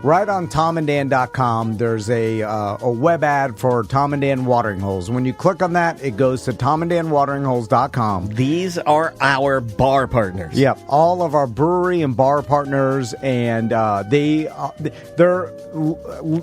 right on TomandDan.com, there's a web ad for Tom and Dan watering holes. When you click on that, it goes to TomandDanWateringHoles.com. These are our bar partners. Yep, all of our brewery and bar partners, and they're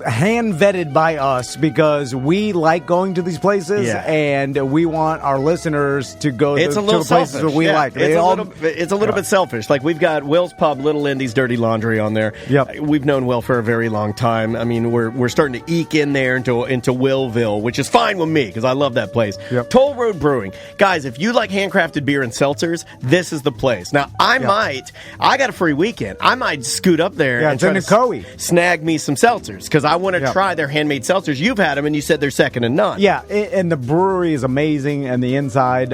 hand vetted by us because we like going to these places, and we want our listeners to go to the places that we like. It's a little bit selfish. Like, we've got Will's Pub, Little Indy's Dirty Laundry on there. Yep. We've known Will for a very long time. I mean, we're starting to eke in there into Willville, which is fine with me because I love that place. Yep. Toll Road Brewing. Guys, if you like handcrafted beer and seltzers, this is the place. Now, I got a free weekend. I might scoot up there and try to snag me some seltzers because I want to try their handmade seltzers. You've had them, and you said they're second to none. Yeah, and the brewery is amazing, and the inside,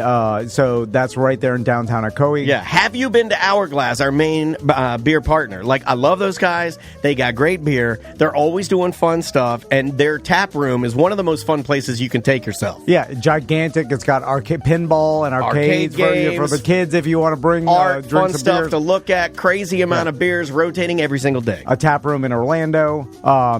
so that's right there in downtown Ocoee. Yeah. Have you been to Hourglass, our main beer partner? Like, I love those guys. They got great beer. They're always doing fun stuff, and their tap room is one of the most fun places you can take yourself. Yeah, gigantic. It's got pinball and arcades for the kids if you want to bring art, fun stuff beers to look at, crazy amount of beers rotating every single day. A tap room in Orlando.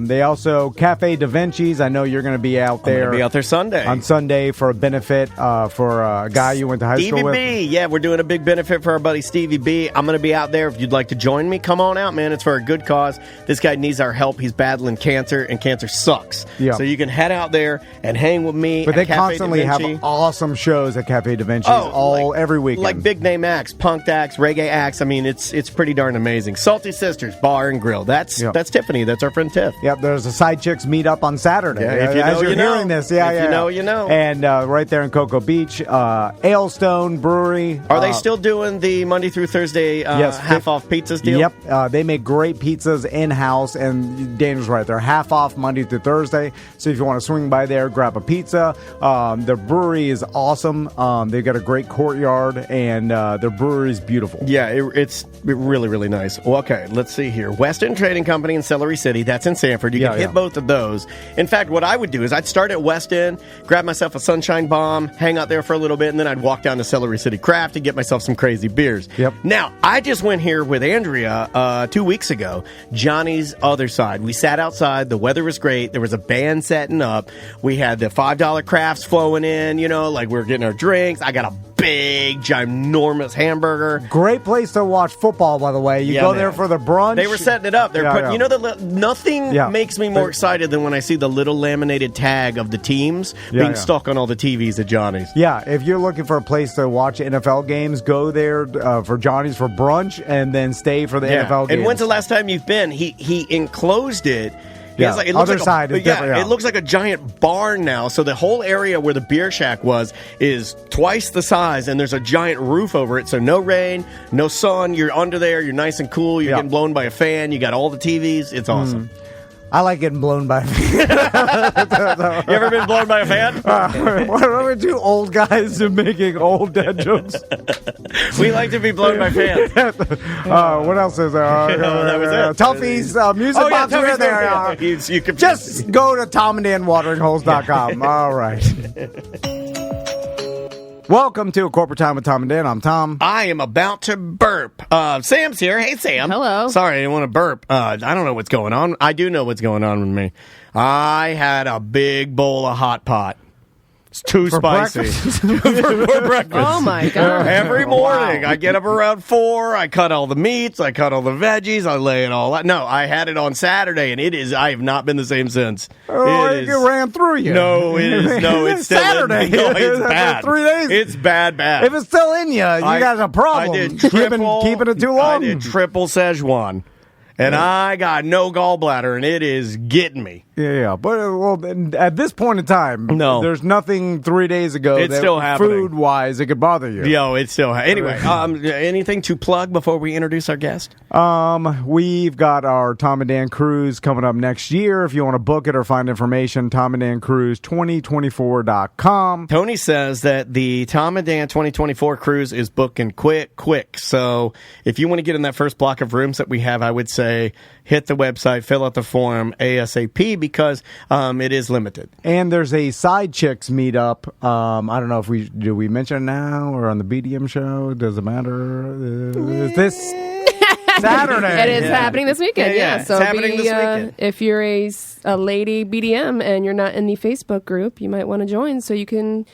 They also, Cafe Da Vinci's. I know you're going to be out there. I'm going to be out there Sunday. On Sunday for a benefit for a guy you went to high school with. Stevie B. Yeah, we're doing a big benefit for our buddy Stevie B. I'm going to be out there. If you'd like to join me, come on out, man. It's for a good cause. This guy needs our help. He's battling cancer, and cancer sucks. Yeah. So you can head out there and hang with me. But they Cafe constantly Da Vinci. have awesome shows at Cafe Da Vinci's every weekend. Like big name acts, punk acts, reggae acts. I mean, it's pretty darn amazing. Salty Sisters Bar and Grill. That's Tiffany. That's our friend Tiff. Yep. There's a Side Chicks meetup on Saturday. Yeah, if you as know, you're hearing this, if you know, you know. And right there in Cocoa Beach, Ailstone Brewery. Are they still doing the Monday through Thursday half-off pizzas deal? Yep. They make great pizzas in-house, and Daniel's right. They're half off Monday through Thursday. So if you want to swing by there, grab a pizza. Their brewery is awesome. They've got a great courtyard, and their brewery is beautiful. Yeah, it's really, really nice. Well, okay, let's see here. Weston Trading Company in Celery City. That's in Sanford. You can hit both of those. In fact, what I would do is I'd start at Weston, grab myself a Sunshine Bomb, hang out there for a little bit, and then I'd walk down to Celery City Craft and get myself some crazy beers. Yep. Now, I just went here with Andrea 2 weeks ago, Johnny's Other Side. We sat outside. The weather was great. There was a band setting up. We had the $5 crafts flowing in, like we were getting our drinks. I got a big, ginormous hamburger. Great place to watch football, by the way. You go there for the brunch. They were setting it up. They're putting, nothing makes me more excited than when I see the little laminated tag of the teams being stuck on all the TVs at Johnny's. Yeah, if you're looking for a place to watch NFL games, go there for Johnny's for brunch and then stay for the NFL games. And when's the last time you've been? He enclosed it. Yeah, it looks other side is different. It looks like a giant barn now. So the whole area where the beer shack was is twice the size, and there's a giant roof over it. So no rain, no sun. You're under there. You're nice and cool. You're getting blown by a fan. You got all the TVs. It's awesome. I like getting blown by a fan. You ever been blown by a fan? We're two old guys making old dad jokes. We like to be blown by fans. What else is there? That was it. Tuffy's Music Box. Tuffy's there. You could just go to TomandDanWateringHoles.com. All right. Welcome to A Corporate Time with Tom and Dan. I'm Tom. I am about to burp. Sam's here. Hey, Sam. Hello. Sorry, I didn't want to burp. I don't know what's going on. I do know what's going on with me. I had a big bowl of hot pot. It's too spicy. For breakfast. Oh, my God. Every morning, I get up around 4. I cut all the meats. I cut all the veggies. I lay it all out. No, I had it on Saturday, and I have not been the same since. It ran through you. No, it is. No, it's still Saturday. No, it's bad. 3 days. It's bad. If it's still in you, got a problem. I did You've been keeping it too long. I did triple Szechuan. And I got no gallbladder, and it is getting me. Yeah. But at this point in time, there's nothing 3 days ago it's that still happening. Food-wise, it could bother you. Yo, it's still Anyway, anything to plug before we introduce our guest? We've got our Tom and Dan Cruise coming up next year. If you want to book it or find information, TomandDanCruise2024.com. Tony says that the Tom and Dan 2024 cruise is booking quick. So if you want to get in that first block of rooms that we have, I would say hit the website, fill out the form ASAP because it is limited. And there's a Side Chicks meetup. I don't know if we mention it now or on the BDM show. Does it matter? Is this? Saturday. It is happening this weekend. Yeah. So It's happening this weekend. if you're a lady BDM and you're not in the Facebook group, you might want to join so you can,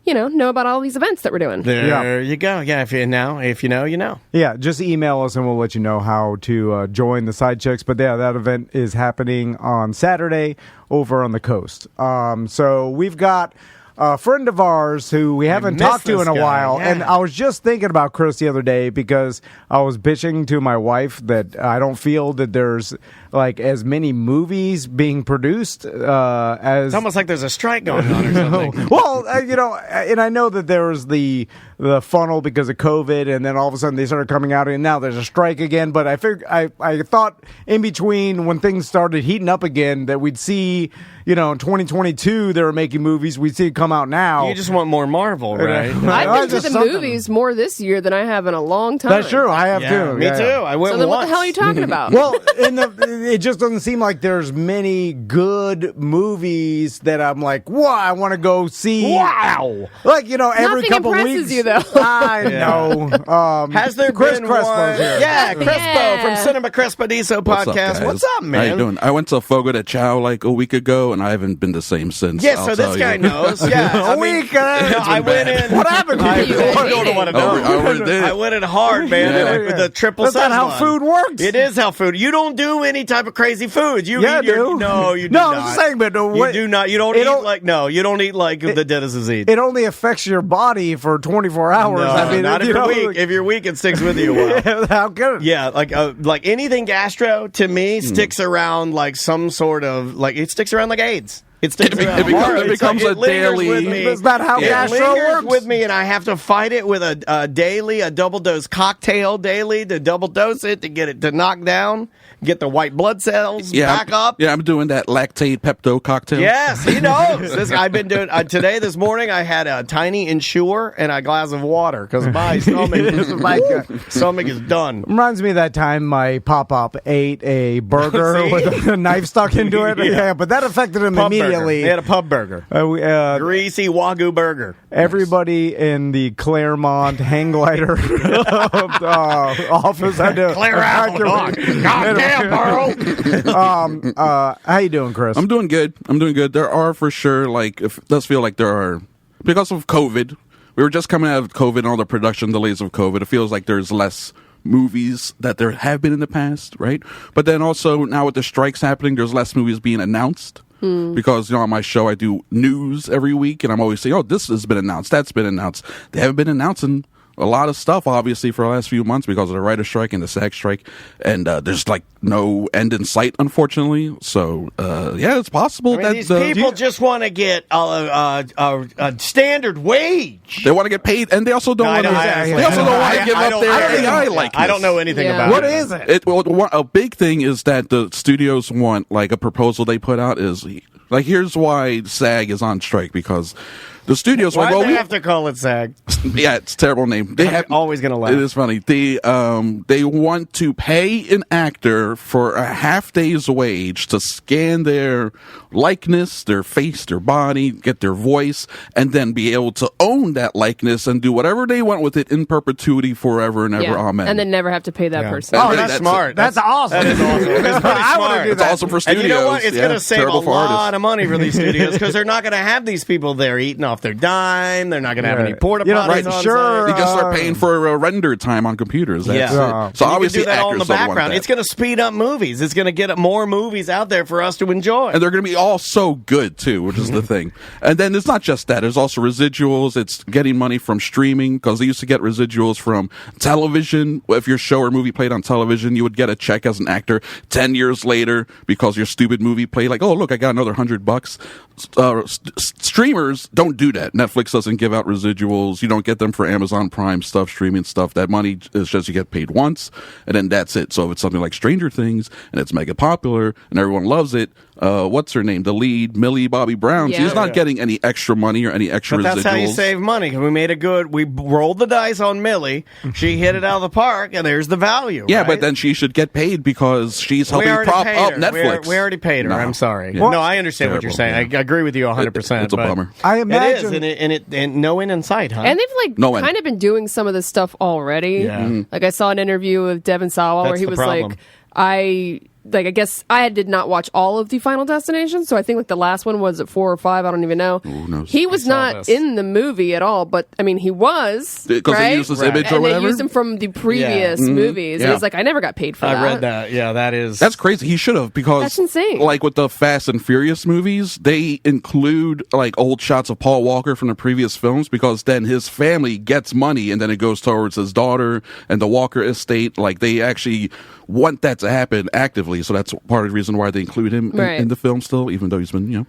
know about all these events that we're doing. There you go. Yeah, if you know, you know. Yeah, just email us and we'll let you know how to join the Side Chicks. But yeah, that event is happening on Saturday over on the coast. So we've got a friend of ours who we haven't talked to in a while. Yeah. And I was just thinking about Chris the other day because I was bitching to my wife that I don't feel that there's like as many movies being produced as... It's almost like there's a strike going on or something. Well, and I know that there was the funnel because of COVID, and then all of a sudden they started coming out, and now there's a strike again. But I figured, I thought in between when things started heating up again that we'd see, in 2022 they were making movies. We'd see it come out now. You just want more Marvel, right? I've been to the movies more this year than I have in a long time. That's true. I have too. Me too. I went So then once. what the hell are you talking about? Well, it just doesn't seem like there's many good movies that I'm like, wow, I want to go see. Wow. Like, every Nothing couple impresses weeks. you, though. I know. Has there Chris been Crespo's one? here. Yeah, Crespo Yeah. from Cinema Crespodiso What's up, podcast. guys? What's up, man? How you doing? I went to Fogo de Chao like a week ago, and I haven't been the same since. Yeah, I'll so this tell guy you. knows. Yeah, I went in. What happened to you? I don't want to know. I already did. I went in hard, man. Yeah. With the triple. That's not how Szechuan. food works. It is how food. You don't do any type of crazy food. You Yeah, eat your, I do. No, you do No, not. I'm just saying, but you do not. You don't it eat don't- like you don't eat like the Dennis's eat. It only affects your body for 24 hours. No, I mean, not if you're weak. If you're weak, it sticks with you a while. How good? Yeah, like anything gastro to me sticks around like some sort of it sticks around like AIDS. It sticks around. it becomes a lingers daily- with me. That's not how It gastro lingers works. with me, and I have to fight it with a double dose cocktail daily to double dose it to get it to knock down, get the white blood cells back up. Yeah, I'm doing that lactate Pepto cocktail. Yes, he knows. I've been doing this morning. I had a tiny Ensure and a glass of water because my stomach is done. Reminds me of that time my pop-up ate a burger See? with a knife stuck into it. Yeah, but that affected him Pub immediately. burger. They had a pub burger. Greasy Wagyu burger. Everybody in the Claremont hang glider office had to Clear out, dog. Goddamn, Burrow. how you doing, Chris? I'm doing good. There are for sure, it does feel like there are, because of COVID, we were just coming out of COVID and all the production delays of COVID. It feels like there's less movies that there have been in the past, right? But then also now with the strikes happening, there's less movies being announced. Because, on my show, I do news every week, and I'm always saying, this has been announced, that's been announced. They haven't been announcing a lot of stuff, obviously, for the last few months because of the writer's strike and the SAG strike. And there's, no end in sight, unfortunately. So, it's possible that these people just want to get a standard wage. they want to get paid, and they also don't want to. They also don't want to give up their AI likeness. I don't know anything about What it. is it? A big thing is that the studios want, a proposal they put out is, here's why SAG is on strike, because the studios Why do we they have to call it SAG? yeah, it's a terrible name. I'm always gonna laugh. It is funny. They want to pay an actor for a half day's wage to scan their likeness, their face, their body, get their voice, and then be able to own that likeness and do whatever they want with it in perpetuity forever and ever. Amen. And then never have to pay that person. Oh, Hey, that's smart. That's awesome. That is awesome. It's pretty I wanna smart. do it's that. awesome for And studios. you know what? It's going to save a terrible for lot artists. of money for these studios because they're not going to have these people there eating off their dime. They're not going to have any porta potties right, on sure. site. They just start paying for render time on computers. That's Yeah. it. So And you obviously, can do that all in the actors don't want background. that. It's going to speed up movies. It's going to get more movies out there for us to enjoy. And they're going to be all so good too, which is the thing. And then it's not just that; there's also residuals. It's getting money from streaming because they used to get residuals from television. If your show or movie played on television, you would get a check as an actor 10 years later because your stupid movie played. Oh look, I got another $100. Streamers don't do that. Netflix doesn't give out residuals. You don't get them for Amazon Prime stuff, streaming stuff. That money is just you get paid once, and then that's it. So if it's something like Stranger Things and it's mega popular and everyone loves it, what's her name? The lead, Millie Bobby Brown. Yeah. She's not getting any extra money or any extra But that's residuals. how you save money. 'Cause we rolled the dice on Millie. She hit it out of the park, and there's the value. Yeah, right? but then she should get paid because she's helping prop up Netflix. We already paid her. No. I'm sorry. Yeah. No, I understand what you're saying. Terrible, I agree with you 100%. It's a but bummer. I It imagine imagine. and no end in sight, huh? And they've No end. kind of been doing some of this stuff already. Yeah. Like I saw an interview with Devin Sawa where That's he the was problem. like, I guess I did not watch all of the Final Destination, so I think like the last one was at 4 or 5. I don't even know. Who knows? He was not this. in the movie at all, but I mean he was Because right? they used his image and or whatever. they used him from the previous movies. Yeah. He's like, I never got paid for that. I read that. Yeah, that is. That's crazy. He should have, because That's insane. like with the Fast and Furious movies, they include like old shots of Paul Walker from the previous films, because then his family gets money and then it goes towards his daughter and the Walker estate. Like they actually want that to happen actively, so that's part of the reason why they include him in the film still, even though he's been,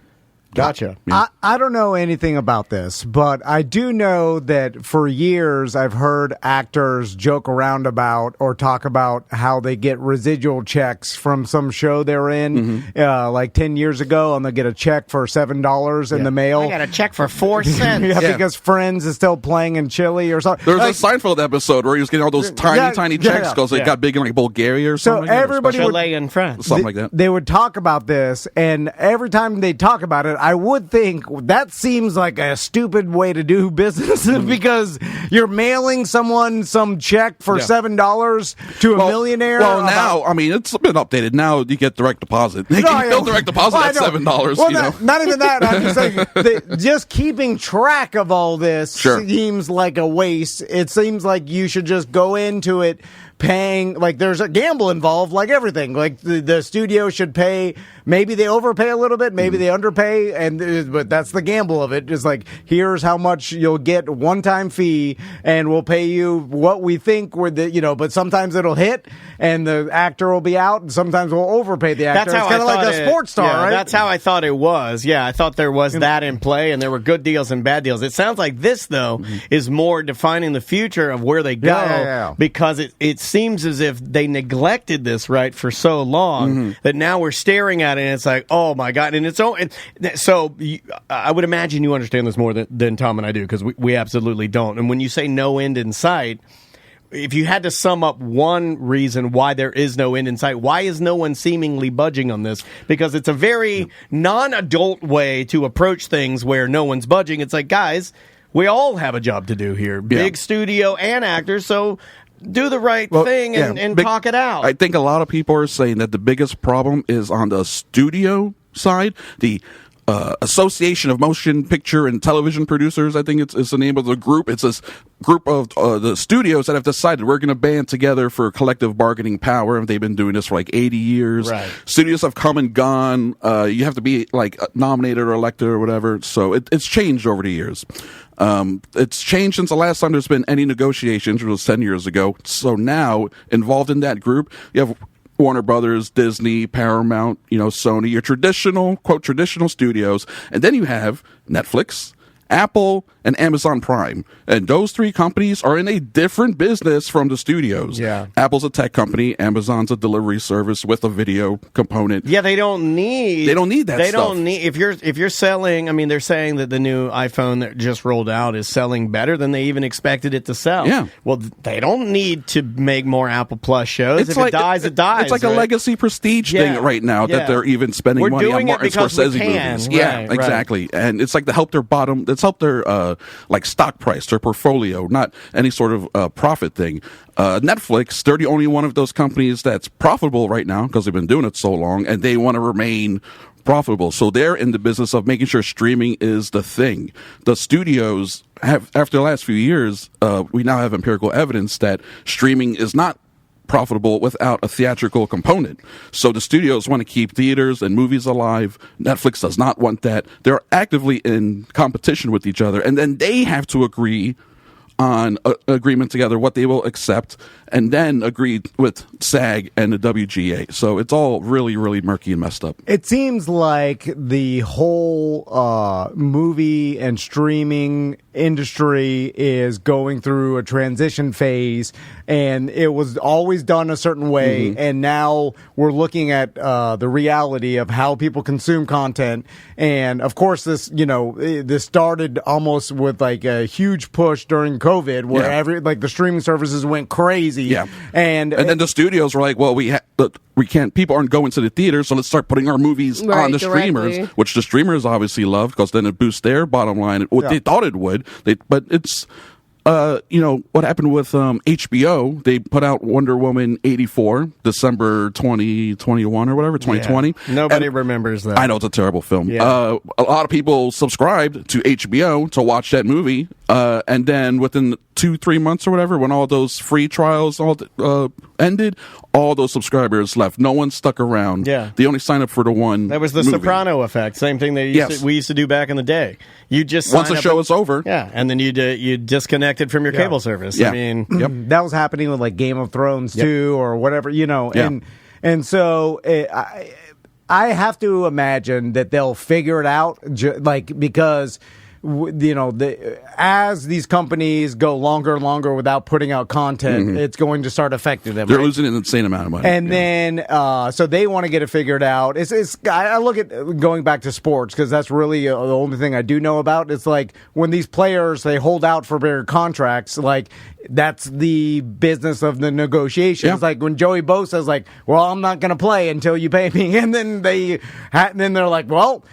Gotcha. I don't know anything about this, but I do know that for years I've heard actors joke around about or talk about how they get residual checks from some show they're in, like 10 years ago, and they'll get a check for $7 in the mail. I got a check for 4 cents. Yeah, because Friends is still playing in Chile or something. There's Like, a Seinfeld episode where he was getting all those tiny checks because it got big in like Bulgaria or So something. like that, or everybody special- would- Chilean friends. something like that. They would talk about this, and every time they talk about it, I would think that seems like a stupid way to do business because you're mailing someone some check for $7 to a millionaire. Well, now, I mean, it's been updated. Now you get direct deposit. They can still direct deposit Well, I at know. $7, Well, you know. not even that. I'm just saying, just keeping track of all this seems like a waste. It seems like you should just go into it paying, like there's a gamble involved, like everything. Like the studio should pay. Maybe they overpay a little bit, maybe they underpay, but that's the gamble of it. It's like, here's how much you'll get, one-time fee, and we'll pay you what we think we're but sometimes it'll hit, and the actor will be out, and sometimes we'll overpay the actor. That's how it's kind of like a sports star, right? That's how I thought it was. Yeah, I thought there was that in play, and there were good deals and bad deals. It sounds like this, though, is more defining the future of where they go, Yeah. because it seems as if they neglected this for so long that now we're staring at it, and it's like, oh my God. And I would imagine you understand this more than Tom and I do, because we absolutely don't. And when you say no end in sight, if you had to sum up one reason why there is no end in sight, why is no one seemingly budging on this? Because it's a very non-adult way to approach things where no one's budging. It's like, guys, we all have a job to do here. Big studio and actors, so do the right thing and talk it out. I think a lot of people are saying that the biggest problem is on the studio side, the Association of Motion Picture and Television Producers, I think it's the name of the group. It's this group of the studios that have decided we're going to band together for collective bargaining power, and they've been doing this for like 80 years. Right. Studios have come and gone. You have to be like nominated or elected or whatever. So it's changed over the years. It's changed since the last time there's been any negotiations, which was 10 years ago. So now, involved in that group, you have Warner Brothers, Disney, Paramount, Sony, your traditional studios. And then you have Netflix, Apple, and Amazon Prime. And those three companies are in a different business from the studios. Yeah. Apple's a tech company. Amazon's a delivery service with a video component. Yeah, they don't need that stuff. don't need if you're selling, I mean, they're saying that the new iPhone that just rolled out is selling better than they even expected it to sell. Yeah. Well, they don't need to make more Apple Plus shows. If it dies, it dies. It's like a legacy prestige thing right now that they're even spending We're money on doing it Martin because we Scorsese can. movies. Right, Yeah, right. exactly. And it's like to help their like stock price, their portfolio, not any sort of profit thing. Netflix, they're the only one of those companies that's profitable right now because they've been doing it so long, and they want to remain profitable. So they're in the business of making sure streaming is the thing. The studios have, after the last few years, we now have empirical evidence that streaming is not profitable without a theatrical component. So the studios want to keep theaters and movies alive. Netflix does not want that. They're actively in competition with each other, and then they have to agree on an agreement together, what they will accept, and then agree with SAG and the WGA. So it's all really, really murky and messed up. It seems like the whole movie and streaming industry is going through a transition phase, and it was always done a certain way, and now we're looking at the reality of how people consume content. And of course, this started almost with like a huge push during COVID, where the streaming services went crazy. Yeah. And then the studios were like, well, we can't. People aren't going to the theater, so let's start putting our movies Right, on the streamers, directly. which the streamers obviously love because then it boosts their bottom line. What they thought it would. But it's. What happened with HBO? They put out Wonder Woman 84, December 2021 or whatever, 2020. Nobody remembers that. I know it's a terrible film. Yeah. A lot of people subscribed to HBO to watch that movie, and then within 2-3 months or whatever, when all those free trials ended, all those subscribers left. No one stuck around. Yeah. They only signed up for the one. That was the movie. Soprano effect. Same thing we used to do back in the day. You just Once sign the up show and- is over. Yeah, and then you disconnected from your cable service. Yeah. I mean, Yep. That was happening with like Game of Thrones too, or whatever, Yeah. and so I have to imagine that they'll figure it out, because as these companies go longer and longer without putting out content, it's going to start affecting them. They're right? losing an insane amount of money. And then, so they want to get it figured out. I look at going back to sports because that's really the only thing I do know about. It's like when these players, they hold out for bigger contracts, like that's the business of the negotiation. Yeah. It's like when Joey Bosa's like, well, I'm not going to play until you pay me. And then they're like, well,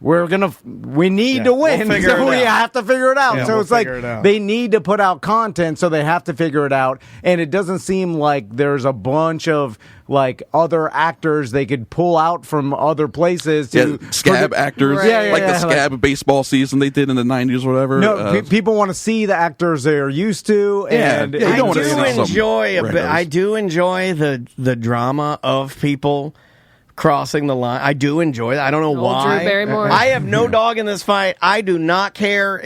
we need to win, we'll figure so it we out. have to figure it out. Yeah, So we'll it's like figure it out. they need to put out content, so they have to figure it out. And it doesn't seem like there's a bunch of like other actors they could pull out from other places to scab actors, Right. Yeah, like the scab baseball season they did in the 90s or whatever. No, people want to see the actors they're used to, and Yeah, you don't wanna see some I randos. do enjoy the drama of people crossing the line. I do enjoy that. I don't know why. Drew Barrymore. I have no dog in this fight. I do not care.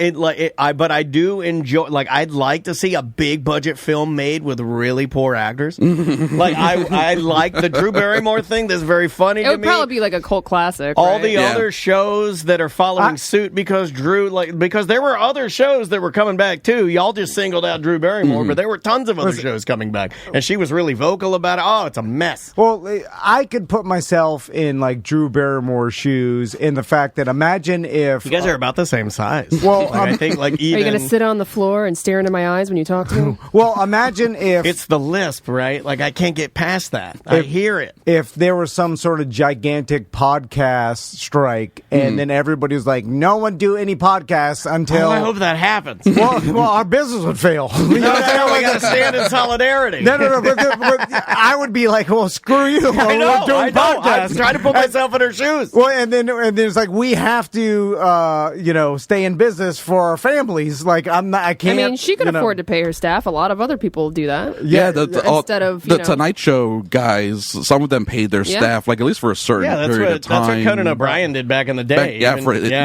But I do enjoy. Like, I'd like to see a big budget film made with really poor actors. Like, I like the Drew Barrymore thing. That's very funny It to would me. probably be like a cult classic. All right? the Yeah. other shows that are following suit because because there were other shows that were coming back too. Y'all just singled out Drew Barrymore, but there were tons of other shows coming back, and she was really vocal about it. Oh, it's a mess. Well, I could put myself in like Drew Barrymore's shoes in the fact that imagine if You guys are about the same size. Well, Like, I think like Are you even going to sit on the floor and stare into my eyes when you talk to me? well, imagine if it's the lisp, right? Like I can't get past that. I hear it. if there was some sort of gigantic podcast strike, and then everybody was like, "No one do any podcasts until." Oh, I hope that happens. well, our business would fail. You know what I'm saying? we got to stand in solidarity. No. But I would be like, "Well, screw you! I know. We're doing I know. I'm podcasts." trying to put myself in her shoes. Well, and then it's like we have to, stay in business for our families. Like I'm not. I I can't. mean, she could afford to pay her staff. A lot of other people do that. Yeah, Instead of, the Tonight Show guys, some of them paid their Yeah. staff, like at least for a certain Yeah, that's period what of time. that's what Conan O'Brien did back in the day.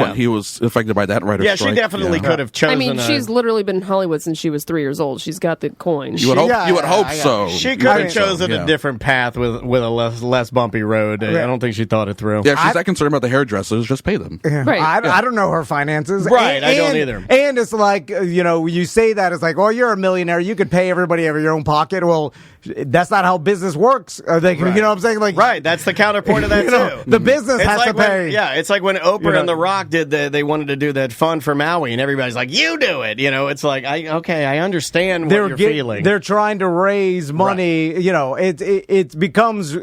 When he was affected by that writer's Yeah, strike. she definitely could have chosen. I mean, she's literally been in Hollywood since she was 3 years old. She's got the coin. You would hope. Yeah, you would hope I- so. She could I have think chosen yeah. a different path with a less bumpy road. I don't think she thought it through. Yeah, if she's that concerned about the hairdressers, just pay them. Right. I don't know her finances. Right, I don't either. And it's like, you say that, it's like, oh, you're a millionaire. You could pay everybody out of your own pocket. Well, that's not how business works. You know what I'm saying? Like, Right, that's the counterpoint of that too. the business It's has like to pay. it's like when Oprah know. and The Rock did they wanted to do that fun for Maui, and everybody's like, "You do it." It's like, I understand what you're feeling. They're trying to raise money. It becomes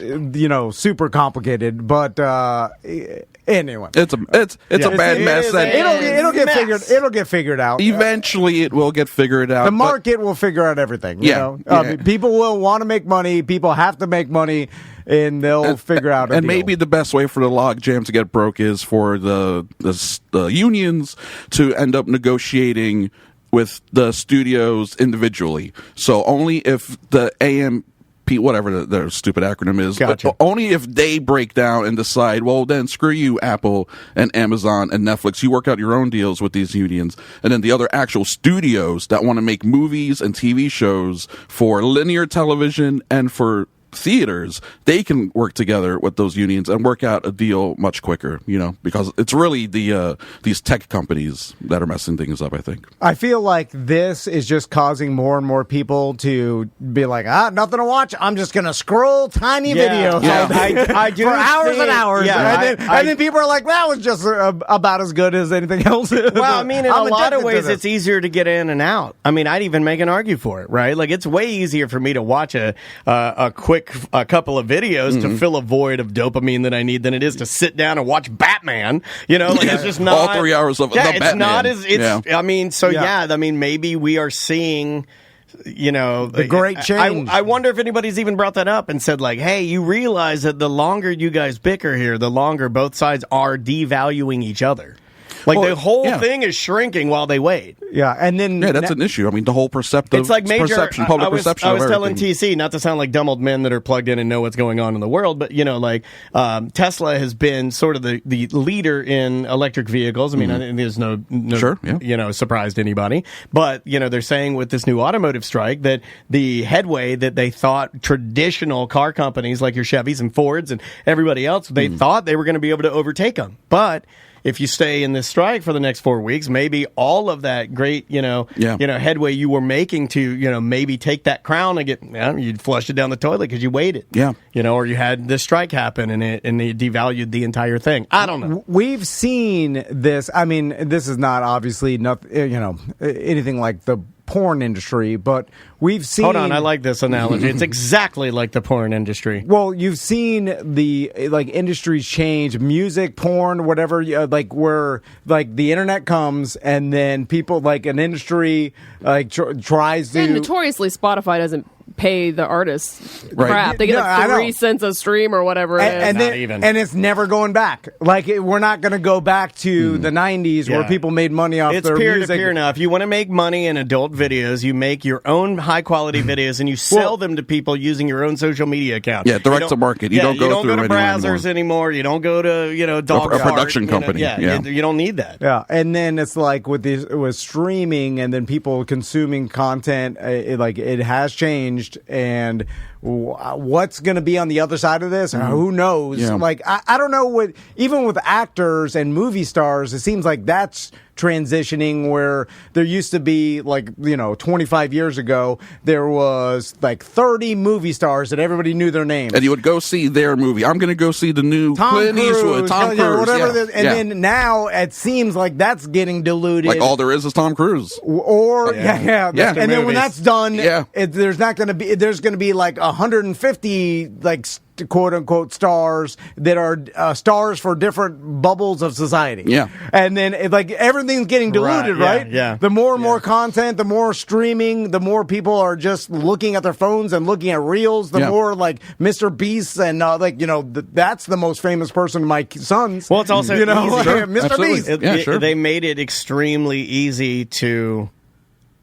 super complicated. But anyway, It's a bad It mess. is That it'll get mess. figured. It'll get figured out. eventually it will get figured out. The but- market will figure out everything. Yeah. People will want to make money. People have to make money, and they'll figure out. And maybe the best way for the log jam to get broke is for the unions to end up negotiating with the studios individually. So only if the AMP, whatever their stupid acronym is, Gotcha. only if they break down and decide, well, then screw you, Apple and Amazon and Netflix. You work out your own deals with these unions. And then the other actual studios that want to make movies and TV shows for linear television and for theaters, they can work together with those unions and work out a deal much quicker, because it's really these tech companies that are messing things up, I think. I feel like this is just causing more and more people to be like, nothing to watch. I'm just going to scroll tiny videos Yeah. all day I do for hours think- and hours. yeah, and then people are like, that was just about as good as anything else. Well, I mean, in I'm a lot addicted of to ways, this. it's easier to get in and out. I mean, I'd even make an argue for it, right? Like, it's way easier for me to watch a quick quick couple of videos to fill a void of dopamine that I need than it is to sit down and watch Batman. You know, like it's just not all 3 hours of the it's Batman. not as I mean, maybe we are seeing. You know, the great change. I wonder if anybody's even brought that up and said, like, hey, you realize that the longer you guys bicker here, the longer both sides are devaluing each other. Like, the whole thing is shrinking while they wait. Yeah, and then... Yeah, that's an issue. I mean, the whole perception, public perception I was of telling everything. TC, not to sound like dumb old men that are plugged in and know what's going on in the world, but, you know, like, Tesla has been sort of the leader in electric vehicles. I mean, I think there's no Sure, yeah. you know, surprise to anybody. But, you know, they're saying with this new automotive strike that the headway that they thought traditional car companies like your Chevys and Fords and everybody else, they thought they were going to be able to overtake them. But if you stay in this strike for the next 4 weeks, maybe all of that great, headway you were making to, maybe take that crown and you'd flush it down the toilet because you waited. Yeah. Or you had this strike happen and it devalued the entire thing. I don't know. We've seen this. I mean, this is not obviously anything like the porn industry, but we've seen... Hold on, I like this analogy. It's exactly like the porn industry. Well, you've seen the industries change, music, porn, whatever, where the internet comes and then people an industry tries to... And notoriously, Spotify doesn't pay the artists Right. crap. They get 3 cents a stream or whatever it is. And it's never going back. We're not going to go back to the 90s where people made money off it's their music. It's peer-to-peer now. If you want to make money in adult videos, you make your own high-quality videos and you sell them to people using your own social media account. Yeah, direct to market. You don't go to browsers anymore. You don't go to dog a production company. You don't need that. Yeah, and then it's with streaming and then people consuming content, it has changed. And what's going to be on the other side of this? Who knows? Yeah. I don't know even with actors and movie stars, it seems like that's transitioning where there used to be 25 years ago, there was 30 movie stars that everybody knew their names. And you would go see their movie. I'm going to go see the new Clint Eastwood, Tom Cruise. Whatever. Then now it seems like that's getting diluted. All there is Tom Cruise. And then when that's done, there's going to be 150 quote unquote stars that are stars for different bubbles of society. Yeah. And then everything's getting diluted, right? Yeah. The more and more content, the more streaming, the more people are just looking at their phones and looking at reels, the more Mr. Beast and that's the most famous person of my sons. Well, it's also easy. Mr. Absolutely. Beast. They made it extremely easy to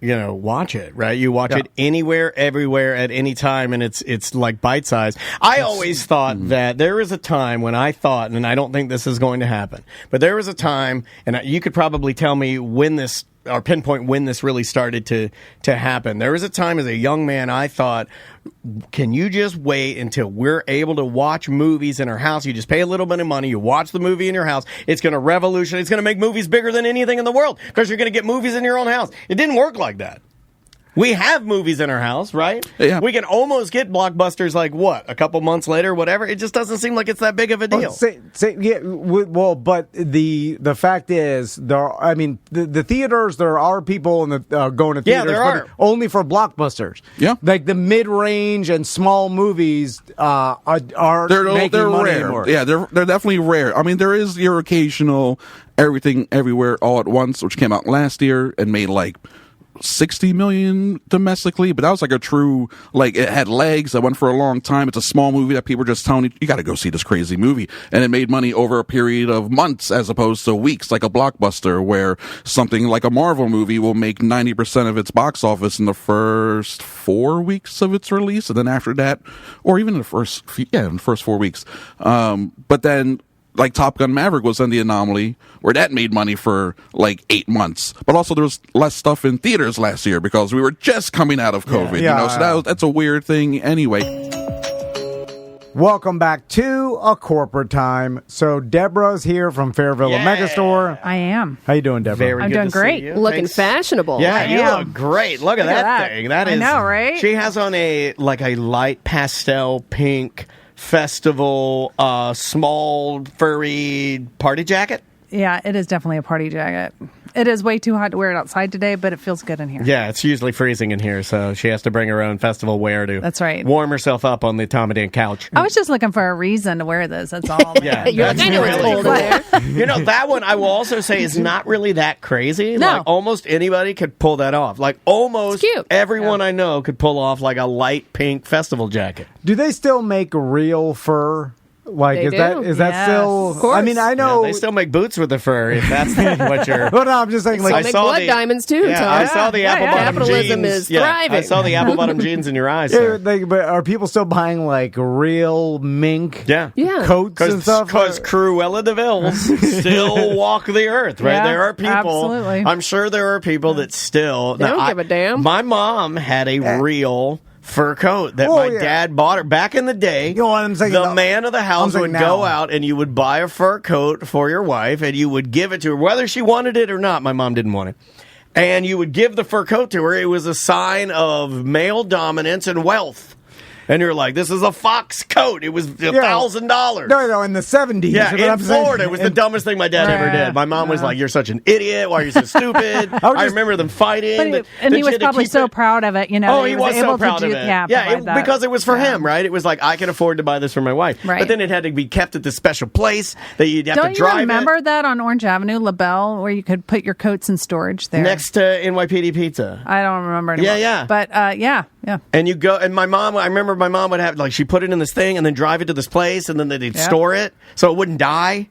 watch it, right? You watch it anywhere, everywhere, at any time, and it's like bite size. I always thought that there was a time when I thought, and I don't think this is going to happen, but there was a time, and you could probably tell me when this, or pinpoint when this really started to happen. There was a time as a young man I thought, can you just wait until we're able to watch movies in our house? You just pay a little bit of money, you watch the movie in your house. It's going to revolutionize, it's going to make movies bigger than anything in the world because you're going to get movies in your own house. It didn't work like that. We have movies in our house, right? Yeah. We can almost get blockbusters a couple months later, whatever. It just doesn't seem like it's that big of a deal. But the fact is, the theaters, there are people going to theaters, there are. but only for blockbusters. Yeah. The mid-range and small movies are making they're money rare. anymore. Yeah, they're definitely rare. I mean, there is your occasional Everything Everywhere All at Once, which came out last year and made 60 million domestically, but that was a true, it had legs that went for a long time. It's a small movie that people are just telling you got to go see this crazy movie. And it made money over a period of months as opposed to weeks, like a blockbuster where something like a Marvel movie will make 90% of its box office in the first 4 weeks of its release. And then after that, or even in the first 4 weeks. But then, Top Gun Maverick was in the anomaly where that made money for 8 months. But also there was less stuff in theaters last year because we were just coming out of COVID. So that's a weird thing anyway. Welcome back to A Corporate Time. So Deborah's here from Fairville Megastore. I am. How you doing, Deborah? Very I'm good doing to see great. you. Looking Thanks. fashionable. Yeah, I you am. look great. Look at Look at that that. thing. That I is. know, right? She has on a light pastel pink festival small furry party jacket. Yeah, it is definitely a party jacket. It is way too hot to wear it outside today, but it feels good in here. Yeah, it's usually freezing in here, so she has to bring her own festival wear to That's right. warm herself up on the Tom and Dan couch. I was just looking for a reason to wear this. That's all. Yeah, You're like, I know it's cold in there. You know, that one I will also say is not really that crazy. No. Like almost anybody could pull that off. Like almost It's cute. everyone I know could pull off like a light pink festival jacket. Do they still make real fur? Like, They is do. that Yes, still? of course. I mean, I know. Yeah, they still make boots with the fur if that's what you're. But no, I'm just saying, They like, make blood diamonds too, Yeah, Tom. I saw the Yeah, apple yeah. bottom Capitalism jeans. is Yeah, thriving. I saw the apple bottom jeans in your eyes. yeah, Sir. but are people still buying like real mink Yeah. Yeah. coats and stuff? Because Cruella de Vil's still walk the earth, right? Yeah, There are people. absolutely. I'm sure there are people that still. They don't give a damn. My mom had a real fur coat that Oh, my yeah. dad bought her back in the day. You know what I'm saying? The No, man of the house I'm would saying go now. out and you would buy a fur coat for your wife and you would give it to her, whether she wanted it or not. My mom didn't want it. And you would give the fur coat to her. It was a sign of male dominance and wealth. And you're like, this is a fox coat. It was $1,000. No, in the 70s. Yeah, is what I'm in saying. Florida, it was the dumbest thing my dad ever Yeah. did. My mom was like, "You're such an idiot. Why are you so stupid?" I remember them fighting. But he was probably so proud of it, you know. Oh, that he was able so to proud of do- it. Yeah, provide that. because it was for him, right? It was like I can afford to buy this for my wife, Right. but then it had to be kept at this special place that you'd have Don't to drive you remember it that on Orange Avenue, LaBelle, where you could put your coats in storage there? next to NYPD Pizza. I don't remember anymore. Yeah. But yeah. And you go, and my mom, I remember my mom would have, like, she put it in this thing and then drive it to this place and then they'd Yeah. store it so it wouldn't die.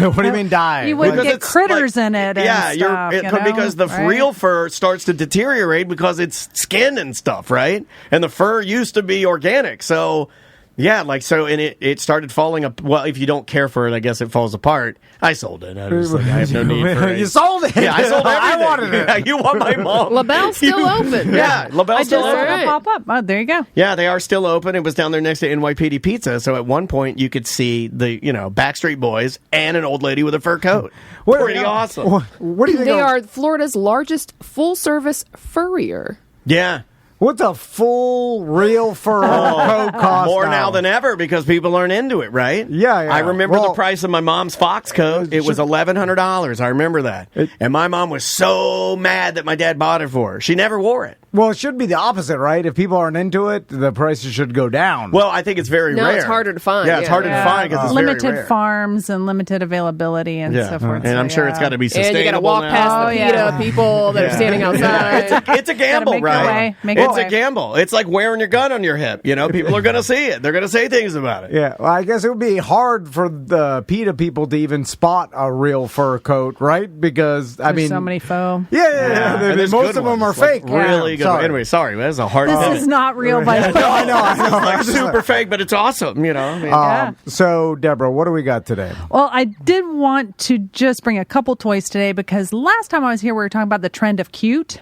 What do you mean die? You wouldn't Because get it's critters like- in it. And Yeah, stuff, you know, because the right? real fur starts to deteriorate because it's skin and stuff, right? And the fur used to be organic, so yeah, like so, and it started falling up. Well, if you don't care for it, I guess it falls apart. I sold it. I was like, I have no need for it. You sold it. Yeah, I sold everything. I wanted it. Yeah, you want my mom? LaBelle's still open. Yeah, I LaBelle's just still saw open. Alright. it pop up. Oh, there you go. Yeah, they are still open. It was down there next to NYPD Pizza. So at one point, you could see the Backstreet Boys and an old lady with a fur coat. Pretty awesome. What do you think? They are Florida's largest full-service furrier. Yeah. What's a full real fur coat cost? More now than ever because people aren't into it, right? Yeah. I remember Well, the price of my mom's fox coat. It was $1,100. I remember that. And my mom was so mad that my dad bought it for her. She never wore it. Well, it should be the opposite, right? If people aren't into it, the prices should go down. Well, I think it's very No, rare. it's harder to find, Yeah, it's yeah. harder to find because it's very limited rare. farms and limited availability and Yeah, so forth. and I'm sure it's got to be And sustainable. you got to walk now. past the Oh, yeah. PETA people that are standing outside. It's a gamble, make your right? way, make your It's a way. gamble. It's like wearing your gun on your hip. People are going to see it. They're going to say things about it. yeah, well, I guess it would be hard for the PETA people to even spot a real fur coat, right? Because I There's mean, so many faux. yeah. And there's most good of them are ones, like fake. really Yeah, good. sorry. Anyway, sorry, that's a hard. This pivot. is not real, by the way. I know. like super fake, but it's awesome. I mean, Yeah. So, Deborah, what do we got today? Well, I did want to just bring a couple toys today because last time I was here, we were talking about the trend of cute.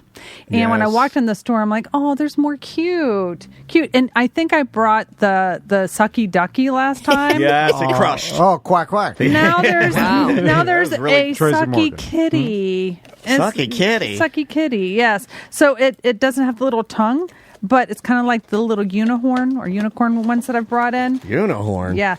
And when I Yes. walked in the store, I'm like, oh, there's more cute. And I think I brought the sucky ducky last time. yes, it crushed. Oh, quack quack. Now there's That was really a Tracy sucky Morgan. kitty. Sucky kitty? Sucky kitty, yes. So it doesn't have the little tongue, but it's kind of like the little unicorn ones that I've brought in. Unicorn. Yeah.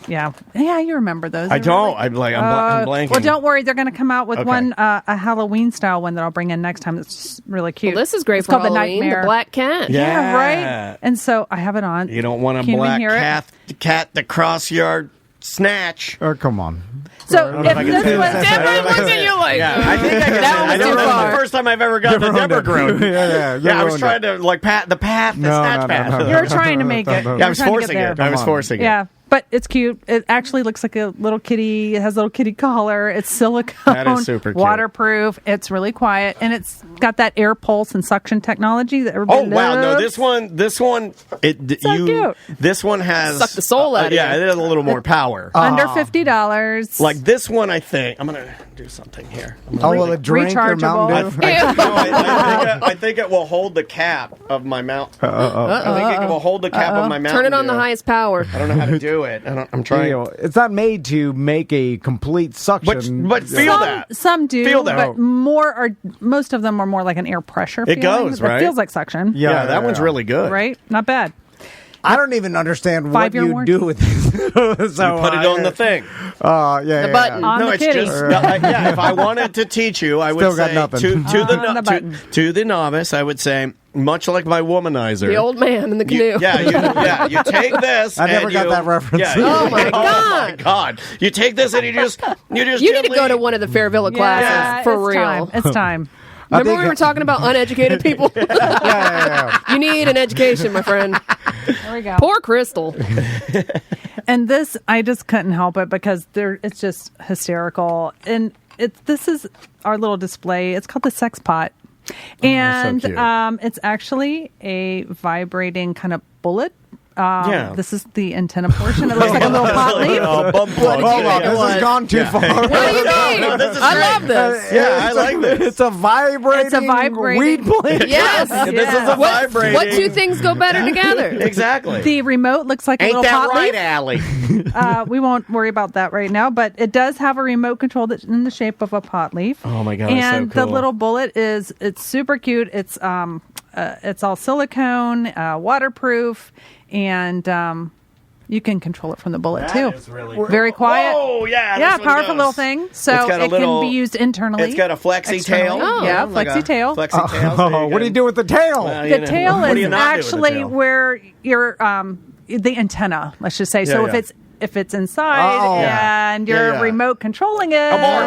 You remember those? I They're don't. really- I'm blanking. Well, don't worry. They're going to come out with Okay. one, a Halloween style one that I'll bring in next time. It's just really cute. Well, this is great It's for called Halloween. the Nightmare. The black cat. Yeah. right. And so I have it on. You don't want a Can you black hear it? cat to cross your snatch. Oh, come on. So if I can this say was that. Deborah looked at you like, Yeah, I think I can. That I was know too that's far. the first time I've ever gotten a Deborah groan. yeah. Yeah, I was trying to like pat the snatch path. You're trying to make it. no. Yeah, You're I was trying to forcing get it. there. I was forcing it. Yeah, but it's cute. It actually looks like a little kitty. It has a little kitty collar. It's silicone. That is super cute. Waterproof. It's really quiet, and it's got that air pulse and suction technology that Oh everybody wow! No, loves. this one, So cute. This one has Suck the soul out of Yeah, you. it has a little more power. Under $50. Like this one, I think I'm gonna do something here. Oh, will it drink your Mountain Dew? I think it will hold the cap of my mouth. I think it will hold the cap of my mouth. turn it on the highest power. I don't know how to do it. I'm trying. It's not made to make a complete suction. But feel that. Some do, Feel that. but most of them are more like an air pressure. It feeling goes, that right? feels like suction. Yeah, that one's really good. Right? Not bad. I don't even understand what 5-year you warranty. do with this. So, You put it on the thing. The button. On No, the it's kitty. just yeah. If I wanted to teach you, I would Still got say nothing. On the button. to the novice, I would say, much like my womanizer. The old man in the You, canoe. you take this. I never and got you- that reference. Yeah, Oh, my Oh God. my God! You take this and you just You need to gently- go to one of the Fairvilla classes Yeah, for it's real. Time. It's time. Remember think- we were talking about uneducated people? yeah. You need an education, my friend. There we go. Poor Crystal. And this, I just couldn't help it because it's just hysterical. And this is our little display. It's called the sex pot. And cute. it's actually a vibrating kind of bullet. Yeah. This is the antenna portion. It looks like a little pot leaf. Oh, bum plug. Hold on, Yeah. this has gone too far. What do you mean? no, this is I great. love this. Yeah, I like this. It's a vibrating, It's a vibrating- weed plant. Yes. This is a What, vibrating. what two things go better together? Exactly. The remote looks like a Ain't little that pot right, leaf. Allie? We won't worry about that right now, but it does have a remote control that's in the shape of a pot leaf. Oh my God, it's so And the cool. little bullet it's super cute. It's all silicone, waterproof, and you can control it from the bullet too. is really cool. Very quiet. Oh yeah, Yeah, this one powerful goes. little thing. So It's got a it little- can be used internally. It's got a flexi externally. tail. Oh. Yeah, Like flexi a tail. Flexi tail. Oh, what do you do with the tail? Well, The tail what do you is not do with the actually tail? where your the antenna, let's just say. So Yeah, yeah. if it's inside Oh. and you're yeah. remote controlling it. Abort.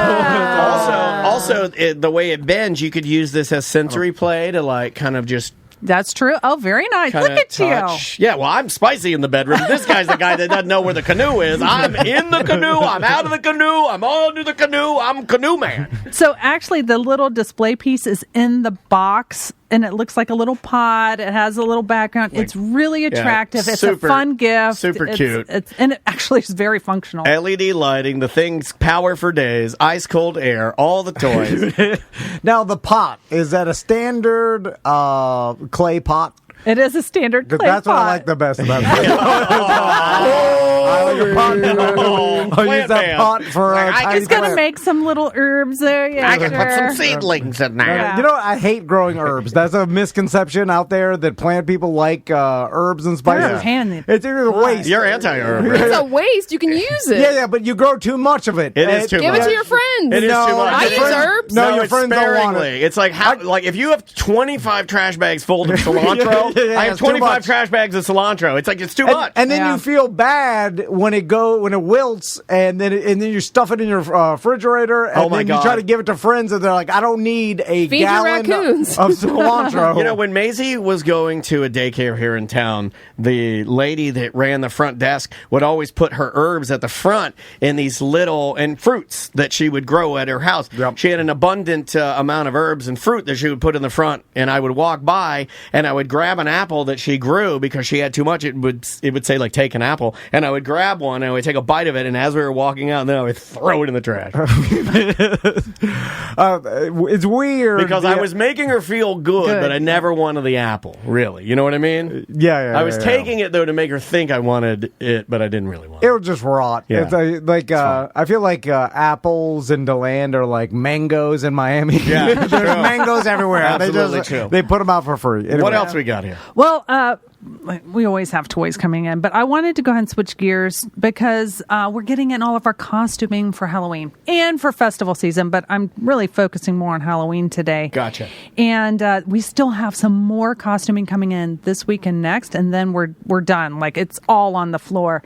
Ah. Also, the way it bends, you could use this as sensory play to like kind of just That's true. Oh, very nice. kind Look of at touch. Yeah, well, I'm spicy in the bedroom. This guy's the guy that doesn't know where the canoe is. I'm in the canoe. I'm out of the canoe. I'm under the canoe. I'm canoe man. you. So actually, the little display piece is in the box, and it looks like a little pod. It has a little background. It's really attractive. It's super- a fun gift. super cute. And it actually is very functional. LED lighting, the thing's power for days, ice cold air, all the toys. Now, the pot, is that a standard clay pot? It is a standard clay That's what I pot. like the best about it. I like a pot. I'll use that man. pot for Like, I tiny It's going to plant. make some little herbs there. Yeah, I can put sure. some seedlings in there. Yeah. You know what? I hate growing herbs. That's a misconception out there that plant people like herbs and spices. They're a pain. It's a waste. You're anti-herb. right? It's a waste. You can use it. Yeah, but you grow too much of it. It is too Give much. it to your friends. It is No, too much. I your use friends- herbs. No, your it's friends don't want sparingly. it. It's like how, like if you have 25 trash bags full of cilantro, Yeah, I have it's too 25 much. trash bags of cilantro. It's like it's too And, much. and then Yeah. you feel bad when it wilts, and then you stuff it in your refrigerator, and Oh my then God. you try to give it to friends, and they're like, "I don't need a Feed your gallon raccoons. of cilantro." You know, when Maisie was going to a daycare here in town, the lady that ran the front desk would always put her herbs at the front in these little and fruits that she would grow at her house. Yep. She had an abundant amount of herbs and fruit that she would put in the front, and I would walk by and I would grab an apple that she grew because she had too much. It would say like take an apple, and I would grab one and I would take a bite of it, and as we were walking out, then I would throw it in the trash It's weird because I was making her feel good, but I never wanted the apple. Really, you know what I mean? Yeah, I was taking it though to make her think I wanted it, but I didn't really want it. It would just rot. Yeah. It's I feel like apples in DeLand are like mangoes in Miami. Yeah, There's true. mangoes everywhere. Absolutely true. They put them out for free. Anyway. What else we got here? Well, we always have toys coming in, but I wanted to go ahead and switch gears because we're getting in all of our costuming for Halloween and for festival season, but I'm really focusing more on Halloween today. Gotcha. And we still have some more costuming coming in this week and next, and then we're done. Like, it's all on the floor.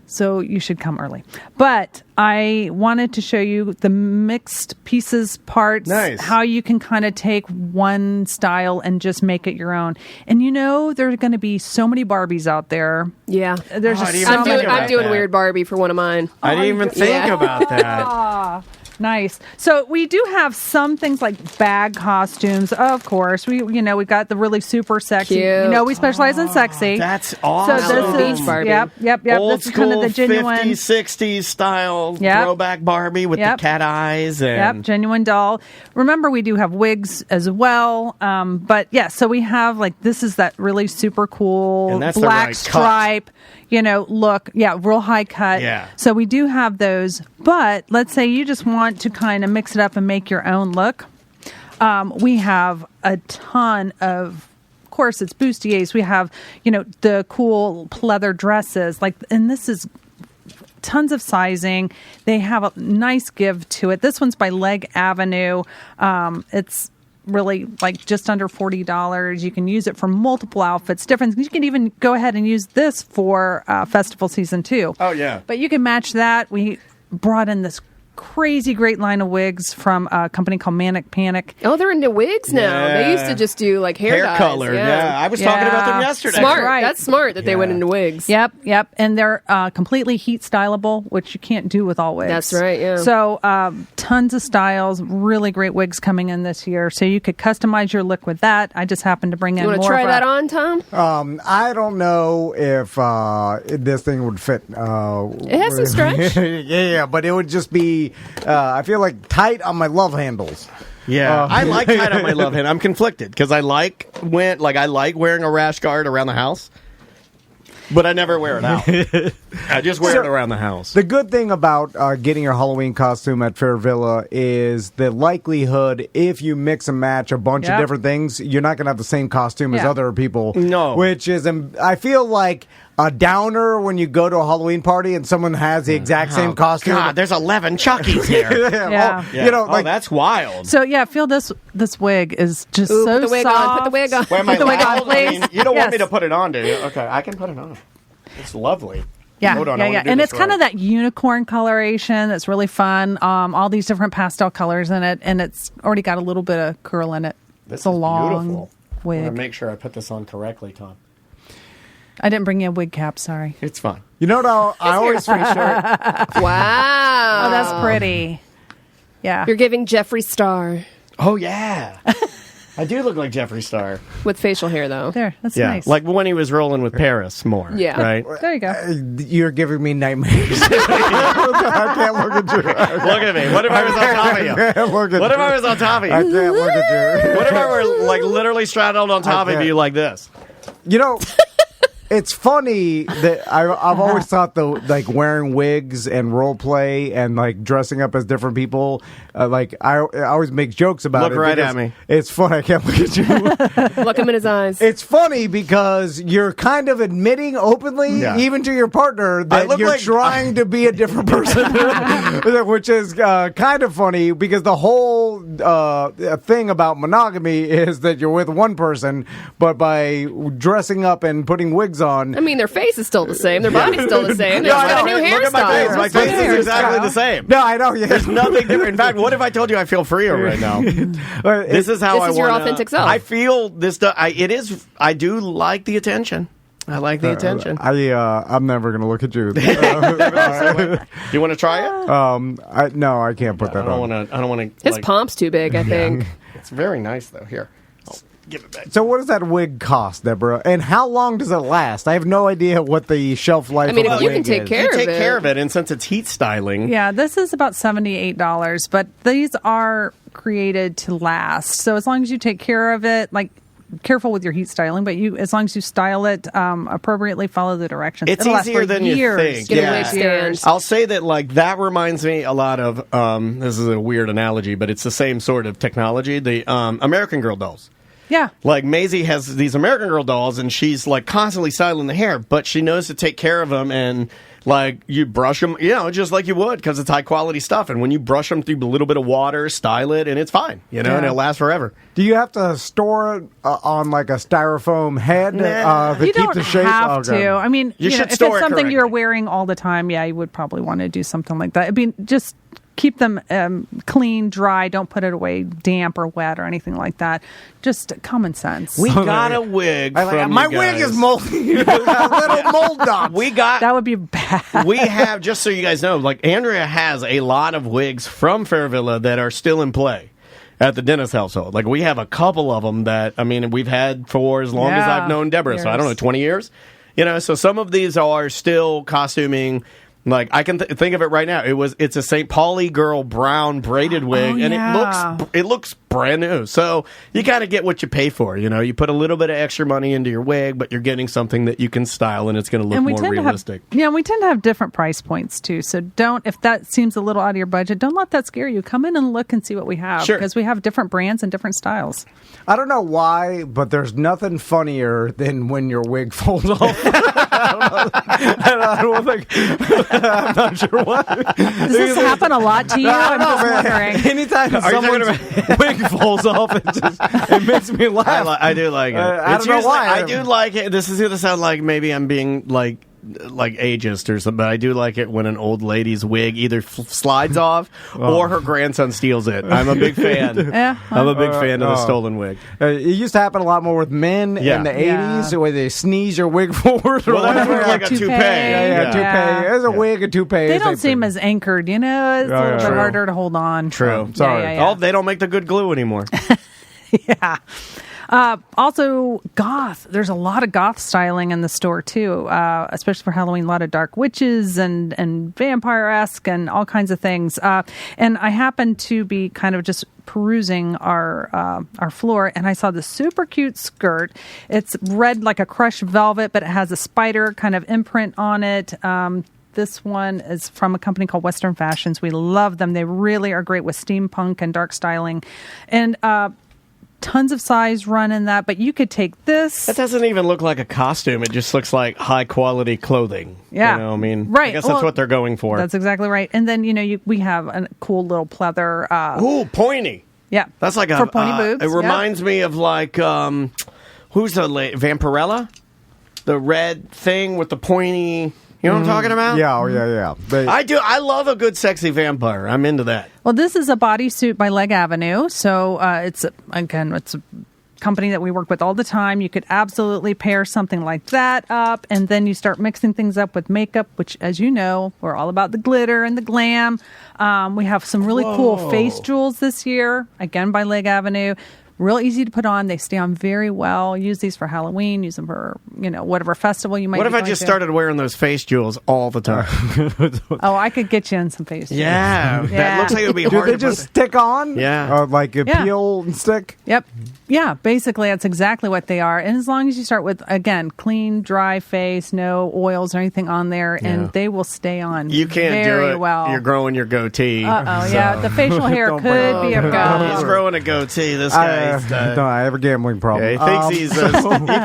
So you should come early. But I wanted to show you the mixed pieces parts, Nice. how you can kind of take one style and just make it your own. And you know, there are going to be so many Barbies out there. Yeah. There's Oh, I just didn't so even many. think about I'm doing that. Weird Barbie for one of mine. I didn't even think Yeah. about that. Nice. So we do have some things like bag costumes, of course. We've got the really super sexy. Cute. You know, we specialize in sexy. That's So awesome. this is Beach Barbie. Yep. Old This is kind of school the genuine 50s, 60s style Yep. throwback Barbie with Yep. the cat eyes. And Yep, genuine doll. Remember, we do have wigs as well. But yeah, so we have this is that really super cool And that's the black right cut. stripe, look. Yeah, real high cut. Yeah. So we do have those. But let's say you just want to kind of mix it up and make your own look. We have a ton of course, it's bustiers. We have, the cool pleather dresses. And this is tons of sizing. They have a nice give to it. This one's by Leg Avenue. It's really just under $40. You can use it for multiple outfits, different. You can even go ahead and use this for festival season too. Oh yeah. But you can match that. We brought in this crazy great line of wigs from a company called Manic Panic. Oh, they're into wigs now. Yeah. They used to just do hair dyes. color. Yeah. I was talking about them yesterday. Smart. Right. That's smart that they went into wigs. Yep. And they're completely heat stylable, which you can't do with all wigs. That's right, yeah. So tons of styles, really great wigs coming in this year. So you could customize your look with that. I just happened to bring in You want more to try of that on, Tom? I don't know if this thing would fit. It has some stretch. yeah, but it would just be, I feel like tight on my love handles. Yeah, I like tight on my love hand. I'm conflicted because I like wearing a rash guard around the house, but I never wear it out. I just wear it around the house. The good thing about getting your Halloween costume at Fair Villa is the likelihood, if you mix and match a bunch of different things, you're not going to have the same costume as other people. No. Which is, I feel like a downer when you go to a Halloween party and someone has the exact same costume. God, there's 11 Chuckies here. Yeah. That's wild. So feel this wig is just Ooh, so put the wig soft. on. Put the wig on. Where am I Put the wig on, loud? I please. mean, you don't want me Yes. to put it on, do you? Okay, I can put it on. It's lovely. Yeah, Hold on, I wanna yeah. do And this it's kind of right. that unicorn coloration that's really fun. All these different pastel colors in it, and it's already got a little bit of curl in it. This It's a is long beautiful. I wig. want to make sure I put this on correctly, Tom. I didn't bring you a wig cap, sorry. It's fine. You know what I always pretty short. Wow. Oh, that's pretty. Yeah. You're giving Jeffree Star Oh, yeah. I do look like Jeffree Star. with facial hair, though. There, that's Yeah, nice. like when he was rolling with Paris more. Yeah. Right? there you go. You're giving me nightmares. I can't look at you. Look at me. What if I was on top of you? Look at What if you. I was on top of I you? can't look at you. What if I were literally straddled on top of can't. you like this? You know, it's funny that I've always thought wearing wigs and role play and dressing up as different people. I always make jokes about Look it. right because at me. It's fun. I can't look at you. Look him in his eyes. It's funny because you're kind of admitting openly, Yeah. even to your partner, I that look you're like- trying to be a different person, which is kind of funny because the whole thing about monogamy is that you're with one person, but by dressing up and putting wigs on, I mean, their face is still the same. Their body's still the same. They No, just got a new Look at my hairstyle. face. My face is exactly the same. no, I know. Yeah. There's nothing different. In fact, what if I told you I feel freer right now? This is how This I is your wanna- authentic self. I feel this. I do like the attention. I like the attention. I'm never gonna look at you. Do you want to try it? No, I can't put I that don't on. want to. I don't want to. His pomp's too big, I think. It's very nice though. Here, I'll give it back. So what does that wig cost, Deborah? And how long does it last? I have no idea what the shelf life I mean, of if the you wig can take is. care You of take it. care of it, and since it's heat styling, Yeah, this is about $78, but these are created to last. So as long as you take care of it, careful with your heat styling, but as long as you style it appropriately, follow the directions. it's It'll last easier for than years. you think. Get a wig stand. I'll say that that reminds me a lot of this is a weird analogy, but it's the same sort of technology. The American Girl dolls. Yeah. Like Maisie has these American Girl dolls, and she's constantly styling the hair, but she knows to take care of them, and you brush them, just like you would, because it's high quality stuff. And when you brush them through a little bit of water, style it, and it's fine, and it'll last forever. Do you have to store it on a styrofoam head Nah. to You keep don't the shape? have Okay. to. I mean, You should if store it's it something you're correctly. wearing all the time, you would probably want to do something like that. I mean, just keep them clean, dry. Don't put it away damp or wet or anything like that. Just common sense. We got a wig from my you wig guys. is moldy. Little mold dots. We got that would be bad. we have, just so you guys know, Andrea has a lot of wigs from Fair Villa that are still in play at the Dennis household. We have a couple of them that, we've had for as long as Yeah, I've known Deborah. So I don't know, years. 20 years? So some of these are still costuming Like, I can think of it right now. It's a St. Pauli girl brown braided wig, and it looks brand new. So you kind of get what you pay for. You know, you put a little bit of extra money into your wig, but you're getting something that you can style, and it's going to look more realistic. We tend to have different price points too. So if that seems a little out of your budget, don't let that scare you. Come in and look and see what we have, because we have different brands and different styles. I don't know why, but there's nothing funnier than when your wig folds off. I don't think. I'm not sure why. Does this happen a lot to you? I'm just wondering. Anytime someone's wig falls off, it makes me laugh. I do like it. I don't know why. I do like it. This is going to sound like maybe I'm being like ageist or something, but I do like it when an old lady's wig either slides off or her grandson steals it. I'm a big fan. I'm a big fan of the stolen wig. It used to happen a lot more with men in the 80s, where they sneeze your wig forward. Well, that's like a toupee. Toupee. There's a wig, a toupee. They don't seem as anchored, It's a little bit harder to hold on. True. Sorry. Oh, they don't make the good glue anymore. Yeah. Also, goth. There's a lot of goth styling in the store, too, especially for Halloween. A lot of dark witches and vampire-esque and all kinds of things. And I happened to be kind of just perusing our floor, and I saw this super cute skirt. It's red like a crushed velvet, but it has a spider kind of imprint on it. This one is from a company called Western Fashions. We love them. They really are great with steampunk and dark styling. And tons of size run in that, but you could take this. That doesn't even look like a costume. It just looks like high quality clothing. Yeah. You know, I mean, right. I guess that's what they're going for. That's exactly right. And then, we have a cool little pleather. Ooh, pointy. Yeah. That's like for pointy boobs. It reminds me of like, who's the Vampirella? The red thing with the pointy. You know what I'm talking about? Yeah. I love a good sexy vampire. I'm into that. Well, this is a bodysuit by Leg Avenue. So it's a company that we work with all the time. You could absolutely pair something like that up, and then you start mixing things up with makeup, which, as you know, we're all about the glitter and the glam. We have some really cool face jewels this year, again by Leg Avenue. Real easy to put on. They stay on very well. Use these for Halloween. Use them for, whatever festival you might What be if I going just to. started wearing those face jewels all the time? Oh, I could get you in some face jewels. Yeah. That looks like it would be hard Do they just stick on? Yeah. Like a peel and stick? Yep. Yeah, basically that's exactly what they are. And as long as you start with, again, clean, dry face, no oils or anything on there, and they will stay on You can't very do it. well. You're growing your goatee. Yeah. The facial hair Don't could put it be a on. problem. He's growing a goatee. This guy. I have a gambling problem. Yeah, he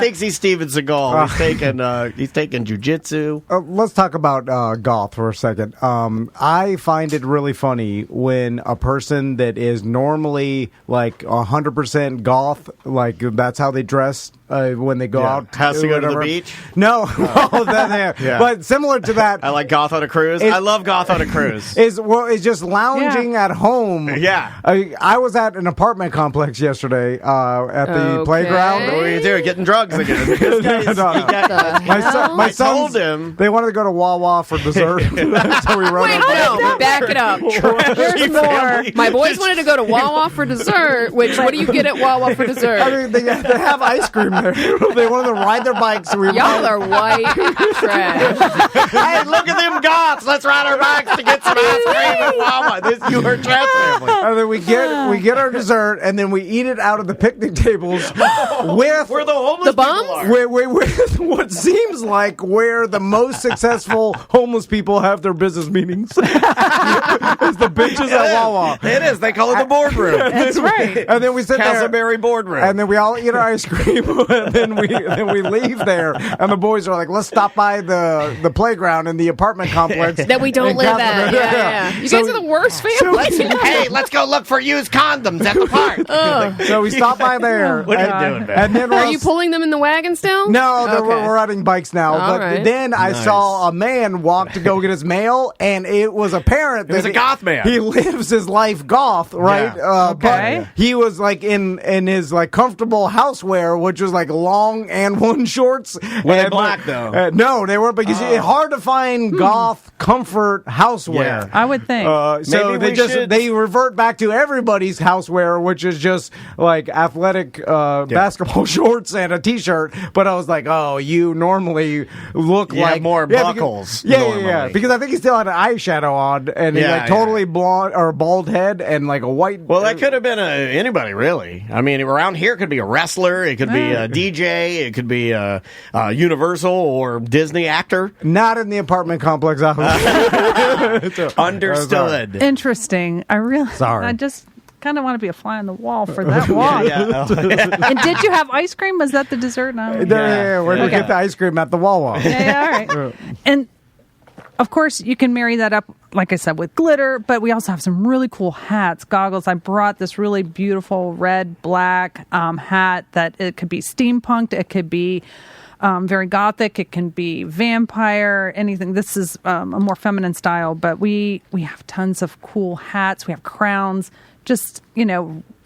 thinks he's Steven Seagal. He's taking jujitsu. Let's talk about goth for a second. I find it really funny when a person that is normally like 100% goth, like that's how they dress when they go out. Has to go to the beach? No. But similar to that. I like goth on a cruise. I love goth on a cruise. Is just lounging at home. Yeah. I was at an apartment complex yesterday at the playground. What are you doing? Getting drugs again? My son told him. They wanted to go to Wawa for dessert. So we rode Wait, no, back it up. There's more. My boys wanted to go to Wawa for dessert, which, what do you get at Wawa for dessert? I mean, they have ice cream there. They wanted to ride their bikes. So Y'all are white trash. Hey, look at them goths. Let's ride our bikes to get some ice cream at Wawa. You are trash family. And then we get our dessert, and then we eat it out of the picnic tables with where the homeless people are. With what seems like where the most successful homeless people have their business meetings. It's the bitches at Wawa. It is. They call it the boardroom. That's right. And then we sit there. Castleberry boardroom. And then we all eat our ice cream, and then we leave there. And the boys are like, let's stop by the playground in the apartment complex. That we don't live at. Yeah. You guys are the worst family. Hey, let's go look for used condoms at the park. So we stop by there. What are you doing, man? And then Are you pulling them in the wagon still? No, Okay. we're riding bikes now. All but right. then I saw a man walk to go get his mail, and it was apparent that was a goth man. He lives his life goth, right? Yeah. Okay. But he was like in his like comfortable housewear, which was like long and one shorts. Were they black, though? No, they were, because it's hard to find goth comfort housewear. Yeah. I would think. think? So Maybe we should- they revert back to everybody's housewear, which is just like athletic basketball shorts and a t-shirt. But I was like, oh, you normally look You like have more because- buckles Yeah, normally. because I think he still had an eyeshadow on and he Yeah, like totally blonde or bald head and like a white. Well, that could have been anybody, really. I mean, around here it could be a wrestler, it could be a DJ, it could be a Universal or Disney actor. Not in the apartment complex. Understood. Interesting. Sorry. I just kind of want to be a fly on the wall for that walk. And did you have ice cream? Was that the dessert? No. Yeah, we're gonna get the ice cream at the Wawa. Yeah, all right. And of course, you can marry that up, like I said, with glitter, but we also have some really cool hats, goggles. I brought this really beautiful red, black hat that it could be steampunked, it could be very gothic, it can be vampire, anything. This is a more feminine style, but we have tons of cool hats. We have crowns. Just,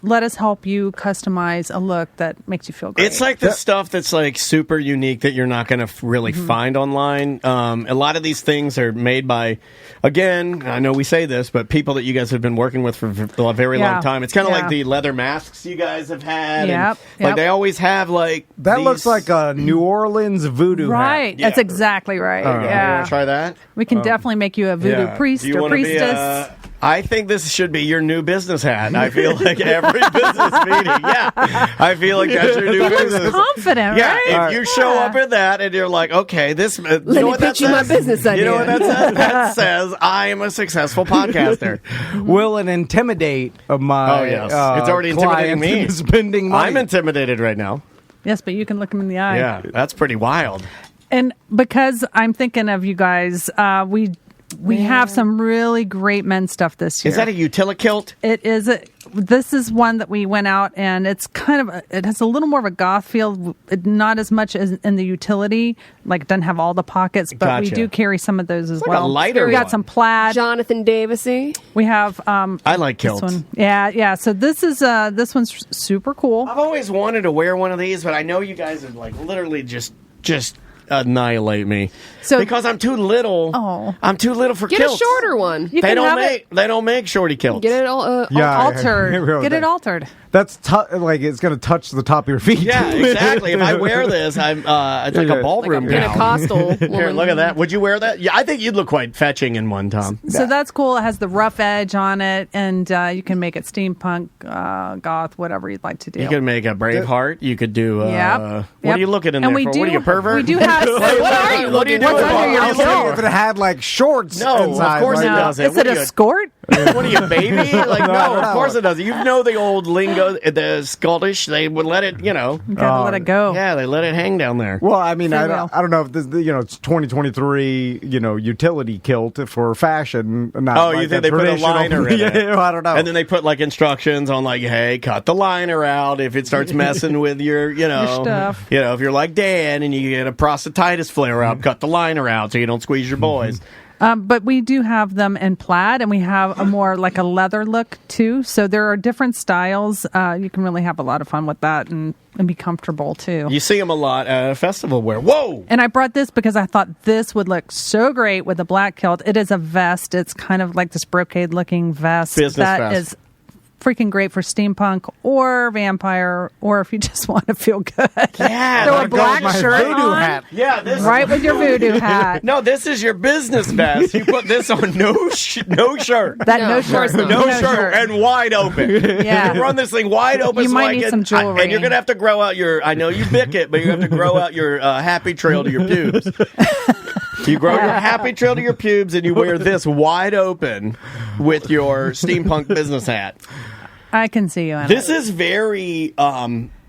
let us help you customize a look that makes you feel great. It's like the stuff that's like super unique that you're not going to really find online. A lot of these things are made by, again, I know we say this, but people that you guys have been working with for a very long time. It's kind of like the leather masks you guys have had. Yep. Like they always have like That these- looks like a New Orleans voodoo hat. right. Yeah. That's exactly right. You Yeah. want to try that? We can definitely make you a voodoo priest Do you or wanna be, priestess. I think this should be your new business hat. I feel like every business meeting. Yeah. I feel like that's your new business. Confident, Yeah, right? if you show up in that and you're like, okay, this. you Let know me what that pitch you my says? business You know idea. what that says? That says I am a successful podcaster. Will it intimidate my Oh, yes. It's already intimidating client me. into spending money? I'm intimidated right now. Yes, but you can look them in the eye. Yeah, that's pretty wild. And because I'm thinking of you guys, we have some really great men's stuff this year. Is that a utilikilt? It is. This is one that we went out, and it's kind of. It has a little more of a goth feel, not as much as in the utility. Like it doesn't have all the pockets, but we Gotcha. do carry some of those as like well. a lighter We got one. some plaid. Jonathan Davisy. We have. I like this kilts. one. Yeah. So this one's super cool. I've always wanted to wear one of these, but I know you guys would like literally just annihilate me. So- because I'm too little. Oh. I'm too little for Get kilts. a shorter one. You They can have don't make shorty kilts. Get it all. Yeah. altered. Get it altered. That's like it's going to touch the top of your feet. Yeah, exactly. If I wear this, I'm it's like a ballroom Like a gown. Pentecostal Here, woman. look at that. Would you wear that? Yeah, I think you'd look quite fetching in one, Tom. So that's cool. It has the rough edge on it, and you can make it steampunk, goth, whatever you'd like to do. You could make a Braveheart. You could do. Yep. What are you looking in And there we for? do, What are you, pervert? We do have. What are you? What are you doing? What's under your I was thinking kilt? if it had like shorts No, of inside. course like, it doesn't. Is What it are a you- skirt? What are you, baby? Like, no, of no. course it doesn't. You know the old lingo, the Scottish, they would let it, Gotta let it go. yeah, they let it hang down there. Well, I mean, Free I will. don't know if this, it's 2023, utility kilt for fashion. Not Oh, like you think they put a traditional- liner in it? Yeah, I don't know. And then they put like instructions on like, hey, cut the liner out if it starts messing with your, stuff. if you're like Dan and you get a prostatitis flare up, cut the liner out so you don't squeeze your boys. But we do have them in plaid, and we have a more like a leather look too. So there are different styles. You can really have a lot of fun with that and be comfortable too. You see them a lot at festival wear. Whoa! And I brought this because I thought this would look so great with a black kilt. It is a vest. It's kind of like this brocade looking vest. Business that vest. is freaking great for steampunk or vampire, or if you just want to feel good. Yeah, Throw there a black my shirt voodoo on, hat. Yeah, this right with your voodoo hat. No, this is your business vest. You put this on no shirt. That No, no of course shirt, not. No shirt and wide open. Yeah. You run this thing wide open. You so might I need can, some jewelry. and you're gonna have to grow out your. I know you bick it, but you have to grow out your happy trail to your pubes. You grow your happy trail to your pubes, and you wear this wide open with your steampunk business hat. I can see you in This it. is very.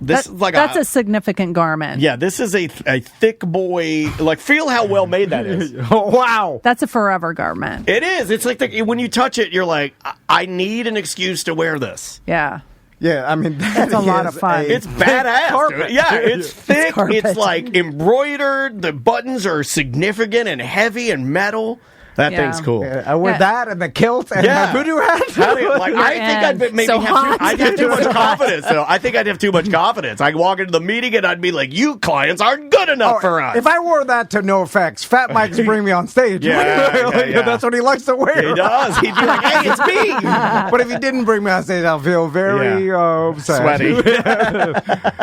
This is like That's a significant garment. Yeah, this is a thick boy. Like, feel how well made that is. Oh, wow. That's a forever garment. It is. It's like when you touch it, you're like, I need an excuse to wear this. Yeah. Yeah, I mean, that's a lot of fun. It's badass. carpet. Dude. Yeah, it's thick. carpet. It's like embroidered. The buttons are significant and heavy and metal. That Yeah. thing's cool. With that and the kilt and Yeah. my voodoo hat. How do you- like, I think I'd maybe So hot. I'd have too much confidence. So I think I'd have too much confidence. I'd walk into the meeting and I'd be like, "You clients aren't good enough for us." If I wore that to no effects, Fat Mike's bring me on stage. Yeah. That's what he likes to wear. He does. He'd be like, "Hey, it's me." But if he didn't bring me on stage, I'll feel very sad. Sweaty.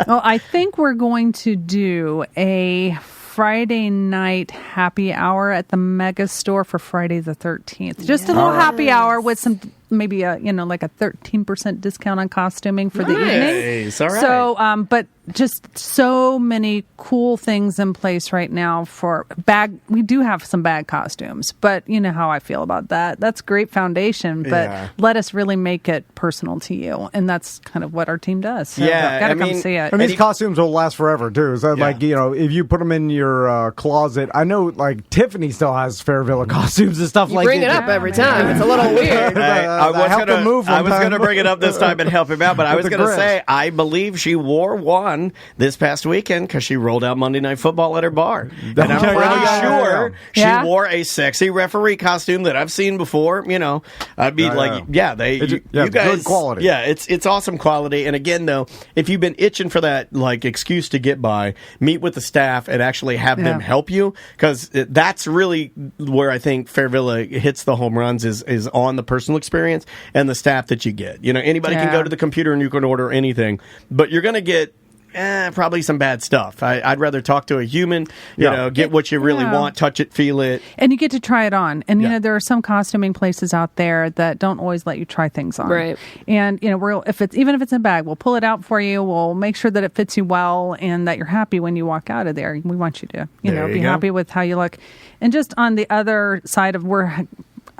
Well, I think we're going to do a Friday night happy hour at the Mega Store for Friday the 13th. Just a little happy hour with some maybe like a 13% discount on costuming for the evening. Nice. All right. So, but just so many cool things in place right now for bag. We do have some bag costumes, but you know how I feel about that. That's great foundation, but let us really make it personal to you, and that's kind of what our team does. So gotta come see it. And these costumes will last forever too. So like if you put them in your closet, I know like Tiffany still has Fairvilla costumes and stuff You like. bring it up every time. It's a little weird. I was going to bring it up this time and help him out, but I was With the going to grip. say I believe she wore one this past weekend because she rolled out Monday Night Football at her bar, and I'm pretty sure she wore a sexy referee costume that I've seen before. You know, I'd be you guys, good quality. Yeah, it's awesome quality. And again, though, if you've been itching for that like excuse to get by, meet with the staff and actually have them help you, because that's really where I think Fairvilla hits the home runs is on the personal experience and the staff that you get. You know, anybody can go to the computer and you can order anything, but you're going to get probably some bad stuff. I'd rather talk to a human, you know, get what you really want, touch it, feel it. And you get to try it on. And, you know, there are some costuming places out there that don't always let you try things on. Right. And, you know, even if it's in a bag, we'll pull it out for you. We'll make sure that it fits you well and that you're happy when you walk out of there. We want you to, be happy with how you look. And just on the other side of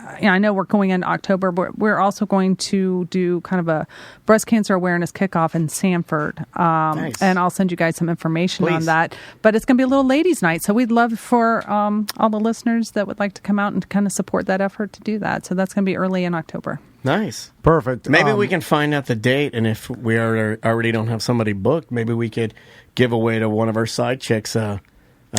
I know we're going into October, but we're also going to do kind of a breast cancer awareness kickoff in Sanford. Nice. And I'll send you guys some information on that. But it's going to be a little ladies' night. So we'd love for all the listeners that would like to come out and kind of support that effort to do that. So that's going to be early in October. Nice. Perfect. Maybe we can find out the date, and if we already don't have somebody booked, maybe we could give away to one of our side chicks a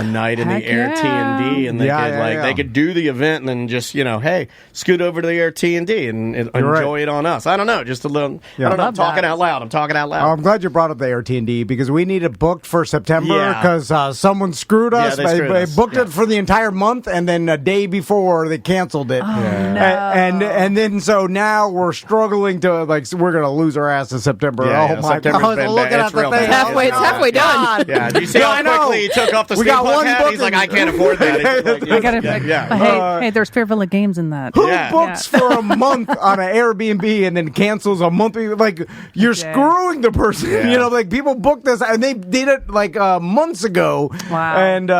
night in the Air T&D, and they could do the event and then just, hey, scoot over to the Air T&D and enjoy it on us. I don't know, just a little. I don't know. I'm talking out loud. I'm glad you brought up the Air T&D because we need it booked for September because someone screwed us. They booked it for the entire month, and then a day before they canceled it. Oh, no. And then so now we're struggling to we're gonna lose our ass in September. Oh my God! Looking at the thing, It's halfway done. Yeah, do you see how quickly he took off the got one hat? He's like, I can't afford that. Hey, there's Fairvilla games in that. Who books for a month on an Airbnb and then cancels a month? Like, you're screwing the person. Yeah. People booked this and they did it months ago. Wow. And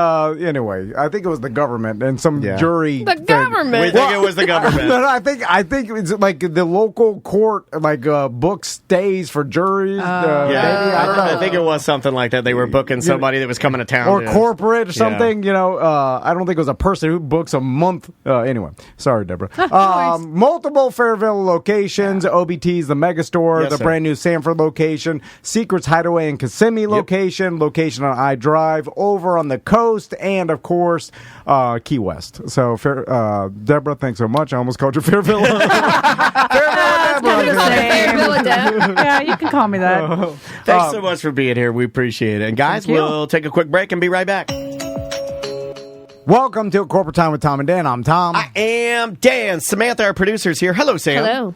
anyway, I think it was the government and some jury. The government. We think it was the government. No, I think it's like the local court books stays for juries. I think it was something like that. They were booking somebody that was coming to town. Or corporate or something, I don't think it was a person who books a month. Anyway, sorry, Deborah. Multiple Fairville locations, OBT's, the Mega Store, the brand new Sanford location, Secrets Hideaway and Kissimmee location on I Drive, over on the coast, and of course, Key West. So, Deborah, thanks so much. I almost called you Fairville. Yeah, you can call me that. Thanks so much for being here. We appreciate it. And guys, we'll take a quick break and be right back. Welcome to Corporate Time with Tom and Dan. I'm Tom. I am Dan. Samantha, our producer's here. Hello, Sam. Hello.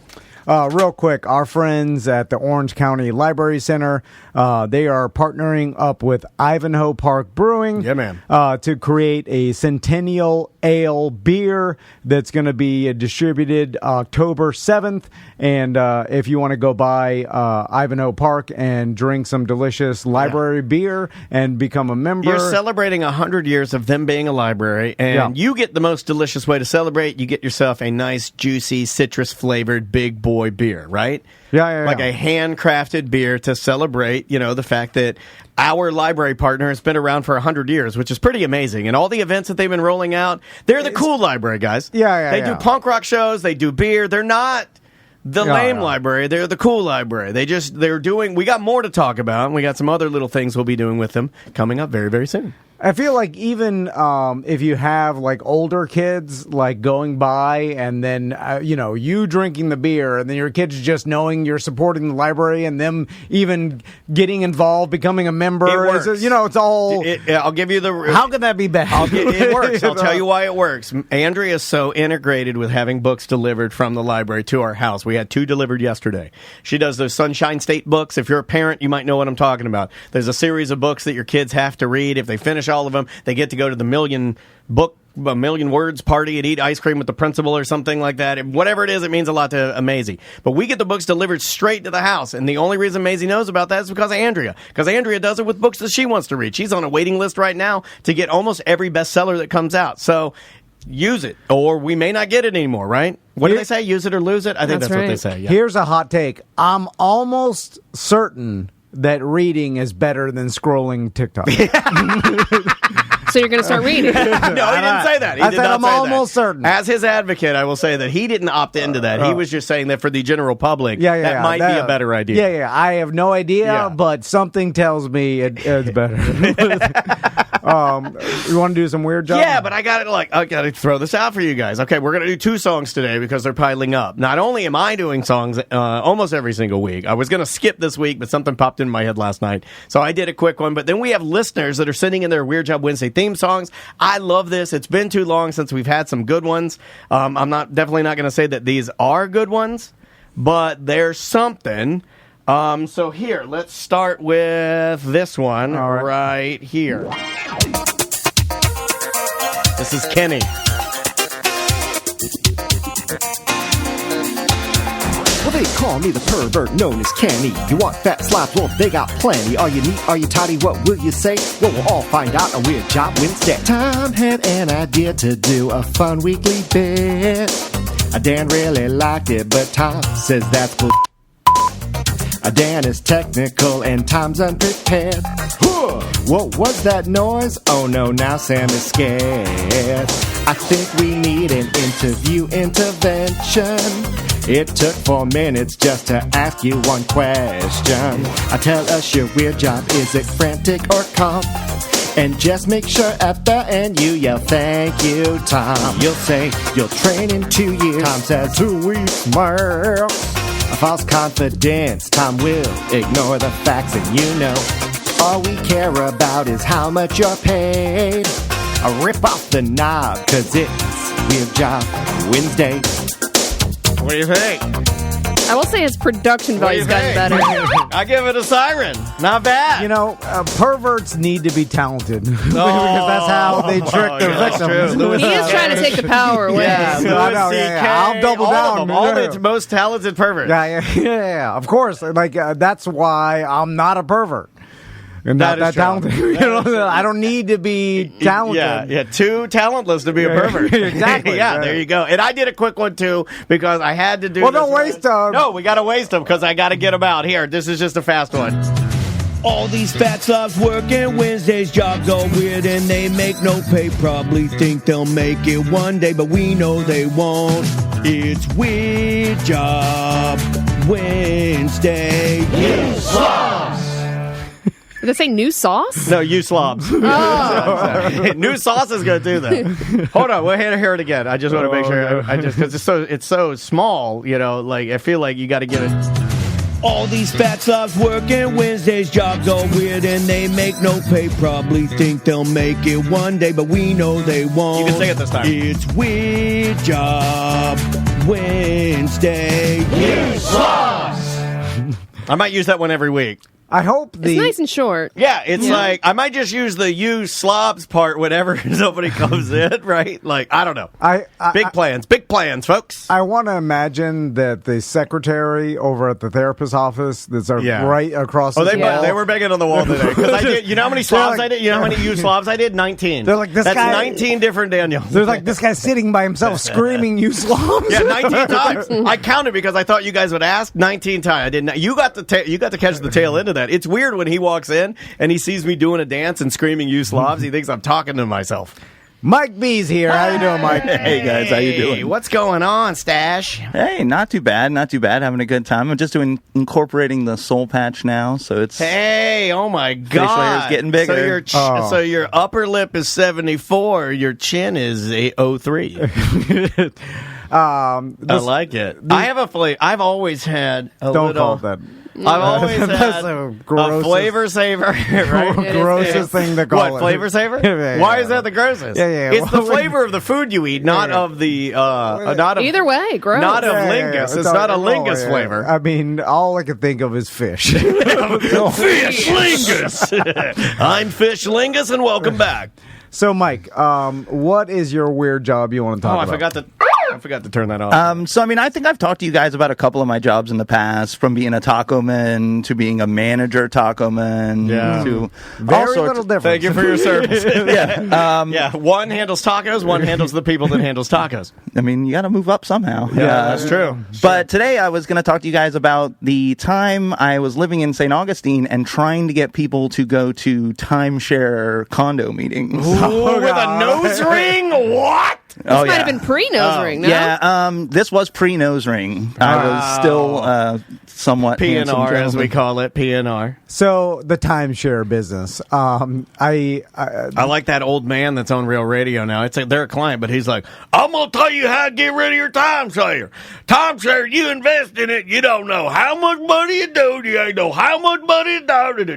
Real quick, our friends at the Orange County Library Center, they are partnering up with Ivanhoe Park Brewing to create a Centennial Ale beer that's going to be distributed October 7th. And if you want to go by Ivanhoe Park and drink some delicious library beer and become a member. You're celebrating 100 years of them being a library, and you get the most delicious way to celebrate. You get yourself a nice, juicy, citrus-flavored big boy beer, right? Like a handcrafted beer to celebrate, the fact that our library partner has been around for 100 years, which is pretty amazing. And all the events that they've been rolling out, they're the cool library guys. They do punk rock shows, they do beer. They're not the lame library, they're the cool library. We got more to talk about, and we got some other little things we'll be doing with them coming up very, very soon. I feel like even if you have like older kids like going by and then you drinking the beer and then your kids just knowing you're supporting the library and them even getting involved, becoming a member. It works. It's all. I'll give you the. How could that be bad? It works. I'll tell you why it works. Andrea is so integrated with having books delivered from the library to our house. We had 2 delivered yesterday. She does those Sunshine State books. If you're a parent, you might know what I'm talking about. There's a series of books that your kids have to read. If they finish all of them, they get to go to the million words party and eat ice cream with the principal or something like that. Whatever it is, it means a lot to Maisie. But we get the books delivered straight to the house, and the only reason Maisie knows about that is because of Andrea. Because Andrea does it with books that she wants to read. She's on a waiting list right now to get almost every bestseller that comes out. So use it, or we may not get it anymore, right? What do they say? Use it or lose it? I think that's right. what they say. Yeah. Here's a hot take. I'm almost certain that reading is better than scrolling TikTok. So you're going to start reading. No, he didn't say that. I said I'm almost certain. As his advocate, I will say that he didn't opt into that. He was just saying that for the general public, that might be a better idea. Yeah. I have no idea, but something tells me it's better. You want to do some weird jobs? Yeah, but I got to throw this out for you guys. Okay, we're going to do 2 songs today because they're piling up. Not only am I doing songs almost every single week, I was going to skip this week, but something popped in my head last night, so I did a quick one. But then we have listeners that are sending in their Weird Job Wednesday theme songs. I love this. It's been too long since we've had some good ones. I'm definitely not going to say that these are good ones, but there's something. So here, let's start with this one right here. This is Kenny. Well, they call me the pervert known as Kenny. You want fat slobs? Well, they got plenty. Are you neat? Are you tidy? What will you say? Well, we'll all find out on Weird Job Wednesday. Tom had an idea to do a fun weekly bit. Dan really liked it, but Tom says that's bull. Dan is technical and Tom's unprepared. What was that noise? Oh no, now Sam is scared. I think we need an interview intervention. It took 4 minutes just to ask you one question. Tell us your weird job. Is it frantic or calm? And just make sure at the end you yell, thank you, Tom. You'll say you'll train in 2 years. Tom says 2 weeks, man. A false confidence. Tom will ignore the facts, and all we care about is how much you're paid. Rip off the knob, 'cause it's Weird Job Wednesday. What do you think? I will say his production value's gotten better. I give it a siren. Not bad. Perverts need to be talented because that's how they trick their victims. He is trying to take the power away. Yeah, I'll double down. All the most talented perverts. Yeah. Of course, that's why I'm not a pervert. And not that talented. I don't need to be talented. Yeah, too talentless to be a pervert. Exactly. Yeah, there you go. And I did a quick one too because I had to do. Well, don't waste them. No, we got to waste them because I got to get them out. Here, this is just a fast one. All these fat slobs working Wednesdays, jobs all weird and they make no pay. Probably think they'll make it one day, but we know they won't. It's Weird Job Wednesday. Weird Slobs. Did it say new sauce? No, you slobs. Oh. New sauce is going to do that. Hold on, we'll hear it again. I just want to make sure. Because it's so small, I feel like you got to get it. All these fat slobs working Wednesdays, jobs all weird and they make no pay. Probably think they'll make it one day, but we know they won't. You can sing it this time. It's Weird Job Wednesday. Weird Slobs. I might use that one every week. I hope it's nice and short. Yeah, it's like I might just use the "you slobs" part whenever somebody comes in, right? I don't know. Big plans, folks. I want to imagine that the secretary over at the therapist's office that's right across the wall. They were banging on the wall today. Because I did. You know how many slobs I did? You know how many "you slobs" I did? 19. They're like, That's 19 different Daniels. There's like this guy sitting by himself screaming "you slobs." Yeah, 19 times. I counted because I thought you guys would ask. 19 times. I didn't. You got to catch the tail end of that. It's weird when he walks in and he sees me doing a dance and screaming "you slobs." He thinks I'm talking to myself. Mike B's here. How you doing, Mike? Hey guys, how you doing? What's going on, Stash? Hey, not too bad, Having a good time. I'm just incorporating the soul patch now, so it's Hey, oh my facial hair God! is getting bigger. So your upper lip is 74, your chin is 803. I like it. I have a flavor. I've always had a Don't little. call it that. I've always That's had the a grossest- flavor saver. Right? grossest thing to call What it. flavor saver? Yeah, Why yeah. is that the grossest? Yeah. It's the flavor of the food you eat, not Yeah. of the not of Either way, gross. not of lingus. It's not a lingus flavor. I mean, all I can think of is fish. Fish lingus. I'm Fish Lingus, and welcome back. So, Mike, what is your weird job you want to talk Oh, about? I forgot to turn that off. So, I mean, I think I've talked to you guys about a couple of my jobs in the past, from being a taco man to being a manager taco man to all Very sorts little of difference. Thank you for your service. Yeah. One handles tacos, one handles the people that handles tacos. I mean, you got to move up somehow. That's true. But today I was going to talk to you guys about the time I was living in St. Augustine and trying to get people to go to timeshare condo meetings. Ooh, with a nose ring? What? This might have been pre-nose ring, no? Yeah, this was pre-nose ring. I was still somewhat handsome PNR, as we gentleman. call it, PNR. So, the timeshare business. I like that old man that's on Real Radio now. It's like they're a client, but he's like, I'm going to tell you how to get rid of your timeshare. Timeshare, you invest in it, you don't know how much money you do, you ain't know how much money you do.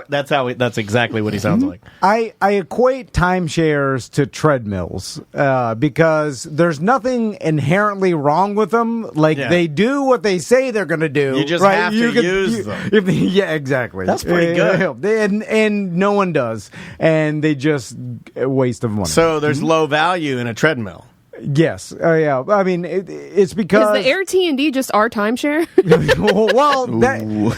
That's exactly what he sounds like. I equate timeshares to treadmills because there's nothing inherently wrong with them. Like, Yeah. they do what they say they're going to do. You just right? have to use them. Yeah, exactly. That's pretty good. And no one does. And they just a waste of money. So there's low value in a treadmill. Yes. Yeah. I mean, it's because... Is the Air T&D just our timeshare? well,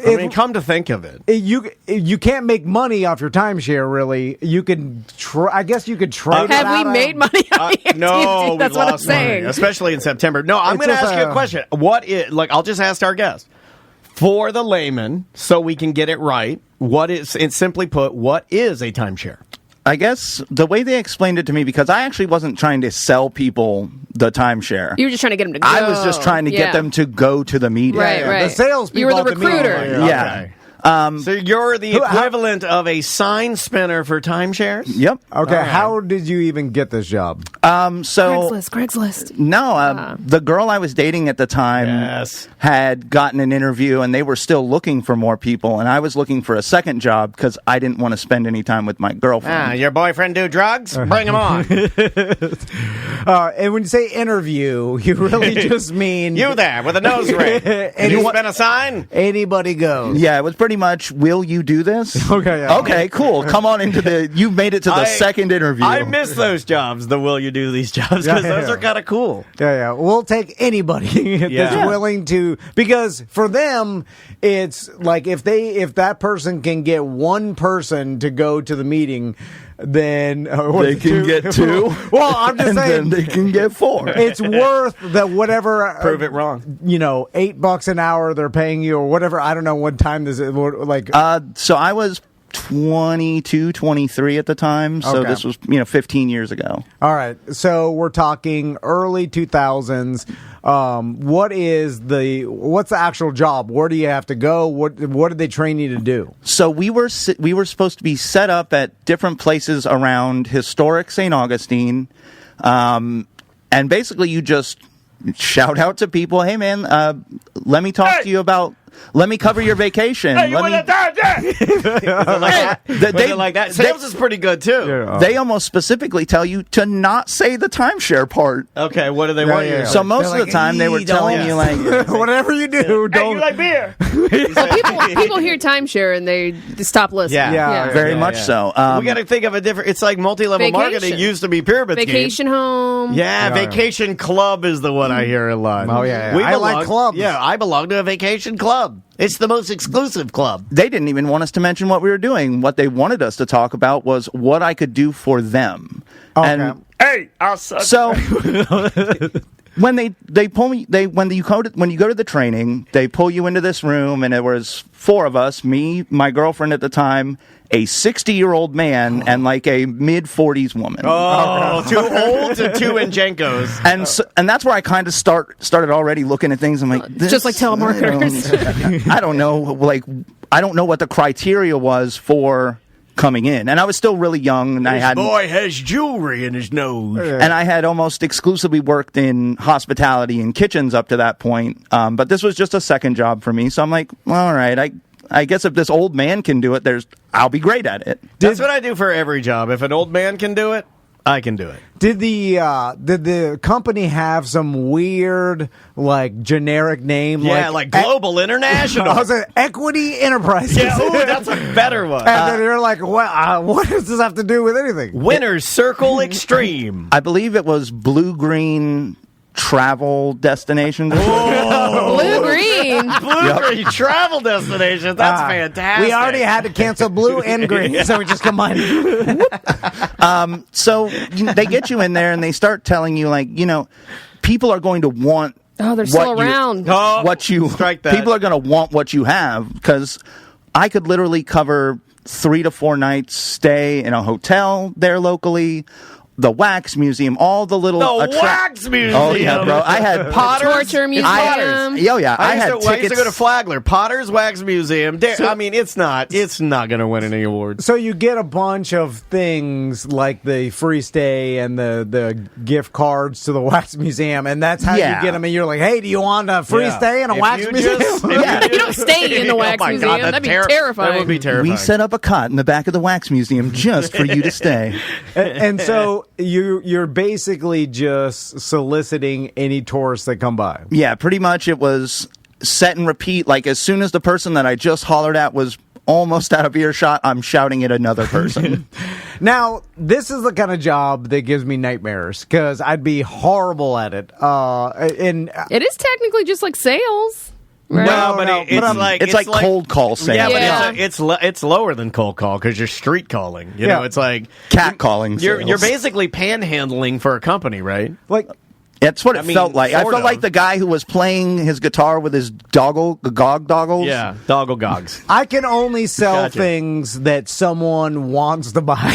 I mean, come to think of it. You can't make money off your timeshare, really. You can I guess you could trade it Have out we of- made money on the Air No, T&D? That's we've what I'm lost money, saying. especially in September. No, I'm It's going to just ask you a question. What is, like, I'll just ask our guest. For the layman, so we can get it right, simply put, what is a timeshare? I guess the way they explained it to me, because I actually wasn't trying to sell people the timeshare. You were just trying to get them to go. I was just trying to get them to go to the meeting. Right, right. The salespeople You were the at the meeting. recruiter. Yeah. Okay. So you're the equivalent of a sign spinner for timeshares? Yep. Okay, All right. how did you even get this job? So Craigslist. no, the girl I was dating at the time Yes. had gotten an interview, and they were still looking for more people, and I was looking for a second job because I didn't want to spend any time with my girlfriend. Your boyfriend do drugs? Bring him on. And when you say interview, you really just mean You there with a nose ring. And you spin a sign? anybody goes. Yeah, it was pretty much, will you do this? Okay, yeah. Okay, cool. Come on into you made it to the second interview. I miss those jobs, the will you do these jobs, because Yeah, those yeah. are kind of cool. Yeah. We'll take anybody that's Yeah. willing to, because for them, it's like if that person can get one person to go to the meeting, then they can get two. Well, I'm just and saying then they can get four. it's worth that whatever. Prove it wrong. $8 an hour they're paying you or whatever. I don't know what time this is. Like, So I was 22, 23 at the time. So Okay. this was 15 years ago. all right. So we're talking early 2000s. What's the actual job? Where do you have to go? What did they train you to do? So we were supposed to be set up at different places around historic St. Augustine, and basically you just shout out to people, "Hey man, let me talk to you about." Let me cover your vacation. Was it like that? Sales is pretty good, too. They almost specifically tell you to not say the timeshare part. Okay, what do they want you to So say? most of the time they were telling you like, Whatever you do, don't. like beer? People hear timeshare and they stop listening. Yeah. very much so. We got to think of a different. It's like multi-level Vacation. marketing used to be pyramid scheme. Vacation home. Yeah, vacation club is the one I hear a lot. Oh, yeah. We I like belong- clubs. Yeah, I belong to a vacation club. It's the most exclusive club. They didn't even want us to mention what we were doing. What they wanted us to talk about was what I could do for them. Okay. And Hey, I'll suck. so when they pull me, when you go to the training, they pull you into this room, and it was 4 of us, me, my girlfriend at the time, a 60-year-old man, and like a mid-40s woman. Oh, 2 olds and 2 Njenkos. And that's where I kind of started already looking at things. I'm like, It's just like telemarketers. I don't know, like, I don't know what the criteria was for coming in, and I was still really young, and This boy has jewelry in his nose. and I had almost exclusively worked in hospitality and kitchens up to that point. But this was just a second job for me, so I'm like, well, all right, I guess if this old man can do it, I'll be great at it. That's what I do for every job. If an old man can do it, I can do it. Did the company have some weird, like, generic name? Yeah, like Global International. Was it Equity Enterprises? Yeah, ooh, that's a better one. And then you're like, what does this have to do with anything? Winner's Circle Extreme. I believe it was blue-green travel destinations. Blue green. Blue-green travel destinations. That's fantastic. We already had to cancel blue and green, so we just combined it. So they get you in there, and they start telling you, like, people are going to want. Oh, they're still around. Strike that. People are going to want what you have, because I could literally cover 3 to 4 nights stay in a hotel there locally. The Wax Museum, all the little... Wax Museum! Oh, yeah, bro. I had... Torture Museum. I had I used to go to Flagler. Potter's Wax Museum. I mean, it's not going to win any awards. So you get a bunch of things like the free stay and the gift cards to the Wax Museum, and that's how you get them. And you're like, hey, do you want a free stay in a Wax Museum? You don't stay in the Wax Museum. That'd be terrifying. That would be terrifying. We set up a cot in the back of the Wax Museum just for you to stay. And so... You're basically just soliciting any tourists that come by. Yeah, pretty much it was set and repeat. Like, as soon as the person that I just hollered at was almost out of earshot, I'm shouting at another person. Now, this is the kind of job that gives me nightmares, because I'd be horrible at it. And it is technically just like sales. Right? No, but it's like cold call sales. Yeah, but it's lower than cold call, because you're street calling. You know, it's like cat calling. You're basically panhandling for a company, right? Like, that's what it felt like. I felt like the guy who was playing his guitar with his gog doggles. Yeah, doggle gogs. I can only sell things that someone wants to buy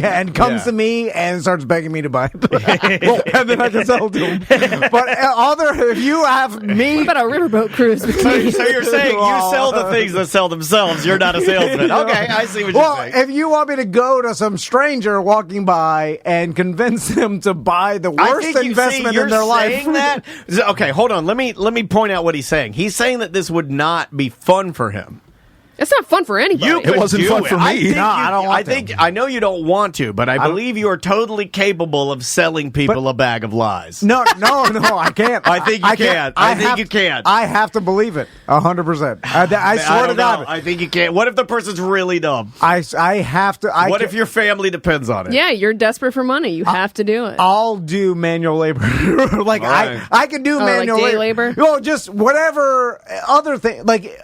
and comes to me and starts begging me to buy it. And then I can sell to them. But if you have me... What about a riverboat cruise? So you're saying you sell the things that sell themselves. You're not a salesman. Okay, I see what you're saying. Well, if you want me to go to some stranger walking by and convince them to buy the worst investment in their life. Saying that? Okay, hold on. Let me point out what he's saying. He's saying that this would not be fun for him. It's not fun for anybody. It wasn't fun for me. I don't want to. I know you don't want to, but I believe you are totally capable of selling people a bag of lies. No, I can't. I think you can. I think you can. I have to believe it 100%. I swear to God. I think you can. What if the person's really dumb? I have to. What if your family depends on it? Yeah, you're desperate for money. You have to do it. I'll do manual labor. Like, right. I can do manual like day labor. Well, just whatever other thing. Like,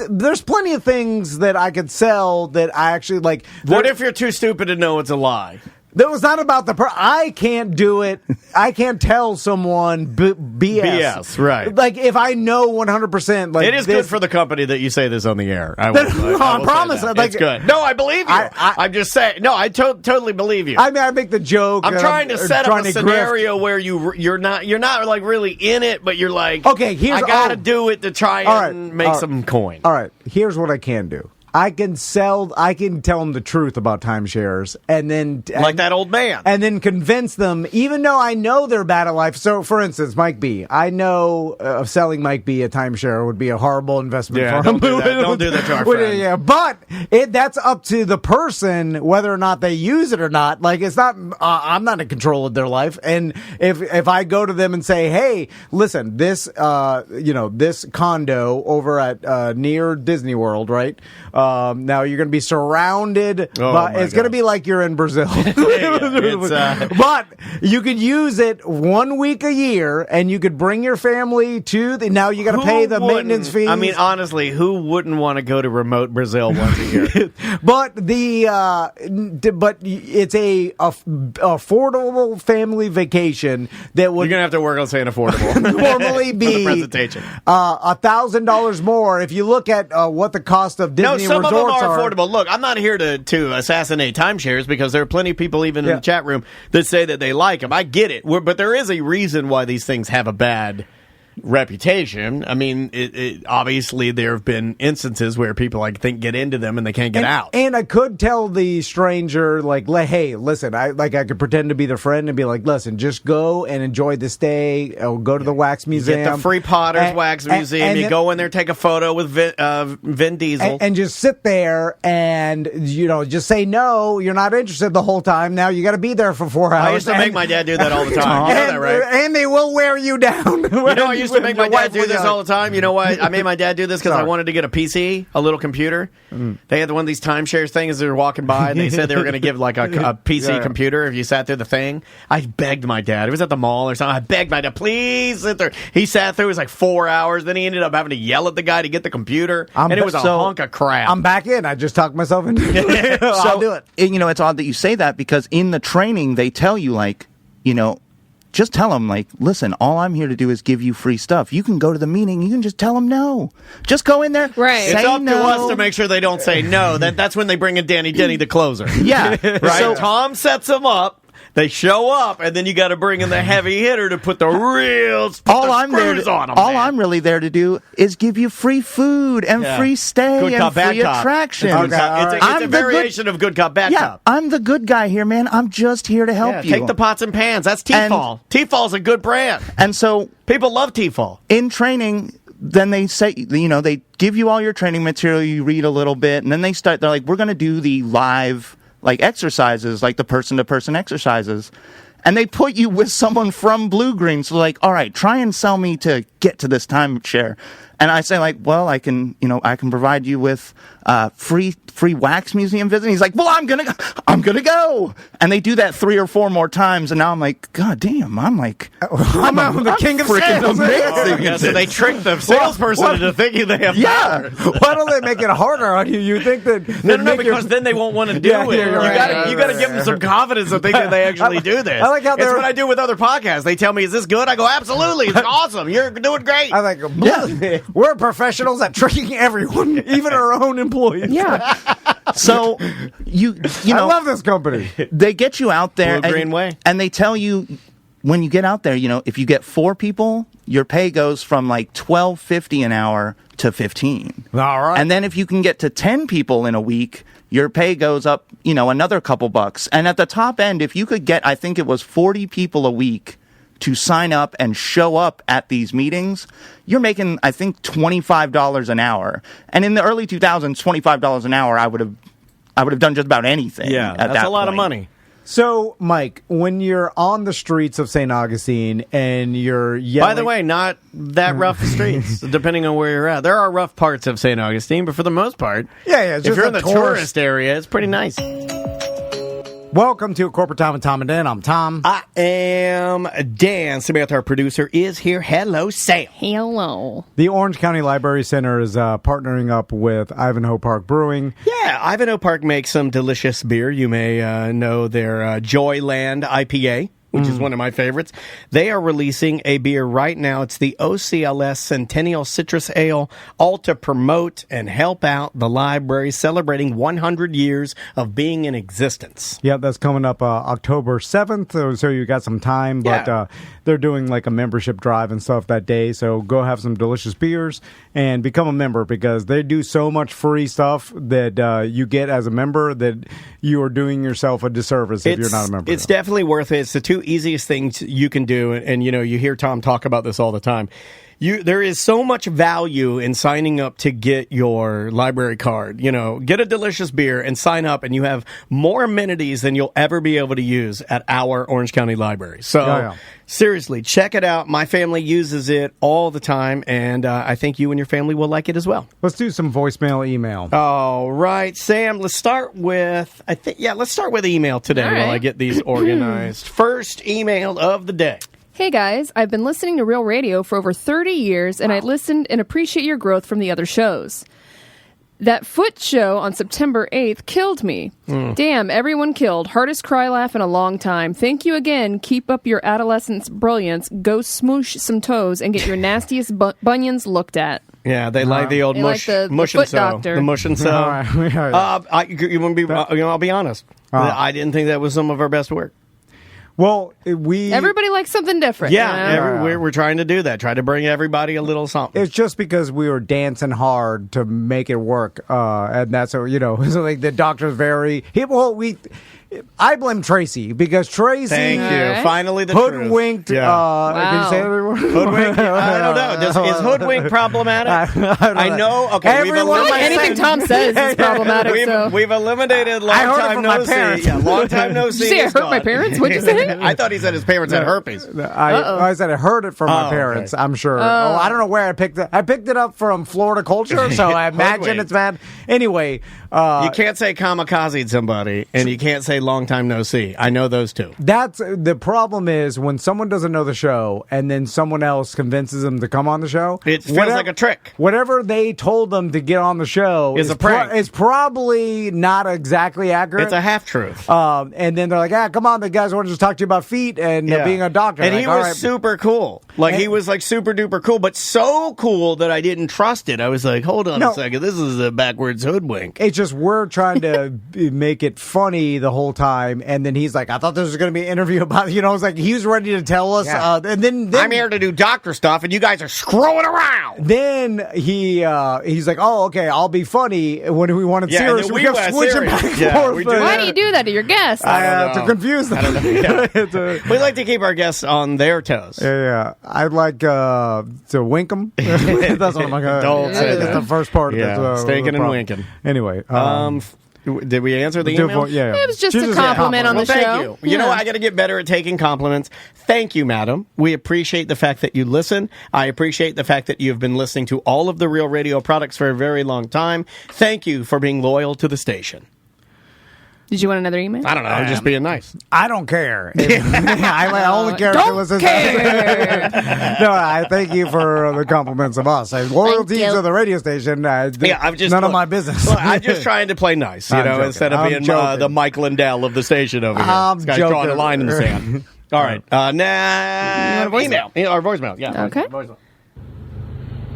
there's plenty of things that I could sell that I actually like. What if you're too stupid to know it's a lie? That was not about I can't do it. I can't tell someone BS. BS, right. Like, if I know 100%. Like, it is good for the company that you say this on the air. I promise. Like, it's good. No, I believe you. I'm just saying. No, I totally believe you. I mean, I make the joke. I'm trying to set up a scenario where you're not like really in it, but you're like, okay, I gotta do it to try and make some coin. All right, here's what I can do. I can tell them the truth about timeshares, and then like that old man, and then convince them, even though I know they're bad at life. So, for instance, Mike B. I know selling Mike B a timeshare would be a horrible investment for him. Don't do that to our friend. Yeah, but that's up to the person whether or not they use it or not. Like, it's not. I'm not in control of their life, and if I go to them and say, "Hey, listen, this this condo over at near Disney World, right?" Now you're going to be surrounded, but it's going to be like you're in Brazil. But you could use it 1 week a year, and you could bring your family to now you got to pay the maintenance fees. I mean, honestly, who wouldn't want to go to remote Brazil once a year? But it's a affordable family vacation that would You're gonna have to work on saying affordable. normally be presentation. $1,000 more. If you look at what the cost of Disney some resorts of them are affordable. Look, I'm not here to assassinate timeshares because there are plenty of people even in the chat room that say that they like them. I get it, but there is a reason why these things have a bad reputation. I mean, obviously there have been instances where people think get into them and they can't get out. And I could tell the stranger hey, listen, I could pretend to be the friend and be like, listen, just go and enjoy the stay. Go to the wax museum. Get the free Potter's wax museum. You go in there, take a photo with Vin Diesel, and just sit there and just say no. You're not interested the whole time. Now you got to be there for 4 hours. I used to make my dad do that all the time. You know that, right? And they will wear you down. I used to make my dad do this all the time. You know why I made my dad do this? Because I wanted to get a PC, a little computer. They had one of these timeshares things. They were walking by, and they said they were going to give a PC computer if you sat through the thing. I begged my dad. It was at the mall or something. I begged my dad, please sit there. He sat through. It was 4 hours. Then he ended up having to yell at the guy to get the computer, and it was a hunk of crap. I'm back in. I just talked myself into it. I'll do it. It's odd that you say that because in the training they tell you just tell them, listen, all I'm here to do is give you free stuff. You can go to the meeting. You can just tell them no. Just go in there. Right. It's up to us to make sure they don't say no. That's when they bring in Danny Denny, the closer. Yeah. Right? So Tom sets them up. They show up, and then you got to bring in the heavy hitter to put the real screws on them. I'm really there to do is give you free food and free stay good and cop, free bad attraction. Cop. It's a variation of good cop, bad cop. I'm the good guy here, man. I'm just here to help you. Take the pots and pans. That's Tefal. Tefal's a good brand. And so people love Tefal. In training, then they say, they give you all your training material, you read a little bit, and then they're like, we're going to do the live exercises, the person-to-person exercises. And they put you with someone from Blue Green. So all right, try and sell me to get to this timeshare. And I say well, I can provide you with free wax museum visit. And he's like, well, I'm gonna go. And they do that 3 or 4 more times. And now I'm like, God damn, I'm the king of sales. So they trick the salesperson into thinking they have power. Why don't they make it harder on you? You think that no, because then they won't want to do it. You got to give them some confidence of thinking they actually do this. I like how it's what I do with other podcasts. They tell me, "Is this good?" I go, "Absolutely, it's awesome. You're doing great." I like, we're professionals at tricking everyone, even our own employees. Yeah. So I love this company. They get you out there, Blue Green Way, and they tell you when you get out there, if you get 4 people, your pay goes from $12.50 an hour to $15. All right. And then if you can get to 10 people in a week, your pay goes up, another couple bucks. And at the top end, if you could get, I think it was 40 people a week to sign up and show up at these meetings, you're making, I think, $25 an hour. And in the early 2000s, $25 an hour, I would have done just about anything. Yeah, that's a lot of money. So, Mike, when you're on the streets of St. Augustine and you're yelling... By the way, not that rough streets, depending on where you're at. There are rough parts of St. Augustine, but for the most part, if you're in the tourist area, it's pretty nice. Welcome to Corporate Tom and Tom and Dan. I'm Tom. I am Dan. Samantha, our producer, is here. Hello, Sam. Hello. The Orange County Library Center is partnering up with Ivanhoe Park Brewing. Yeah, Ivanhoe Park makes some delicious beer. You may know their Joyland IPA, which is one of my favorites. They are releasing a beer right now. It's the OCLS Centennial Citrus Ale, all to promote and help out the library celebrating 100 years of being in existence. Yeah, that's coming up October 7th, so you got some time, but they're doing a membership drive and stuff that day, so go have some delicious beers and become a member because they do so much free stuff that you get as a member that you are doing yourself a disservice if you're not a member. It's definitely worth it. easiest things you can do, and you hear Tom talk about this all the time. There is so much value in signing up to get your library card. Get a delicious beer and sign up, and you have more amenities than you'll ever be able to use at our Orange County Library. So, seriously, check it out. My family uses it all the time, and I think you and your family will like it as well. Let's do some voicemail email. All right, Sam, let's start with email today while I get these organized. First email of the day. Hey guys, I've been listening to Real Radio for over 30 years, and I listened and appreciate your growth from the other shows. That foot show on September 8th killed me. Damn, everyone killed. Hardest cry laugh in a long time. Thank you again. Keep up your adolescence brilliance. Go smoosh some toes and get your nastiest bunions looked at. Yeah, they like the old mush and foot sew. Doctor. The mush and sew. I'll be honest. I didn't think that was some of our best work. Well, everybody likes something different. Yeah, we're trying to do that. Try to bring everybody a little something. It's just because we were dancing hard to make it work, and that's so like the doctor's I blame Tracy because Tracy. Thank you. Finally, the hoodwinked. Truth. Can you say that anymore? Hoodwinked. I don't know. Is hoodwink problematic? I know. Okay, anything Tom says is problematic. We've eliminated long time no see. Yeah, long time no see. Did you say I hurt my parents? What'd you say? I thought he said his parents had herpes. I said I heard it from my parents. Okay. I'm sure. I don't know where I picked it. I picked it up from Florida culture, so I imagine it's bad. Anyway, you can't say kamikaze somebody, and you can't say long time no see. I know those two. That's the problem is when someone doesn't know the show and then someone else convinces them to come on the show. It feels like a trick. Whatever they told them to get on the show is a prank. It's probably not exactly accurate. It's a half truth. And then they're like, come on, the guys want to just talk to you about feet and being a doctor. And he was super cool. He was like super duper cool, but so cool that I didn't trust it. I was like, hold on a second, this is a backwards hoodwink. It's just we're trying to make it funny the whole time, and then he's like, I thought this was going to be an interview about, it was like he was ready to tell us, and then I'm here to do doctor stuff, and you guys are screwing around. Then he's like, oh, okay, I'll be funny when we wanted serious. We kept switching back and forth. Why do you do that to your guests? To confuse them. I don't know. We like to keep our guests on their toes. Yeah. I'd like to wink them. That's what I'm like. Don't say that. That's the first part of it. Stinking and winking. Anyway. Did we answer the email? Yeah. It was just a compliment on the show. Thank you. You know, I got to get better at taking compliments. Thank you, madam. We appreciate the fact that you listen. I appreciate the fact that you've been listening to all of the Real Radio products for a very long time. Thank you for being loyal to the station. Did you want another email? I don't know. I'm just being nice. I don't care. I only care if it was care. No, I thank you for the compliments of us. Loyalty to the radio station. I'm just none of my business. Look, I'm just trying to play nice, instead of being the Mike Lindell of the station over here. This guy's drawing a line in the sand. All right. Now, email. Or voicemail. Yeah. Okay. Voicemail.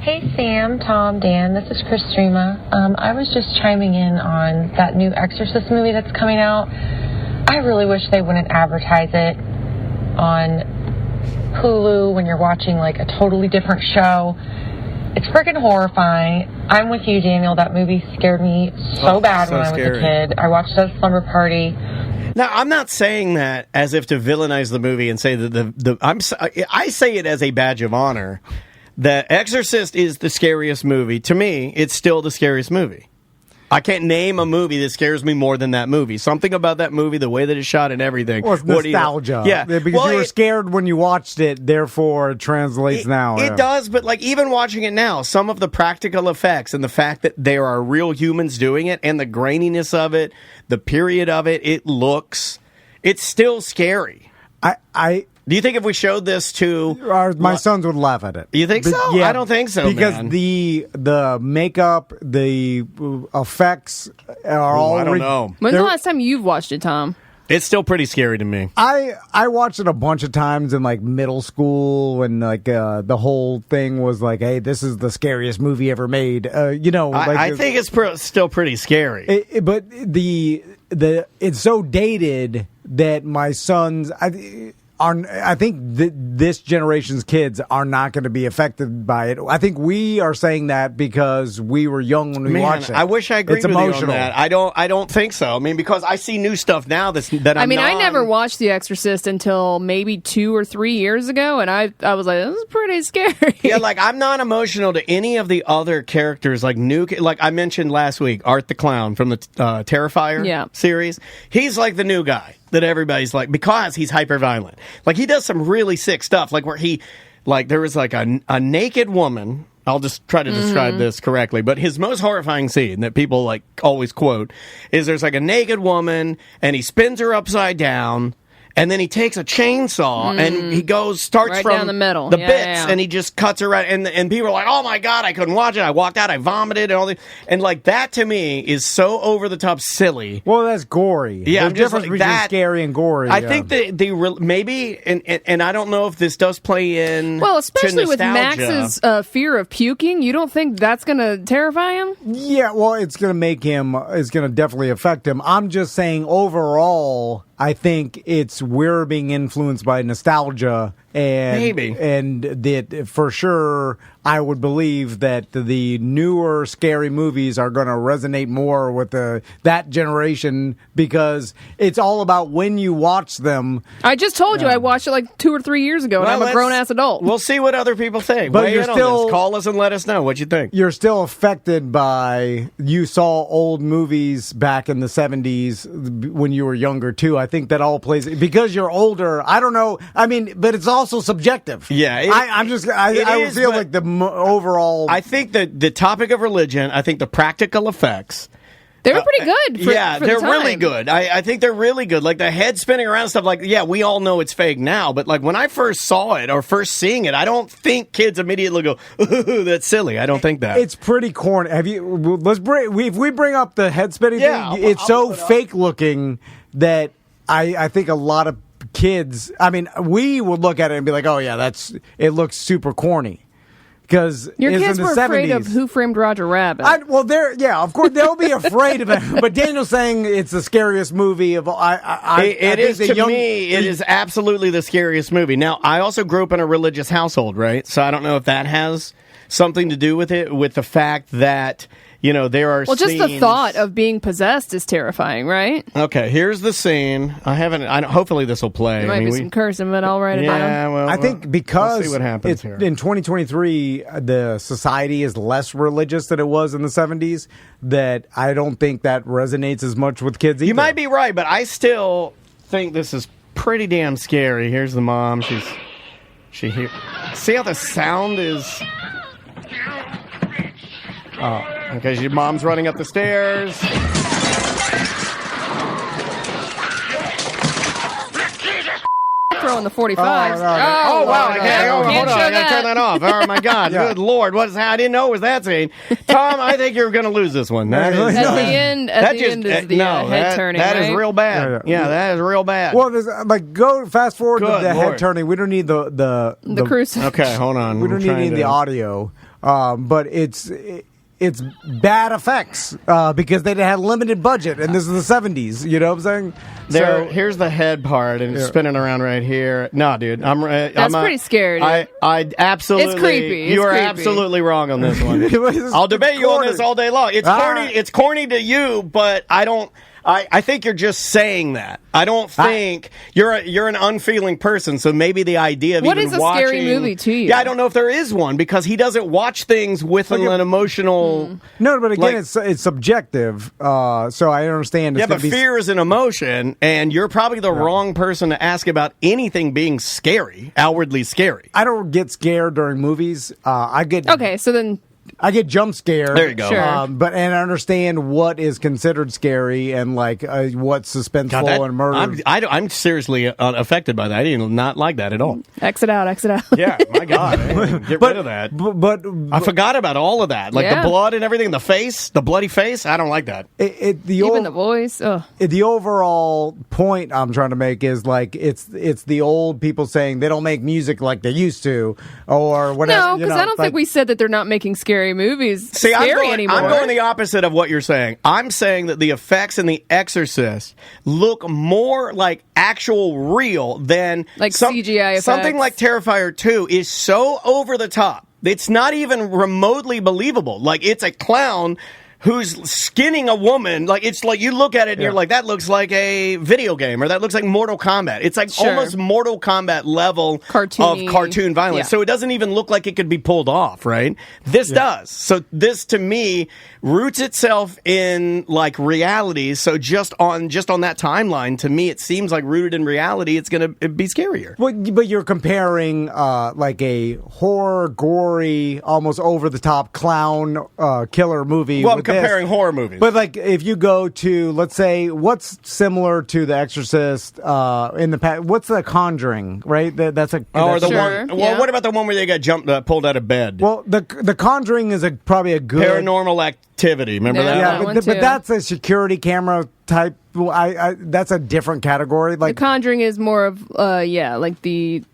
Hey Sam, Tom, Dan, this is Chris Strema. I was just chiming in on that new Exorcist movie that's coming out. I really wish they wouldn't advertise it on Hulu when you're watching like a totally different show. It's freaking horrifying. I'm with you, Daniel. That movie scared me so bad when I was a kid. I watched it at a slumber party. Now, I'm not saying that as if to villainize the movie and say that I say it as a badge of honor. The Exorcist is the scariest movie. To me, it's still the scariest movie. I can't name a movie that scares me more than that movie. Something about that movie, the way that it's shot and everything. Well, it's nostalgia. Yeah. Because you were scared when you watched it, therefore it translates now. It does, but even watching it now, some of the practical effects and the fact that there are real humans doing it and the graininess of it, the period of it, it's still scary. Do you think if we showed this to my sons would laugh at it? You think so? Yeah, I don't think so, because man. the makeup, the effects are all. I don't know. When's the last time you've watched it, Tom? It's still pretty scary to me. I watched it a bunch of times in middle school when the whole thing was like, hey, this is the scariest movie ever made. I think it's still pretty scary. But it's so dated that my sons. I think this generation's kids are not going to be affected by it. I think we are saying that because we were young when we watched it. I wish I agreed it's with emotional. you on that. I don't think so. I mean, because I see new stuff now I never watched The Exorcist until maybe 2 or 3 years ago, and I was like, this is pretty scary. Yeah, like I'm not emotional to any of the other characters. Like I mentioned last week, Art the Clown from the Terrifier series. He's like the new guy that everybody's like, because he's hyper violent. Like he does some really sick stuff. Like where there was like a naked woman. I'll just try to describe this correctly, but his most horrifying scene that people like always quote is there's like a naked woman and he spins her upside down. And then he takes a chainsaw and he starts right from down the middle, bits, and he just cuts her right. And people are like, "Oh my god, I couldn't watch it. I walked out, I vomited, and all this." And like that to me is so over the top silly. Well, that's gory. Yeah, there's a difference like between that, scary and gory. I think maybe, and I don't know if this does play in. Well, especially to with nostalgia. Max's fear of puking, you don't think that's going to terrify him? Yeah, well, it's going to make him. It's going to definitely affect him. I'm just saying overall. I think we're being influenced by nostalgia, and maybe, and that for sure, I would believe that the newer scary movies are going to resonate more with that generation because it's all about when you watch them. I just told you I watched it like 2 or 3 years ago, and I'm a grown ass adult. We'll see what other people think. But Weigh you're in still on this. Call us and let us know what you think. You're still affected by you saw old movies back in the 70s when you were younger too. I think that all plays because you're older. I don't know. I mean, but it's also subjective. Yeah, I feel like the overall. I think that the topic of religion. I think the practical effects. They were pretty good. For they're the time. really good. I think they're really good. Like the head spinning around stuff. Like, yeah, we all know it's fake now, but like when I first saw it or first seeing it, I don't think kids immediately go, "Ooh, that's silly." I don't think that. It's pretty corny. If we bring up the head spinning thing, it's so fake looking that I think a lot of kids. I mean, we would look at it and be like, "Oh yeah, it looks super corny." Because your kids in the were 70s, afraid of Who Framed Roger Rabbit. Of course they'll be afraid of it. But Daniel's saying it's the scariest movie of all. It is absolutely the scariest movie. Now, I also grew up in a religious household, right? So I don't know if that has something to do with it, with the fact that. There are just the thought of being possessed is terrifying, right? Okay, here's the scene. Hopefully this will play. There might be some cursing, but I'll write it down. Yeah, well, I think because we'll see what happens here. In 2023, the society is less religious than it was in the 70s, that I don't think that resonates as much with kids either. You might be right, but I still think this is pretty damn scary. Here's the mom. See how the sound is... Oh, okay, your mom's running up the stairs. Throwing the 45s. Oh, wow. Hold on. I gotta turn that off. Oh, my God. Yeah. Good Lord. I didn't know it was that scene. Tom, I think you're going to lose this one. At the end is the head turning, That right? is real bad. Yeah, that is real bad. Well, go fast forward to Good the Lord. head turning. We don't need the crucifix. Okay, hold on. We don't need any of the audio. But it's bad effects because they had limited budget, and this is the 70s. You know what I'm saying? Here's the head part, and it's spinning around right here. No, dude, That's pretty scary. Dude. I absolutely. It's creepy. You are creepy. absolutely wrong on this one. I'll debate you on this all day long. It's corny. Right. It's corny to you, but I don't. I think you're just saying that. I don't think you're an unfeeling person. So maybe the idea of what even is a watching, scary movie to you? Yeah, I don't know if there is one because he doesn't watch things with an emotional. No, but again, it's subjective. So I understand. Yeah, but fear is an emotion, and you're probably the wrong person to ask about anything being scary, outwardly scary. I don't get scared during movies. Okay, so then. I get jump scared. There you go. Sure. And I understand what is considered scary and like what's suspenseful and murder. I'm seriously affected by that. I did not like that at all. Exit out. Yeah, my God. Get rid of that. But I forgot about all of that. Like the blood and everything, the bloody face. I don't like that. Even the voice. Ugh. The overall point I'm trying to make is like it's the old people saying they don't make music like they used to or whatever. No, because I don't think we said that they're not making scary scary movies See, scary anymore. I'm going the opposite of what you're saying. I'm saying that the effects in The Exorcist look more like actual real than Like CGI effects. Something like Terrifier 2 is so over the top. It's not even remotely believable. Like, it's a clown who's skinning a woman. Like, it's like you look at it and you're like, that looks like a video game, or that looks like Mortal Kombat. It's like almost Mortal Kombat level of cartoon violence. Yeah. So it doesn't even look like it could be pulled off, right? This does. So this, to me, roots itself in like reality. So just on that timeline, to me, it seems like rooted in reality, it's going to be scarier. But you're comparing like a horror, gory, almost over the top clown killer movie. Well, I'm with comparing this. horror movies. But like if you go to, let's say, what's similar to The Exorcist in the past? What's The Conjuring, right? That's a or the Sure, one. yeah. Well, what about the one where they got pulled out of bed? well, the Conjuring is probably a good Paranormal Activity. Remember Yeah. that? Yeah, That one but too. that's a security camera type. That's a different category. The Like Conjuring is more of, like the...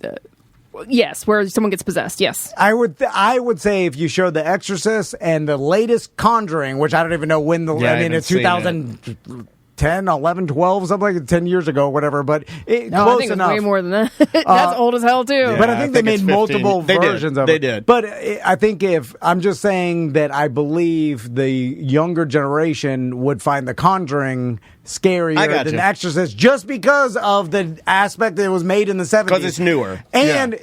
yes, where someone gets possessed, yes. I would say if you show The Exorcist and the latest Conjuring, which I don't even know when Yeah, I haven't it's seen 2010, 11, 12, something like 10 years ago, whatever. But No, close I think enough. it's way more than that. That's old as hell, too. But I I think they think it's made 15. multiple They did. versions of They it. did. But I think if I'm just saying that I believe the younger generation would find The Conjuring I scarier got than you. The Exorcist just because of the aspect that it was made in the 70s. Because it's newer. And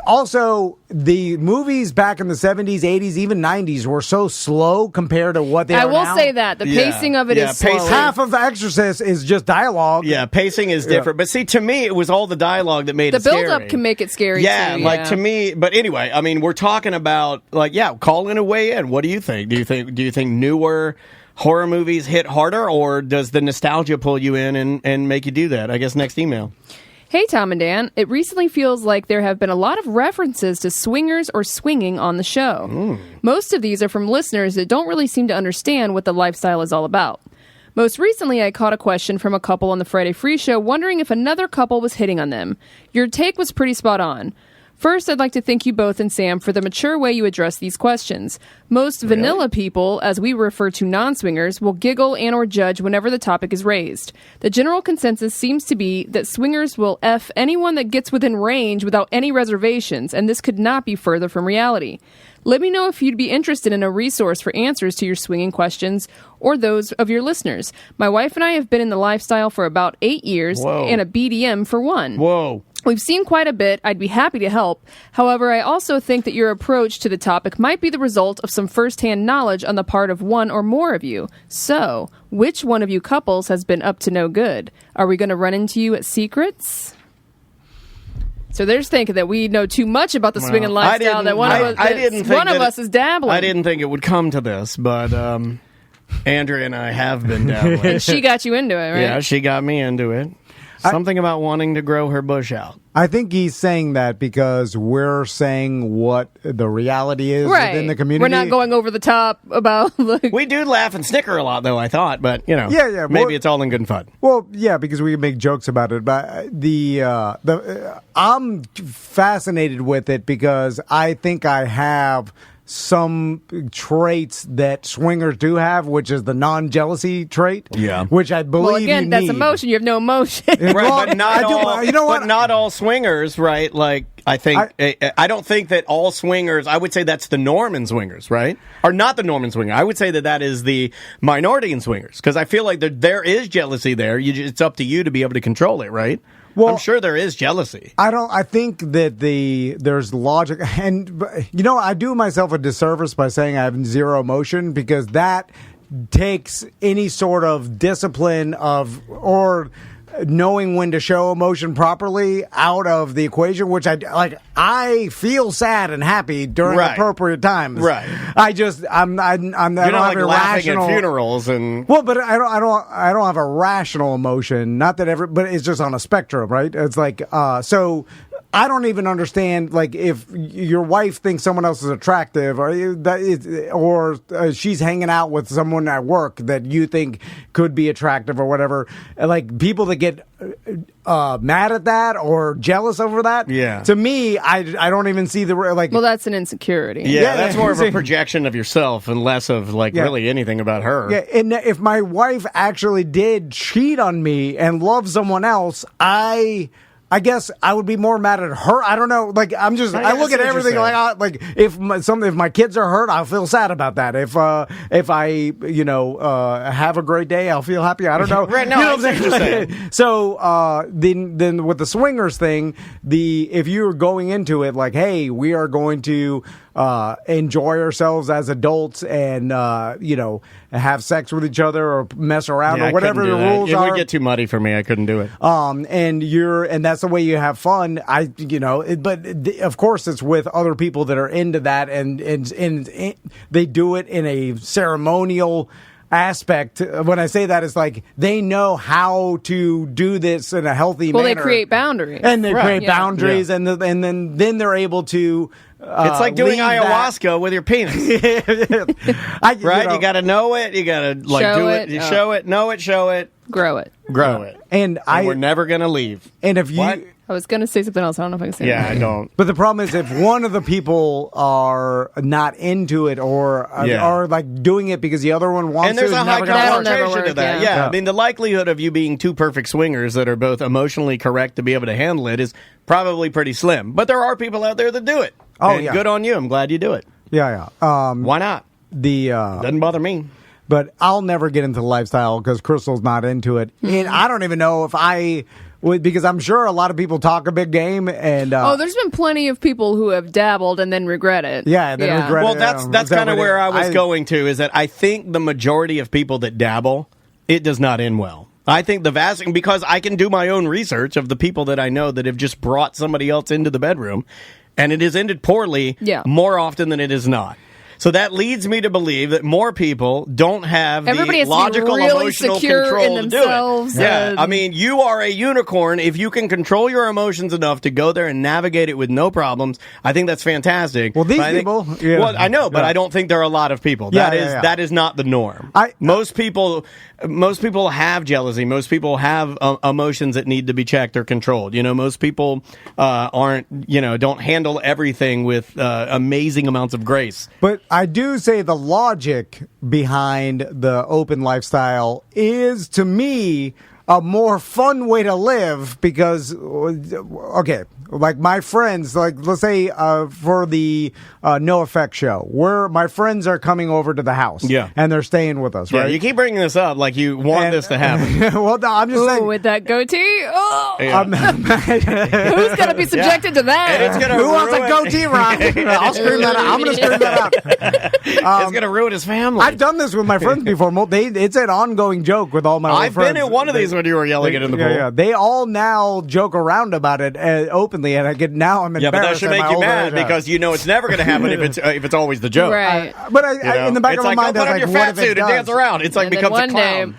also, the movies back in the 70s, 80s, even 90s were so slow compared to what they I are will now. say that. The Yeah. pacing of it Yeah, is slow. pacing. Half of The Exorcist is just dialogue. Yeah, pacing is different. But see, to me, it was all the dialogue that made The it scary. build-up can make it scary, Yeah, too. like to me. But anyway, I mean, we're talking about call in a way in. What do you think? Do you think newer horror movies hit harder, or does the nostalgia pull you in and make you do that? I guess next email. Hey, Tom and Dan. It recently feels like there have been a lot of references to swingers or swinging on the show. Most of these are from listeners that don't really seem to understand what the lifestyle is all about. Most recently, I caught a question from a couple on the Friday Free Show wondering if another couple was hitting on them. Your take was pretty spot on. First, I'd like to thank you both and Sam for the mature way you address these questions. Most vanilla people, as we refer to non-swingers, will giggle and or judge whenever the topic is raised. The general consensus seems to be that swingers will F anyone that gets within range without any reservations, and this could not be further from reality. Let me know if you'd be interested in a resource for answers to your swinging questions or those of your listeners. My wife and I have been in the lifestyle for about 8 years and a BDM for 1. Whoa. We've seen quite a bit. I'd be happy to help. However, I also think that your approach to the topic might be the result of some first-hand knowledge on the part of one or more of you. So, which one of you couples has been up to no good? Are we going to run into you at Secrets? So they're just thinking that we know too much about the swinging lifestyle, that one of us is dabbling. I didn't think it would come to this, but Andrea and I have been dabbling. And she got you into it, right? Yeah, she got me into it. Something about wanting to grow her bush out. I think he's saying that because we're saying what the reality is within the community. We're not going over the top about like. We do laugh and snicker a lot, though, I thought, but, Yeah. maybe Well, it's all in good fun. Well, yeah, because we can make jokes about it. But I'm fascinated with it because I think I have some traits that swingers do have, which is the non-jealousy trait. Yeah. Which I believe Well, again, you that's need. emotion. You have no emotion. Right, Well, but not I do- all. you know what? But not all swingers, right? Like I think I don't think that all swingers. I would say that's the norm in swingers, right? Or not the norm in swinger. I would say that is the minority in swingers because I feel like there is jealousy there. It's up to you to be able to control it, right? Well, I'm sure there is jealousy. I think that there's logic, and I do myself a disservice by saying I have zero emotion because that takes any sort of discipline or knowing when to show emotion properly out of the equation, which I feel sad and happy during appropriate times. Right. I'm I don't You're not have like laughing irrational at funerals and. Well, but I don't have a rational emotion. Not that but it's just on a spectrum, right? It's like so. I don't even understand, like, if your wife thinks someone else is attractive, or she's hanging out with someone at work that you think could be attractive or whatever. Like, people that get mad at that or jealous over that. Yeah. To me, I don't even see the like. Well, that's an insecurity. Yeah, that's more of a projection of yourself and less of really anything about her. Yeah, and if my wife actually did cheat on me and love someone else, I guess I would be more mad at her. I don't know. Like, I look at everything like if my kids are hurt, I'll feel sad about that. If I have a great day, I'll feel happy. I don't know. Right, no, you know what I'm saying? So then with the swingers thing, if you're going into it like, hey, we are going to enjoy ourselves as adults and have sex with each other or mess around or whatever the rules are. It would get too muddy for me. I couldn't do it. And that's the way you have fun. But of course it's with other people that are into that, and they do it in a ceremonial aspect. When I say that, it's like they know how to do this in a healthy manner. Well, they create boundaries. And they create boundaries, and then they're able to. It's like doing ayahuasca with your penis. Right? You got to know it. You got to do it. You show it, know it, show it. Grow it. Grow it. And we're never going to leave. And if you... What? I was going to say something else. I don't know if I can say Yeah, I don't. But the problem is if one of the people are not into it or are like doing it because the other one wants to, and there's a high concentration to that. Yeah. I mean, the likelihood of you being two perfect swingers that are both emotionally correct to be able to handle it is probably pretty slim. But there are people out there that do it. Oh, and good on you. I'm glad you do it. Yeah. Why not? Doesn't bother me. But I'll never get into the lifestyle because Crystal's not into it. And I don't even know if I would, because I'm sure a lot of people talk a big game. And there's been plenty of people who have dabbled and then regret it. Yeah, and then regret it. Well, that's kind of where I was going to, is that I think the majority of people that dabble, it does not end well. I think because I can do my own research of the people that I know that have just brought somebody else into the bedroom, and it has ended poorly more often than it is not. So that leads me to believe that more people don't have the logical, emotional control to do it. Yeah, I mean, you are a unicorn if you can control your emotions enough to go there and navigate it with no problems. I think that's fantastic. Well, these people... Well, I know, but I don't think there are a lot of people. That is not the norm. Most people have jealousy. Most people have emotions that need to be checked or controlled. Most people don't handle everything with amazing amounts of grace. But I do say the logic behind the open lifestyle is, to me, a more fun way to live because, like my friends, like let's say for the No Effect show, where my friends are coming over to the house, and they're staying with us, right? You keep bringing this up like you want this to happen. Well, no, I'm just saying with that goatee. Oh, who's gonna be subjected to that? And it's who wants a goatee, Ron? I'll scream that out. I'm gonna scream that out. It's gonna ruin his family. I've done this with my friends before. It's an ongoing joke with all my friends. I've been in one of these when you were yelling it in the pool. Yeah, they all now joke around about it openly, and I'm embarrassed. Yeah, but that should make you mad because it's never going to happen if it's always the joke. Right. But in the back of my mind, put on your fat suit and dance around. It's like becomes a clown.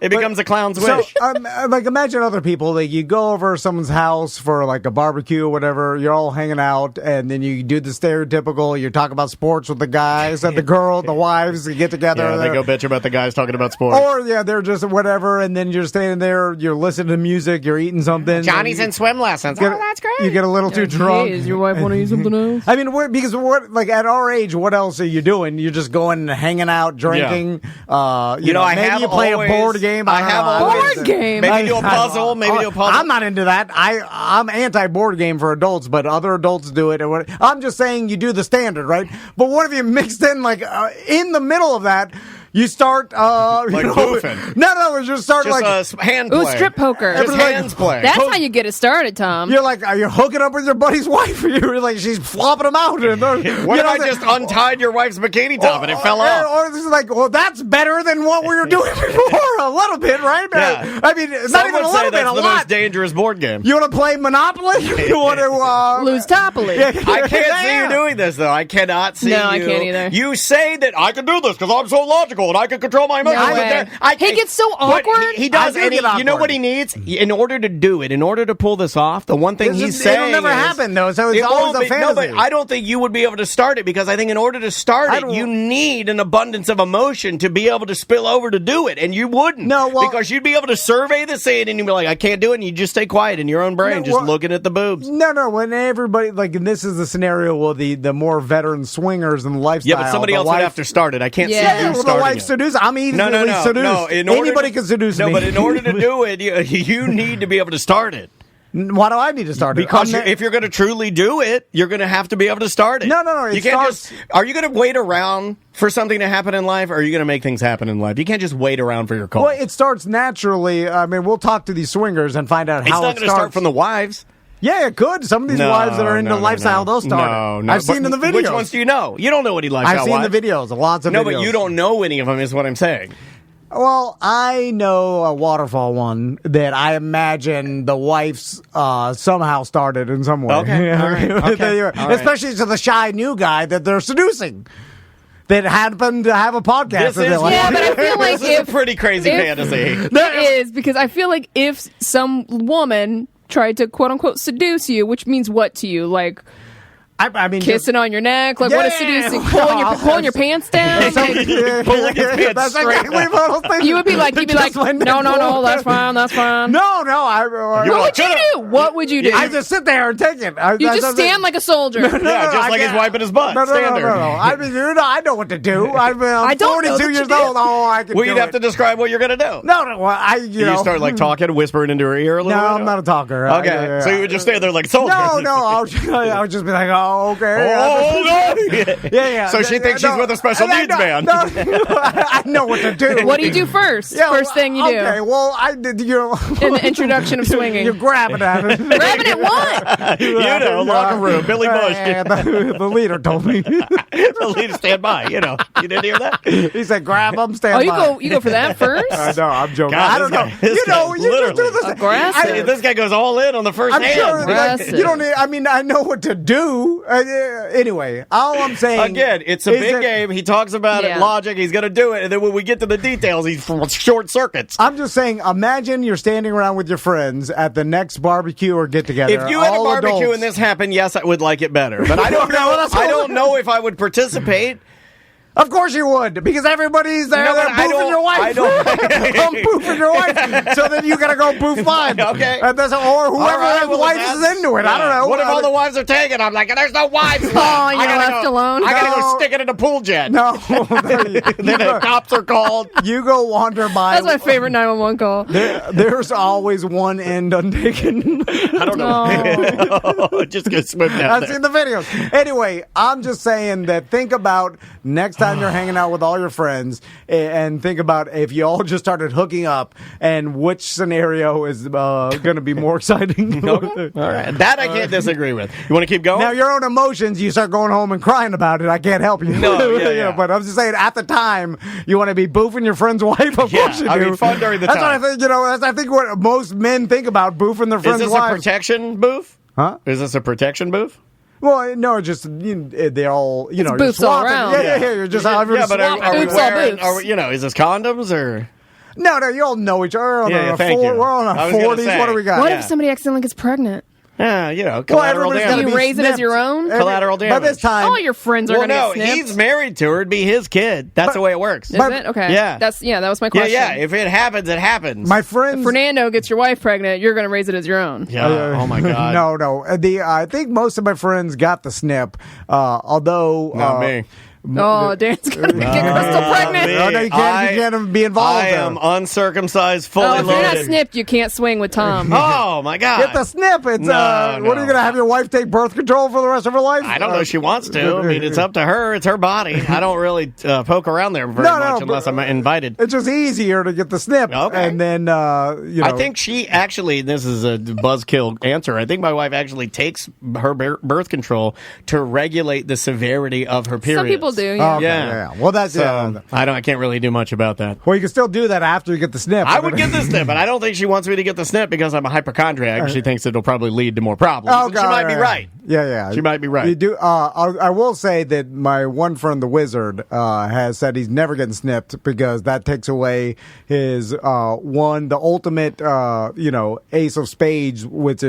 It becomes a clown's wish. So, imagine other people. Like you go over someone's house for like a barbecue or whatever. You're all hanging out, and then you do the stereotypical. You talk about sports with the guys and the girl, the wives. You get together. Yeah, they go bitch about the guys talking about sports. Or they're just whatever, and then you're standing there. You're listening to music. You're eating something. Johnny's in swim lessons. That's great. You get a little too drunk. Does your wife want to eat something else? I mean, at our age, what else are you doing? You're just going and hanging out, drinking. Yeah. Maybe you play a board game. I have a board game. Maybe do a puzzle. I'm not into that. I'm anti-board game for adults, but other adults do it. I'm just saying you do the standard, right? But what if you mixed in in the middle of that? You start goofing. No, you just start hand play. Ooh, strip poker. Just hands play. That's how you get it started, Tom. You're like, are you hooking up with your buddy's wife? You're like, she's flopping him out. What if I just untied your wife's bikini top and it fell off? Or this is like, well, that's better than what we were doing before. A little bit, right? Yeah. I mean, it's not even a little bit. That's the most dangerous board game. You want to play Monopoly? You want to lose Topoly? I can't see you doing this though. I cannot see. No, I can't either. You say that I can do this because I'm so logical. going, I can control my emotions. No but way. there- I He can't- gets so but awkward. He does. I do And get you know awkward. what he needs? In order to do it, in order to pull this off, the one thing he's saying it'll never is, happen, though, so it's it always won't a be- No, fantasy. but I don't think you would be able to start it, because I think in order to start I it, don't- you need an abundance of emotion to be able to spill over to do it, and you wouldn't. No, well- because you'd be able to survey the scene, and you'd be like, I can't do it, and you just stay quiet in your own brain, No, just well- looking at the boobs. No, when everybody, like, and this is the scenario where the more veteran swingers and lifestyle. Yeah, but somebody the else wife, would have to start it. I can't Yeah. see Yeah, you well, the starting wife it. seduces. I'm easily No. seduced. In order Anybody to- can seduce me. No, but in order to do it, you need to be able to start it. Why do I need to start it? Because I'm if you're going to truly do it, you're going to have to be able to start it. No, it You can't starts- just. Are you going to wait around for something to happen in life, or are you going to make things happen in life? You can't just wait around for your call. Well, it starts naturally. I mean, we'll talk to these swingers and find out it's how not it going to starts. start from the wives. Yeah, it could. Some of these wives that are into lifestyle, they'll start it. No, I've seen in the videos. Which ones do you know? You don't know any lifestyle I've seen wives. the videos. Lots of No, videos. but you don't know any of them, is what I'm saying. Well, I know a waterfall one that I imagine the wife's somehow started in some way. Okay, all right, okay, all right. Especially to the shy new guy that they're seducing. That happened to have a podcast. This and they're is- like, Yeah, but I feel like This is if a pretty crazy if- fantasy. it is, because I feel like if some woman tried to quote unquote seduce you, which means what to you? Like I mean, kissing on your neck? Like what is Yeah. seducing? Pulling your pants down? Pulling his pants straight That's exactly what I was thinking. You would be like, Just went no, down. that's fine. No, What would you do? What would you do? I just sit there and take it. You just stand like a soldier. Yeah, just like he's wiping his butt. No. Stand there. I mean, I know what to do. I'm I don't know 42 that years you do. old. Oh, I can Well, do you'd have it. to describe what you're going to do. No, well, you know. You start like talking, whispering into her ear a little No, bit? I'm not a talker. Okay, so you would just stand there like a soldier. No, I would just be like, oh, okay. Oh, no. Yeah. So she thinks she's with a special needs man. No, I know what to do. What do you do first? Yeah, First thing you do Okay, well, I did. in the introduction of swinging. You're grabbing at it. Grabbing at what? You know, locker room, Billy Bush. The leader told me. The lead stand by. You know, you didn't hear that? He said, "Grab them, stand Oh, by." you go for that first? I know, I'm joking. God, I don't know. this You know, guy you just do literally this. aggressive. This guy goes all in on the first I'm hand. sure Aggressive. you don't need. I mean, I know what to do. Anyway, all I'm saying Again, it's a is big that- game. He talks about Yeah. it, logic. He's going to do it, and then when we get to the details, he's short circuits. I'm just saying. Imagine you're standing around with your friends at the next barbecue or get together. If you had a all barbecue adults. and this happened, yes, I would like it better. But I don't know. I don't know if I would participate. Of course you would, because everybody's there. No, They're but I boofing don't- your wife. I don't- I'm boofing your wife. So then you got to go boof mine. Okay. And that's, or whoever All right, has well, wife that's- is into it. I don't yeah. know. What if all the wives are taken? I'm like, there's no wives left. Oh, you're I gotta left go- alone? I got to No. go stick it in a pool jet. No. Then the cops are called. You go wander by. That's my favorite 911 call. There's always one end untaken. I don't know. Just go swim down I've there. seen the videos. Anyway, I'm just saying that think about next time you're hanging out with all your friends and think about if you all just started hooking up and which scenario is going to be more exciting. Okay. All right. That I can't disagree with. You want to keep going? Now, your own emotions, you start going home and crying about it. I can't help you. No, yeah. But I'm just saying, at the time, you want to be boofing your friend's wife. Of Yeah, course you do. I mean, fun during the That's time. what I think. That's I think what most men think about boofing their Is friends' this a wives. protection booth? Huh? Is this a protection booth? Well, no, just they're all you're booths all swapping. around. Yeah. You're just Yeah, everyone's but swapping. are we Booths all wearing? booths. Are we, is this condoms or? No, you all know each other. We're on Yeah, our thank you. We're on I our was gonna 40s. say. What do we got? What Yeah. if somebody accidentally gets pregnant? Yeah, Well, collateral everybody's damage. gotta You be raise it as snipped. your own? Collateral By damage. this time, All your friends are Well, going to no, get snipped. he's married to her. It'd be his kid. That's the way it works. Is But- it? Okay. Yeah. That was my Yeah, question. yeah. If it happens, it happens. my friends. If Fernando gets your wife pregnant, you're going to raise it as your own. yeah. Oh my God. No. I think most of my friends got the snip. Although Not me. Oh, Dan's going to get Crystal pregnant. me. No, you can't be involved. I am uncircumcised, fully Oh, if you're not loaded. snipped, you can't swing with Tom. Oh my God. Get the snip. It's No, what are no. you gonna have your wife take birth control for the rest of her life? I don't know if she wants to. I mean, it's up to her. It's her body. I don't really poke around there very much unless I'm invited. It's just easier to get the snip, Okay. and then I think she actually, this is a buzzkill answer, I think my wife actually takes her birth control to regulate the severity of her period. Some people People do, yeah. Okay, Yeah. yeah. Well, that's So I can't really do much about that. Well, you can still do that after you get the snip. I would get the snip, but I don't think she wants me to get the snip because I'm a hypochondriac. She thinks it'll probably lead to more problems. Oh, And she might be right. Yeah. She might be right. You do. I will say that my one friend, the Wizard, has said he's never getting snipped because that takes away his the ultimate, ace of spades, which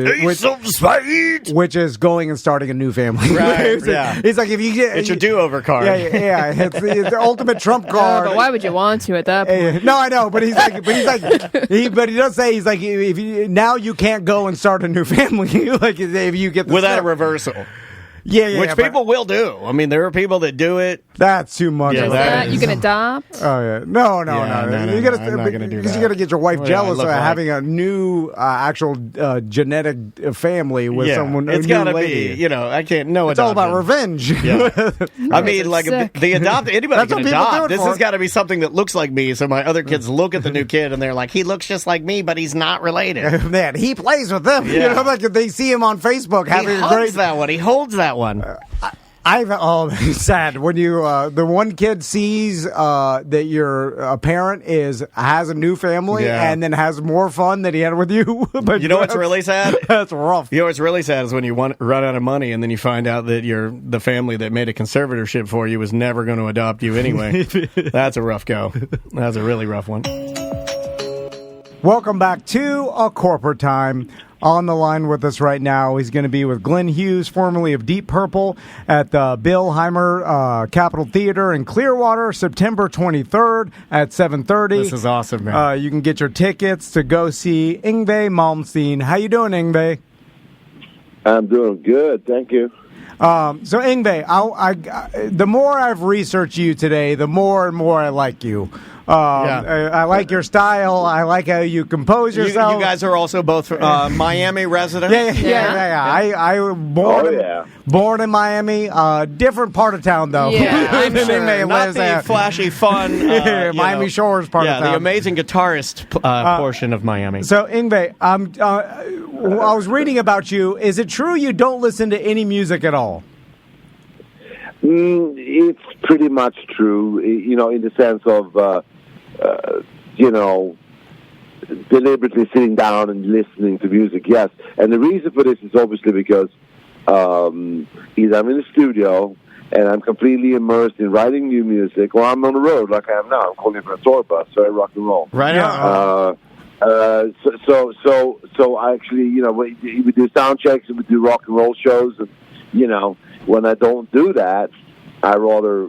is going and starting a new family. Right, yeah. He's like, if you get, It's your do-over card. Yeah. It's the ultimate trump card. But why would you want to at that point? No, I know, but he does say he's like, if you now you can't go and start a new family like if you get the Without snip. a reversal. Yeah, Which people will do. I mean, there are people that do it. That's too much. Yeah, of that a You can adopt. Oh yeah, no. You gotta, I'm not gonna do because that. you got to get your wife What do I jealous of look like? having a new actual genetic family with someone. It's got to be. I can't. No, It's all about revenge. Yeah. I mean, That's like sick. the adopt. Anybody That's can what people do adopt. it This for. has got to be something that looks like me. So my other kids look at the new kid and they're like, he looks just like me, but he's not related. Man, he plays with them. Yeah. Like if they see him on Facebook He having a hugs great. that one. He holds that one. It's sad when you the one kid sees that your parent has a new family Yeah. and then has more fun than he had with you. But You know what's really sad? That's rough. You know what's really sad is when you run out of money and then you find out that the family that made a conservatorship for you was never going to adopt you anyway. That's a rough go. That's a really rough one. Welcome back to A Corporate Time. On the line with us right now, he's going to be with Glenn Hughes, formerly of Deep Purple, at the Bill Heimer Capitol Theater in Clearwater, September 23rd at 7:30. This is awesome, man. You can get your tickets to go see Yngwie Malmsteen. How you doing, Yngwie? I'm doing good, thank you. So Yngwie, the more I've researched you today, the more and more I like you. I like your style. I like how you compose yourself. You guys are also both Miami residents? Yeah. I born in Miami, different part of town though. Yeah, I'm Than sure. Yngwie Not lives the at. flashy, fun Miami Shores part of Yeah, town. the amazing guitarist portion of Miami. So Yngwie, I was reading about you. Is it true you don't listen to any music at all? It's pretty much true, in the sense of, deliberately sitting down and listening to music, yes. And the reason for this is obviously because either I'm in the studio and I'm completely immersed in writing new music, or I'm on the road like I am now. I'm calling for a tour bus, very rock and roll. Right on. So I actually, we do sound checks and we do rock and roll shows, and when I don't do that, I rather,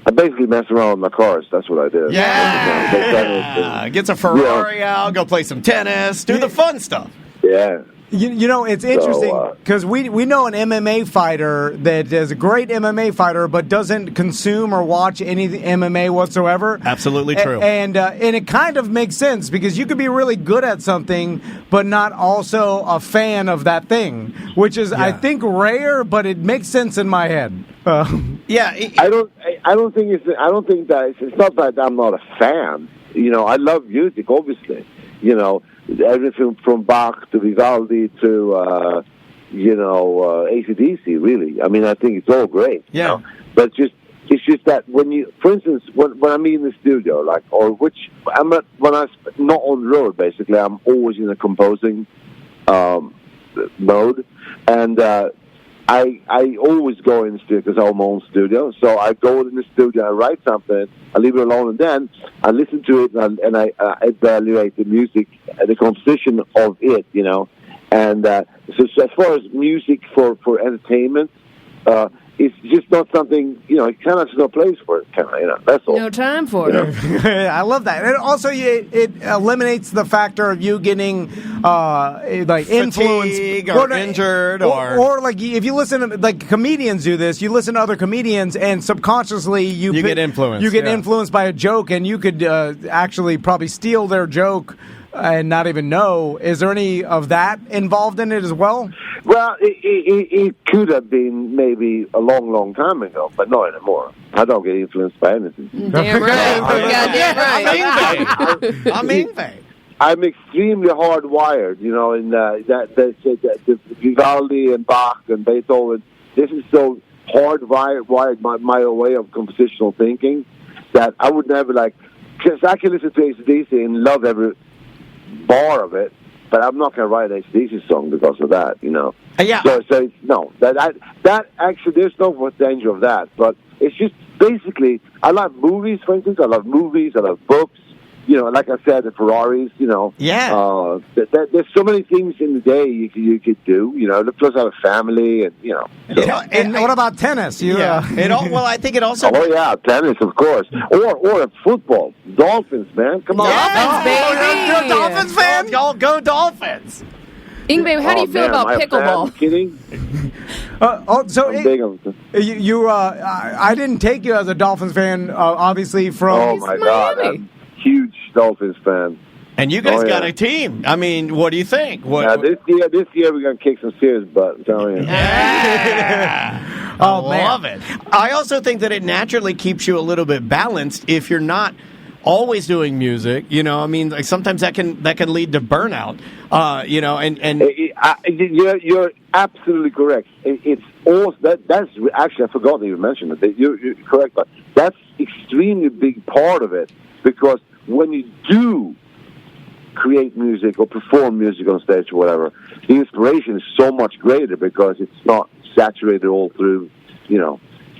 I basically mess around with my cars. That's what I do. Yeah. Gets a Ferrari out, go play some tennis, do the fun stuff. Yeah. It's interesting because we know an MMA fighter that is a great MMA fighter but doesn't consume or watch any MMA whatsoever. Absolutely true. And it kind of makes sense because you could be really good at something but not also a fan of that thing, which is I think rare, but it makes sense in my head. I don't think it's not that I'm not a fan. I love music, obviously. Everything from Bach to Vivaldi to, AC/DC, really. I mean, I think it's all great. Yeah. But it's just that for instance, when I'm in the studio, when I'm not on the road, basically, I'm always in a composing mode. And I always go in the studio because I have my own studio. So I go in the studio, I write something, I leave it alone, and then I listen to it and I evaluate the music, the composition of it, And so as far as music for entertainment, it's just not something, it kind of has no place for it, that's all. No time for it. I love that. And also, it eliminates the factor of you getting Fatigue influenced or injured or like if you listen to comedians do this, you listen to other comedians and subconsciously you get influenced. You get influenced by a joke, and you could actually probably steal their joke and not even know. Is there any of that involved in it as well? Well, it could have been maybe a long, long time ago, but not anymore. I don't get influenced by anything. Damn right. Goddamn right. I'm Yngwie. I'm extremely hardwired, in that the Vivaldi and Bach and Beethoven. This is so hardwired my way of compositional thinking that I would never like. Because I can listen to AC/DC and love every bar of it, but I'm not going to write an AC/DC song because of that, you know. Yeah. So no, that actually, there's no danger of that. But it's just basically, I love movies, for instance. I love movies. I love books. You know, like I said, the Ferraris. You know. Yeah. There's so many things in the day you could do. You know, plus I have a family, and you know. So. And what about tennis? Well, I think it also. Oh yeah, tennis, of course, or football. Dolphins, man, come on. Dolphins, baby. You're a Dolphins fan? Y'all go Dolphins. Ingve, how do you feel about am I a fan? pickleball? Kidding? So I'm big on it. I didn't take you as a Dolphins fan, obviously from. Oh my God, I'm a huge Dolphins fan. And you guys got a team. I mean, what do you think? This year we're gonna kick some serious butt. I'm telling you. Yeah. I love it. I also think that it naturally keeps you a little bit balanced if you're not always doing music. You know, I mean, like sometimes that can lead to burnout. You know, and you're absolutely correct. It's also that's actually I forgot that you mentioned it. You're correct, but that's extremely big part of it because when you do create music or perform music on stage or whatever, the inspiration is so much greater because it's not saturated all through, you know,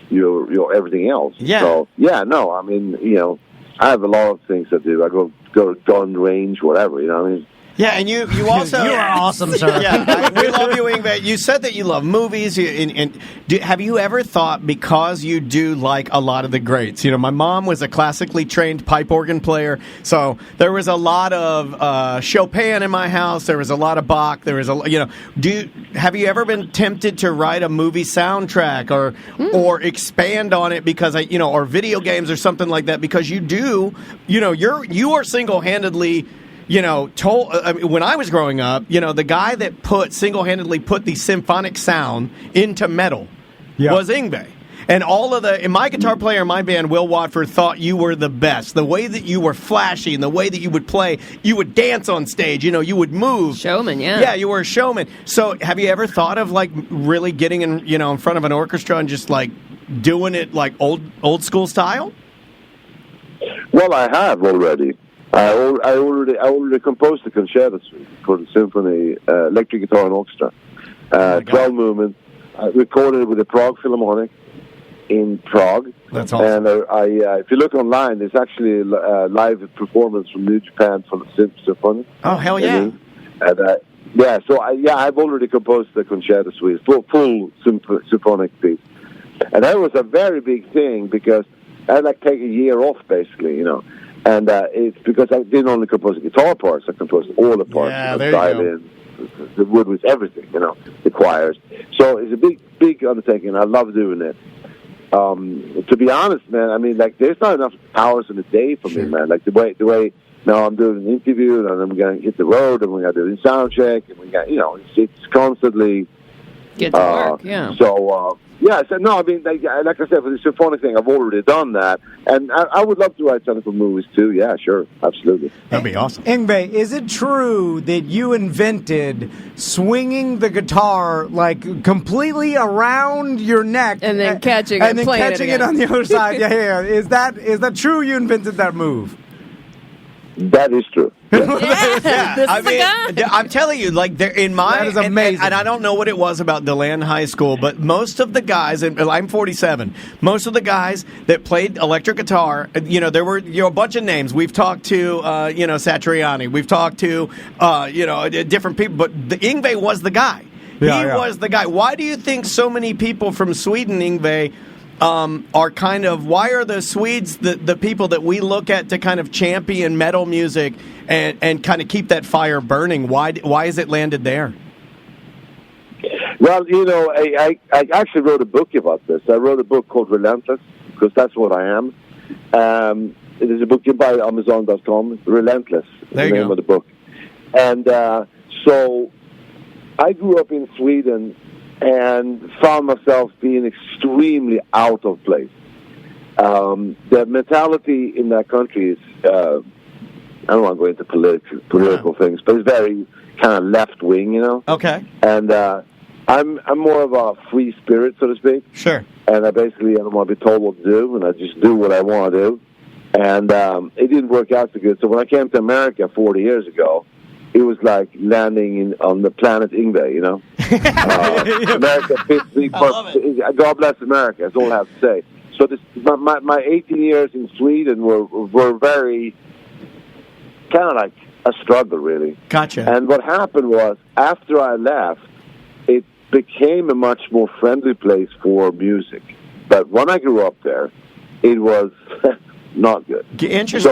your everything else. Yeah. So no, I mean, you know, I have a lot of things to do. I go to gun range, whatever. You know what I mean? Yeah, and you also... You are awesome, sir. Yeah, we love you, Ingve. You said that you love movies. Have you ever thought, because you do like a lot of the greats, you know, my mom was a classically trained pipe organ player, so there was a lot of Chopin in my house, there was a lot of Bach, there was have you ever been tempted to write a movie soundtrack or expand on it because, or video games or something like that, because you do, you are single-handedly... when I was growing up, the guy that single-handedly put the symphonic sound into metal was Ingve. And my guitar player in my band, Will Watford, thought you were the best. The way that you were flashy and the way that you would play, you would dance on stage, you would move. Showman, yeah. Yeah, you were a showman. So have you ever thought of, really getting in front of an orchestra and just, doing it, old school style? Well, I have already. I already composed the concerto suite for the symphony, electric guitar and orchestra. 12 movements. I recorded it with the Prague Philharmonic in Prague. That's awesome. And if you look online, there's actually a live performance from New Japan from the Symphony. Oh, hell yeah. And, I've already composed the concerto suite, full symphonic piece. And that was a very big thing because I had take a year off, basically, And it's because I didn't only compose the guitar parts, I composed all the parts. Yeah, the violin, the wood with everything, the choirs. So it's a big undertaking. I love doing it. To be honest, man, I mean, there's not enough hours in a day for me, man. The way now I'm doing an interview, and then I'm going to hit the road, and we're going to do a sound check, and we got, it's constantly... Get to work, yeah. So, no, I mean, like I said, for the symphonic thing, I've already done that. And I would love to write something for movies, too. Yeah, sure. Absolutely. That'd be awesome. Ingve, is it true that you invented swinging the guitar, completely around your neck? And then catching and then playing catching it on the other side? Yeah. Is that true you invented that move? That is true. I'm telling you, that is amazing. And I don't know what it was about Deland High School, but most of the guys, and I'm 47, most of the guys that played electric guitar, there were a bunch of names. We've talked to, Satriani. We've talked to, different people, but Ingve was the guy. He was the guy. Why do you think so many people from Sweden, Ingve, are why are the Swedes the people that we look at to kind of champion metal music and kind of keep that fire burning? Why is it landed there? Well, I actually wrote a book about this. I wrote a book called Relentless, because that's what I am. It is a book you buy at Amazon.com. Relentless is the name of the book. And so I grew up in Sweden and found myself being extremely out of place. The mentality in that country is, I don't want to go into political things, but it's very kind of left-wing, Okay. And I'm more of a free spirit, so to speak. Sure. and I basically don't want to be told what to do, and I just do what I want to do. And it didn't work out so good. So when I came to America 40 years ago, it was like landing on the planet Ingve, you know. America fits me. God bless America. That's all I have to say. So my 18 years in Sweden were very kind of like a struggle, really. Gotcha. And what happened was, after I left, it became a much more friendly place for music. But when I grew up there, it was not good. Interesting.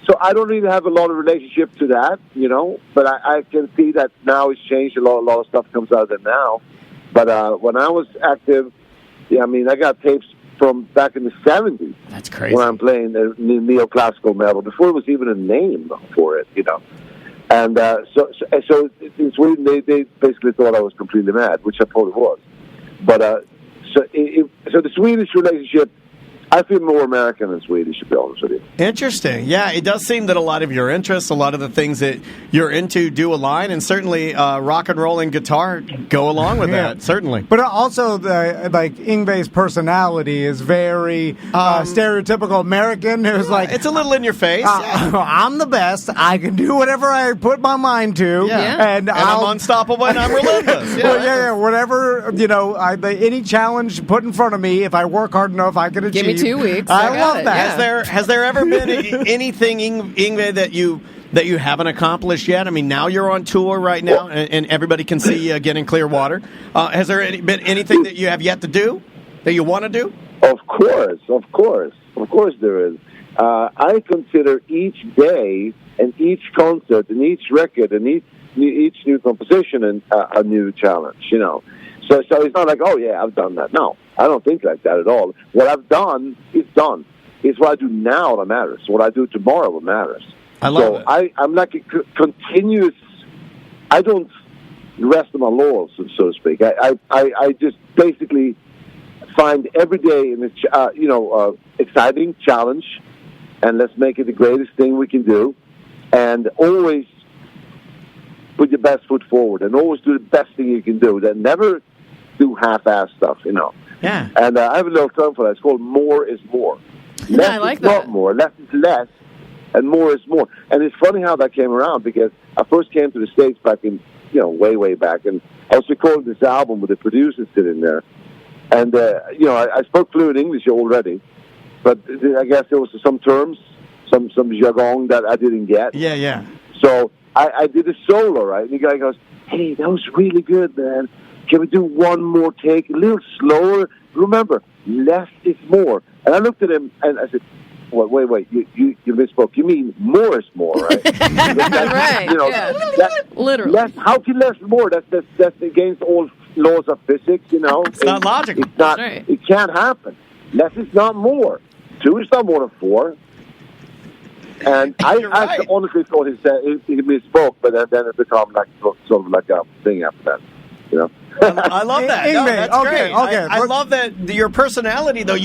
So I don't really have a lot of relationship to that, you know. But I can see that now it's changed. A lot of stuff comes out of it now. But when I was active, I mean, I got tapes from back in the 70s. That's crazy. When I'm playing the neoclassical metal, before it was even a name for it, you know. And so in Sweden, they basically thought I was completely mad, which I probably was. But so the Swedish relationship, I feel more American than Swedish, to be honest with you. Interesting. Yeah, it does seem that a lot of your interests, a lot of the things that you're into do align, and certainly rock and roll and guitar go along with that, certainly. But also, Ingve's personality is very stereotypical American. It was like, it's a little in your face. I'm the best. I can do whatever I put my mind to. And I'm unstoppable and I'm relentless. Whatever, you know, any challenge put in front of me, if I work hard enough, I can achieve. Give me 2 weeks. I love that. Has there ever been anything, Ingve, that you haven't accomplished yet? I mean, now you're on tour right now, and everybody can see you again in Clearwater. Has there been anything that you have yet to do that you want to do? Of course there is. I consider each day and each concert and each record and each new composition a new challenge, you know. So it's not like, oh yeah, I've done that. No, I don't think like that at all. What I've done is done. It's what I do now that matters. What I do tomorrow that matters. I love it. I'm like a continuous. I don't rest on my laurels, so to speak. I just basically find every day an exciting challenge, and let's make it the greatest thing we can do, and always put your best foot forward, and always do the best thing you can do. Then never do half-ass stuff, you know. Yeah. And I have a little term for that. It's called more is more. Less I like is that. not more. Less is less, and more is more. And it's funny how that came around, because I first came to the States back in, way back, and I was recording this album with the producers sitting there. And, I spoke fluent English already, but I guess there was some terms, some jargon that I didn't get. Yeah. So I did a solo, right? And the guy goes, hey, that was really good, man. Can we do one more take, a little slower? Remember, less is more. And I looked at him and I said, well, wait, you misspoke. You mean more is more, right? Right, literally. Less, how can less more? That's against all laws of physics, you know. It's not logical. It's not. Right. It can't happen. Less is not more. 2 is not more than 4. And I honestly thought he misspoke, but then it became like sort of like a thing after that, you know. I love that. No, that's great. Okay. I love that your personality, though.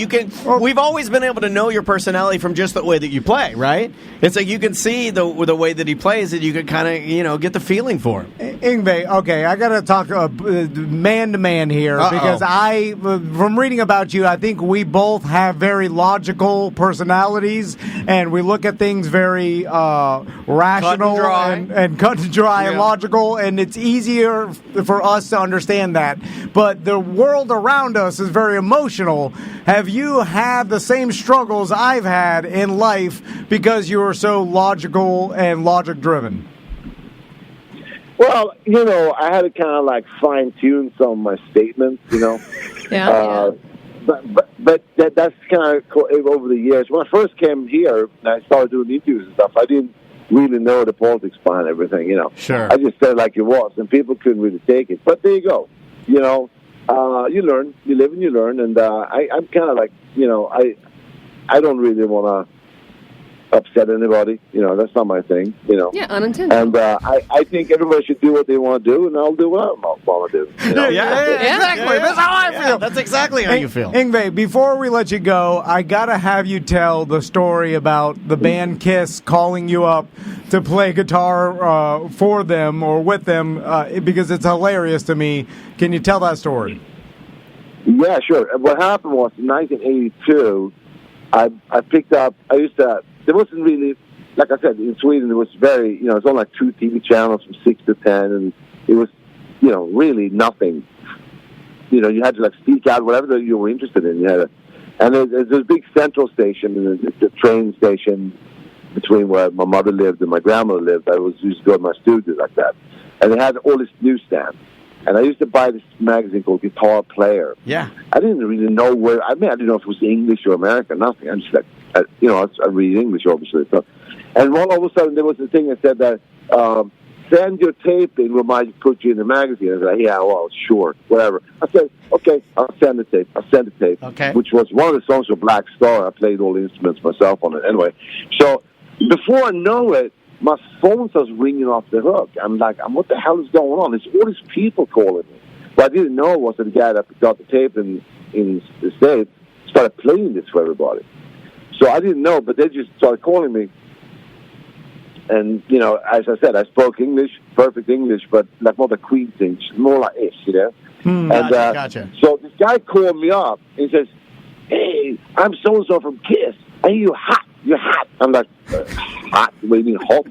We've always been able to know your personality from just the way that you play, right? It's like you can see the way that he plays, that you can kind of get the feeling for him. Ingve, okay, I got to talk man to man here. Because from reading about you, I think we both have very logical personalities, and we look at things very rational and cut and dry and logical, and it's easier for us to understand that. But the world around us is very emotional. Have you had the same struggles I've had in life because you are so logical and logic driven? Well, I had to kind of like fine tune some of my statements, Yeah. But that's kind of over the years. When I first came here and I started doing interviews and stuff, I didn't really know the politics behind everything, Sure. I just said it like it was, and people couldn't really take it. But there you go. You learn, you live and you learn, and I'm kind of like, I don't really want to upset anybody. That's not my thing. Yeah, unintentional. And I think everybody should do what they want to do, and I'll do what I want to do. Yeah, exactly. That's how I feel. That's exactly how you feel. Ingve, before we let you go, I gotta have you tell the story about the band Kiss calling you up to play guitar for them or with them, because it's hilarious to me. Can you tell that story? Yeah, sure. What happened was in 1982, I picked up. There wasn't really, like I said, in Sweden it was very, it's only like 2 TV channels from 6 to 10, and it was, really nothing. You had to like speak out whatever you were interested in. And there's a big central station, and the train station between where my mother lived and my grandmother lived. I used to go to my studio like that, and they had all this newsstand. And I used to buy this magazine called Guitar Player. Yeah. I didn't really know I didn't know if it was English or American, nothing. I'm just like, I read English, obviously. So, and all of a sudden, there was a thing that said that, send your tape in, we might put you in the magazine. I said, yeah, well, sure, whatever. I said, okay, I'll send the tape. Okay. Which was one of the songs of Black Star. I played all the instruments myself on it. Anyway, so before I know it, my phone starts ringing off the hook. I'm like, what the hell is going on? There's all these people calling me. What I didn't know was that the guy that got the tape in the States started playing this for everybody. So I didn't know, but they just started calling me. And, as I said, I spoke English, perfect English, but like more the Queen thing, more like ish, Gotcha. So this guy called me up and he says, hey, I'm so-and-so from KISS. Are you hot? You're hot. I'm like, hot? What do you mean hot?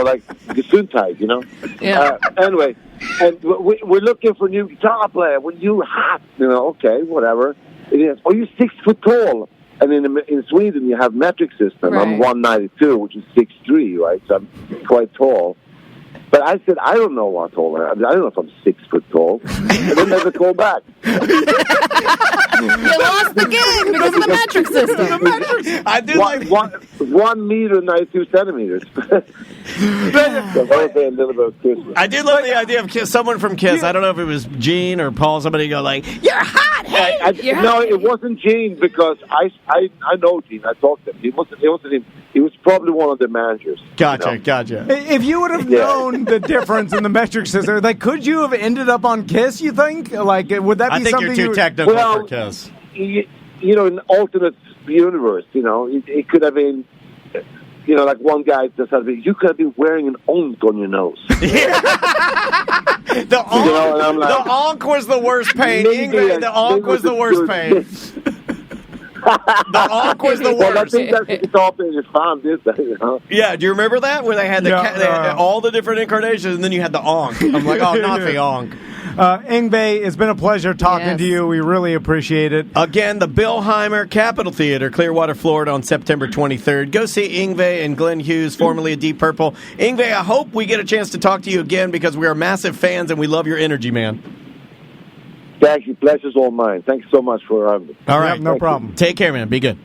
Like Gesundheit, Yeah. Anyway, and we're looking for a new guitar player. When you hot, okay, whatever. And he says, are you 6 foot tall? And in Sweden, you have metric system. Right. I'm 192, which is 6'3", right? So I'm quite tall. But I said, I don't know what tall I am. I don't know if I'm 6 foot tall. And they never call back. You lost the game because of the metric system. I do like 1 meter, 92 centimeters. So that was a little bit of Christmas. I did love the idea of someone from KISS. I don't know if it was Gene or Paul. Somebody go like, "You're hot, hey." No, it wasn't Gene because I know Gene. I talked to him. It wasn't him. He was probably one of the managers. Gotcha. If you would have known the difference in the metric system, like, could you have ended up on KISS, you think? Like, would that be I think something you're too technical for KISS. In an alternate universe, it could have been, like one guy just had you could have been wearing an onk on your nose. The onk was the worst pain. The onk was the worst pain. The onk was the worst. Well, I think that's the guitar player found this. Yeah, do you remember that? Where they had they had all the different incarnations, and then you had the onk. I'm like, oh, not the onk. Yngve, it's been a pleasure talking to you. We really appreciate it. Again, the Billheimer Capitol Theater, Clearwater, Florida, on September 23rd. Go see Yngve and Glenn Hughes, formerly of Deep Purple. Yngve, I hope we get a chance to talk to you again because we are massive fans and we love your energy, man. Thank you. Pleasure's all mine. Thanks so much for having me. All right. Yep, no problem. Take care, man. Be good.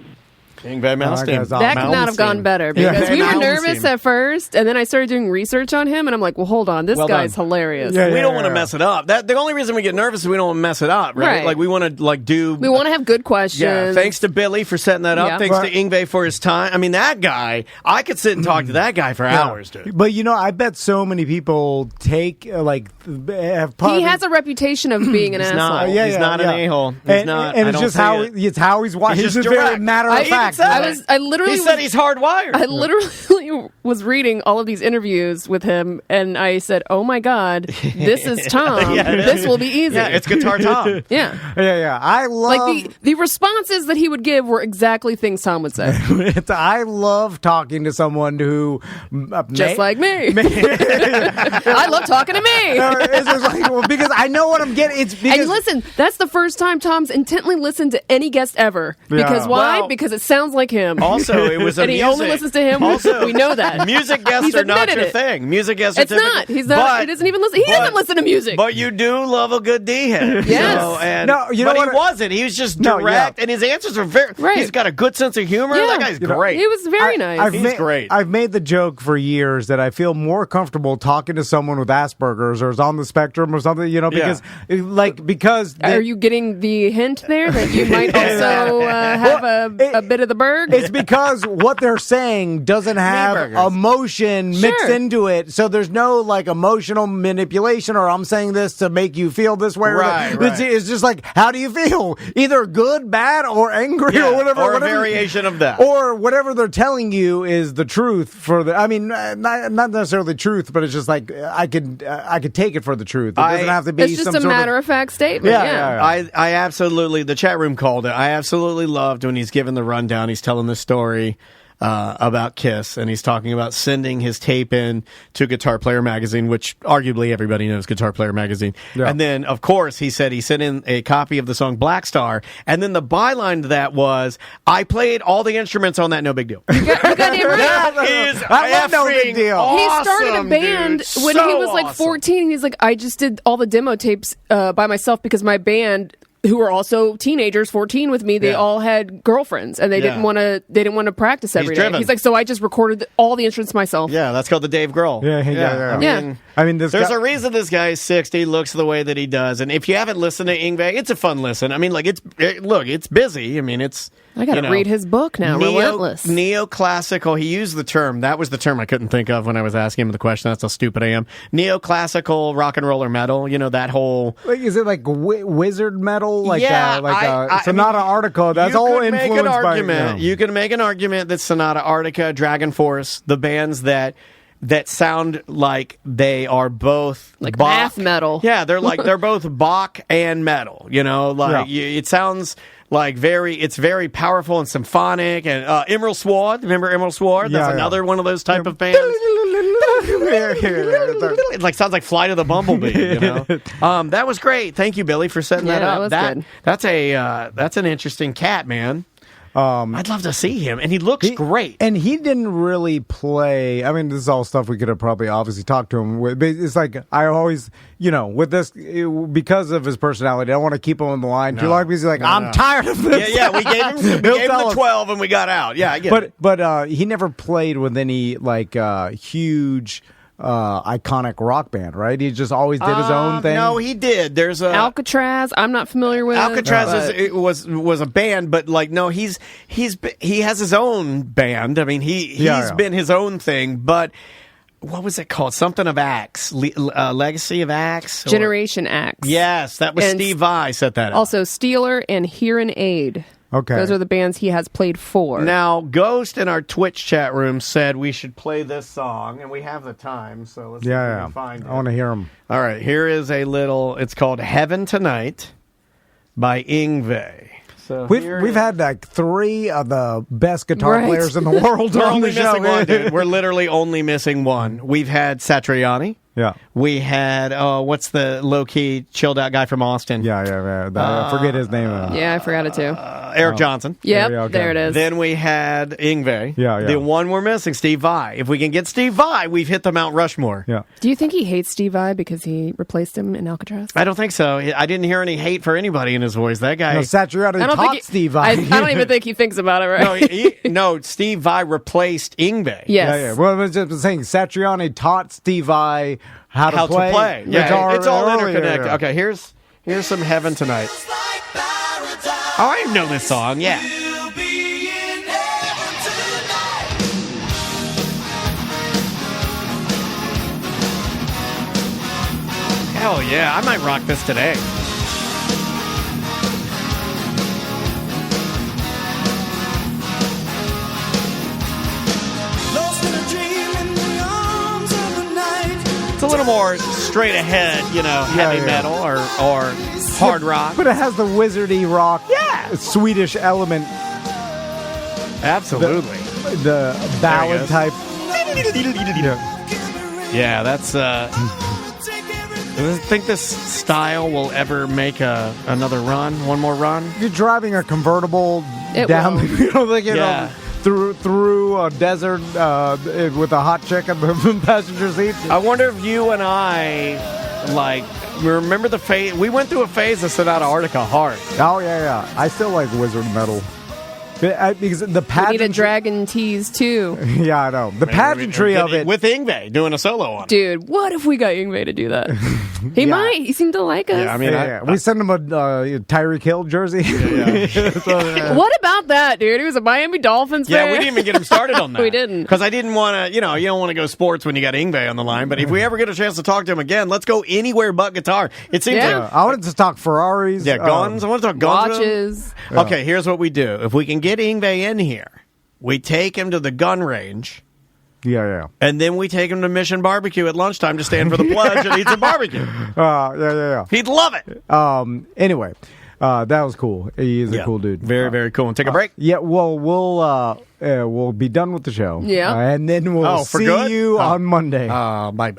Yngve Malmsteen. That could not have gone better because we were nervous at first, and then I started doing research on him, and I'm like, well, hold on, this guy's hilarious. We don't want to mess it up. The only reason we get nervous is we don't want to mess it up, right? Like, we want to do... We want to have good questions. Yeah, thanks to Billy for setting that up. Yeah. Thanks to Yngve for his time. I mean, that guy, I could sit and talk to that guy for hours, dude. But, I bet so many people have he has a reputation of being an asshole. He's not an a-hole. He's not. And it's just how he's wired. He's just very matter of fact. He said he's hardwired. I literally was reading all of these interviews with him, and I said, "Oh my God, this is Tom. This will be easy." Yeah, it's Guitar Tom. Yeah. I love the responses that he would give were exactly things Tom would say. I love talking to someone who just like me. I love talking to me. It's just like, because I know what I'm getting. It's because, and listen, that's the first time Tom's intently listened to any guest ever. Because why? Because it sounds like him. Also, it was and he only listens to him. Also, we know that. Music guests are not your thing. Music guests it's not. He's not. He doesn't even listen. He doesn't listen to music. But you do love a good D-head. Yes. But he wasn't. He was just direct, and his answers are very... Right. He's got a good sense of humor. Yeah. That guy's great. He was very nice. He's great. I've made the joke for years that I feel more comfortable talking to someone with Asperger's or is on the spectrum or something, because... Are you getting the hint there that you might also have a bit of the berg? It's because what they're saying doesn't have have emotion mixed into it. So there's no like emotional manipulation or I'm saying this to make you feel this way. Right. It's just like, how do you feel? Either good, bad, or angry or whatever. Or whatever, a variation of that. Or whatever they're telling you is the truth for the, I mean, not necessarily truth, but it's just like, I could take it for the truth. It doesn't have to be It's just some a sort matter of fact statement. Yeah. I absolutely, the chat room called it. I absolutely loved when he's given the rundown. He's telling the story about Kiss, and he's talking about sending his tape in to Guitar Player Magazine, which arguably everybody knows Guitar Player Magazine. Yeah. And then, of course, he said he sent in a copy of the song Black Star, and then the byline to that was, I played all the instruments on that, no big deal. You got it right. That is no big deal. He started a band when he was like 14. He's like, I just did all the demo tapes by myself because my band, who were also teenagers, 14 with me, they all had girlfriends and they didn't want to practice every day. He's like, so I just recorded all the instruments myself. Yeah, that's called the Dave Grohl. I mean, there's a reason this guy is 60, looks the way that he does, and if you haven't listened to Yngwie, it's a fun listen. I mean, like it's busy. I mean, I got to read his book now. Relentless. Neoclassical. He used the term. That was the term I couldn't think of when I was asking him the question. That's how stupid I am. Neoclassical rock and roll or metal. You know, that whole. Like, is it like wizard metal? Like, I Sonata Arctica. That's all influenced by. You can make an argument that Sonata Arctica, Dragon Force, the bands that sound like they are both like Bach. math metal. Yeah, they're both Bach and metal. You know, it sounds. Like it's very powerful and symphonic. And Emerald Sword, remember Emerald Sword? That's another one of those type of bands. It like sounds like Flight of the Bumblebee. You know, that was great. Thank you, Billy, for setting that up. That was good. That's an interesting cat, man. I'd love to see him, and he looks great. And he didn't really play. I mean, this is all stuff we could have probably obviously talked to him with. But it's like I always, with this, because of his personality, I don't want to keep him on the line too long because he's like, I'm tired of this. Yeah, we gave him the 12 and we got out. Yeah, I get it. But he never played with any like huge. Iconic rock band, right? He just always did his own thing. No, he did. There's Alcatraz. I'm not familiar with Alcatraz. Was a band, but like no, he has his own band. I mean, he's been his own thing, but. What was it called? Something of Axe. Legacy of Axe? Generation Axe. Yes, that was Steve Vai set that up. Also, Steeler and Hear and Aid. Okay. Those are the bands he has played for. Now, Ghost in our Twitch chat room said we should play this song, and we have the time, so let's see if we can find it. I want to hear him. All right, here is it's called Heaven Tonight by Yngwie. So we've had like 3 of the best guitar players in the world on the show. One, dude. We're literally only missing one. We've had Satriani. Yeah. We had, what's the low-key, chilled-out guy from Austin? Yeah. I forget his name. Yeah, I forgot it too. Eric Johnson. Yep, there it is. Then we had Yngwie. Yeah. The one we're missing, Steve Vai. If we can get Steve Vai, we've hit the Mount Rushmore. Yeah. Do you think he hates Steve Vai because he replaced him in Alcatraz? I don't think so. I didn't hear any hate for anybody in his voice. That guy... No, Satriani taught Steve Vai. I don't even think he thinks about it, right? No, Steve Vai replaced Yngwie. Yes. Yeah. Well, I was just saying, Satriani taught Steve Vai how to play. Yeah, it's all interconnected. Yeah. Okay, here's some Heaven Tonight. Oh, I know this song. Yeah. Hell yeah, I might rock this today. It's a little more straight ahead, heavy metal or hard rock. But it has the wizardy rock, Swedish element. Absolutely. The ballad type. Yeah, that's... Do you think this style will ever make another run? One more run? You're driving a convertible down the... Through a desert with a hot chick in the passenger seat. I wonder if you and I, remember the phase? We went through a phase of Sonata Arctica hard. Oh, yeah. I still like wizard metal. Because the We need a pageantry. dragon tease too. Yeah, I know. The pageantry of it. with Ingve doing a solo on it. Dude, what if we got Yngwie to do that? He might. He seemed to like us. Yeah, I mean, Yeah, we send him a Tyreek Hill jersey. What about that, dude? He was a Miami Dolphins Yeah, fan. we didn't even get him started on that. We didn't. Because I didn't want to, you don't want to go sports when you got Ingve on the line. But if we ever get a chance to talk to him again, let's go anywhere but guitar. It seems Yeah. like. I wanted to talk Ferraris. Yeah, guns. I want to talk guns. with him. Watches. Okay, here's what we do. If we can get Ingve in here, we take him to the gun range. Yeah. And then we take him to Mission Barbecue at lunchtime to stand for the pledge and eat some barbecue. Yeah. He'd love it. Anyway, that was cool. He is a cool dude. Very, very cool. And take a break. Yeah, well, we'll be done with the show. Yeah. And then we'll for see good? you on Monday. Bye.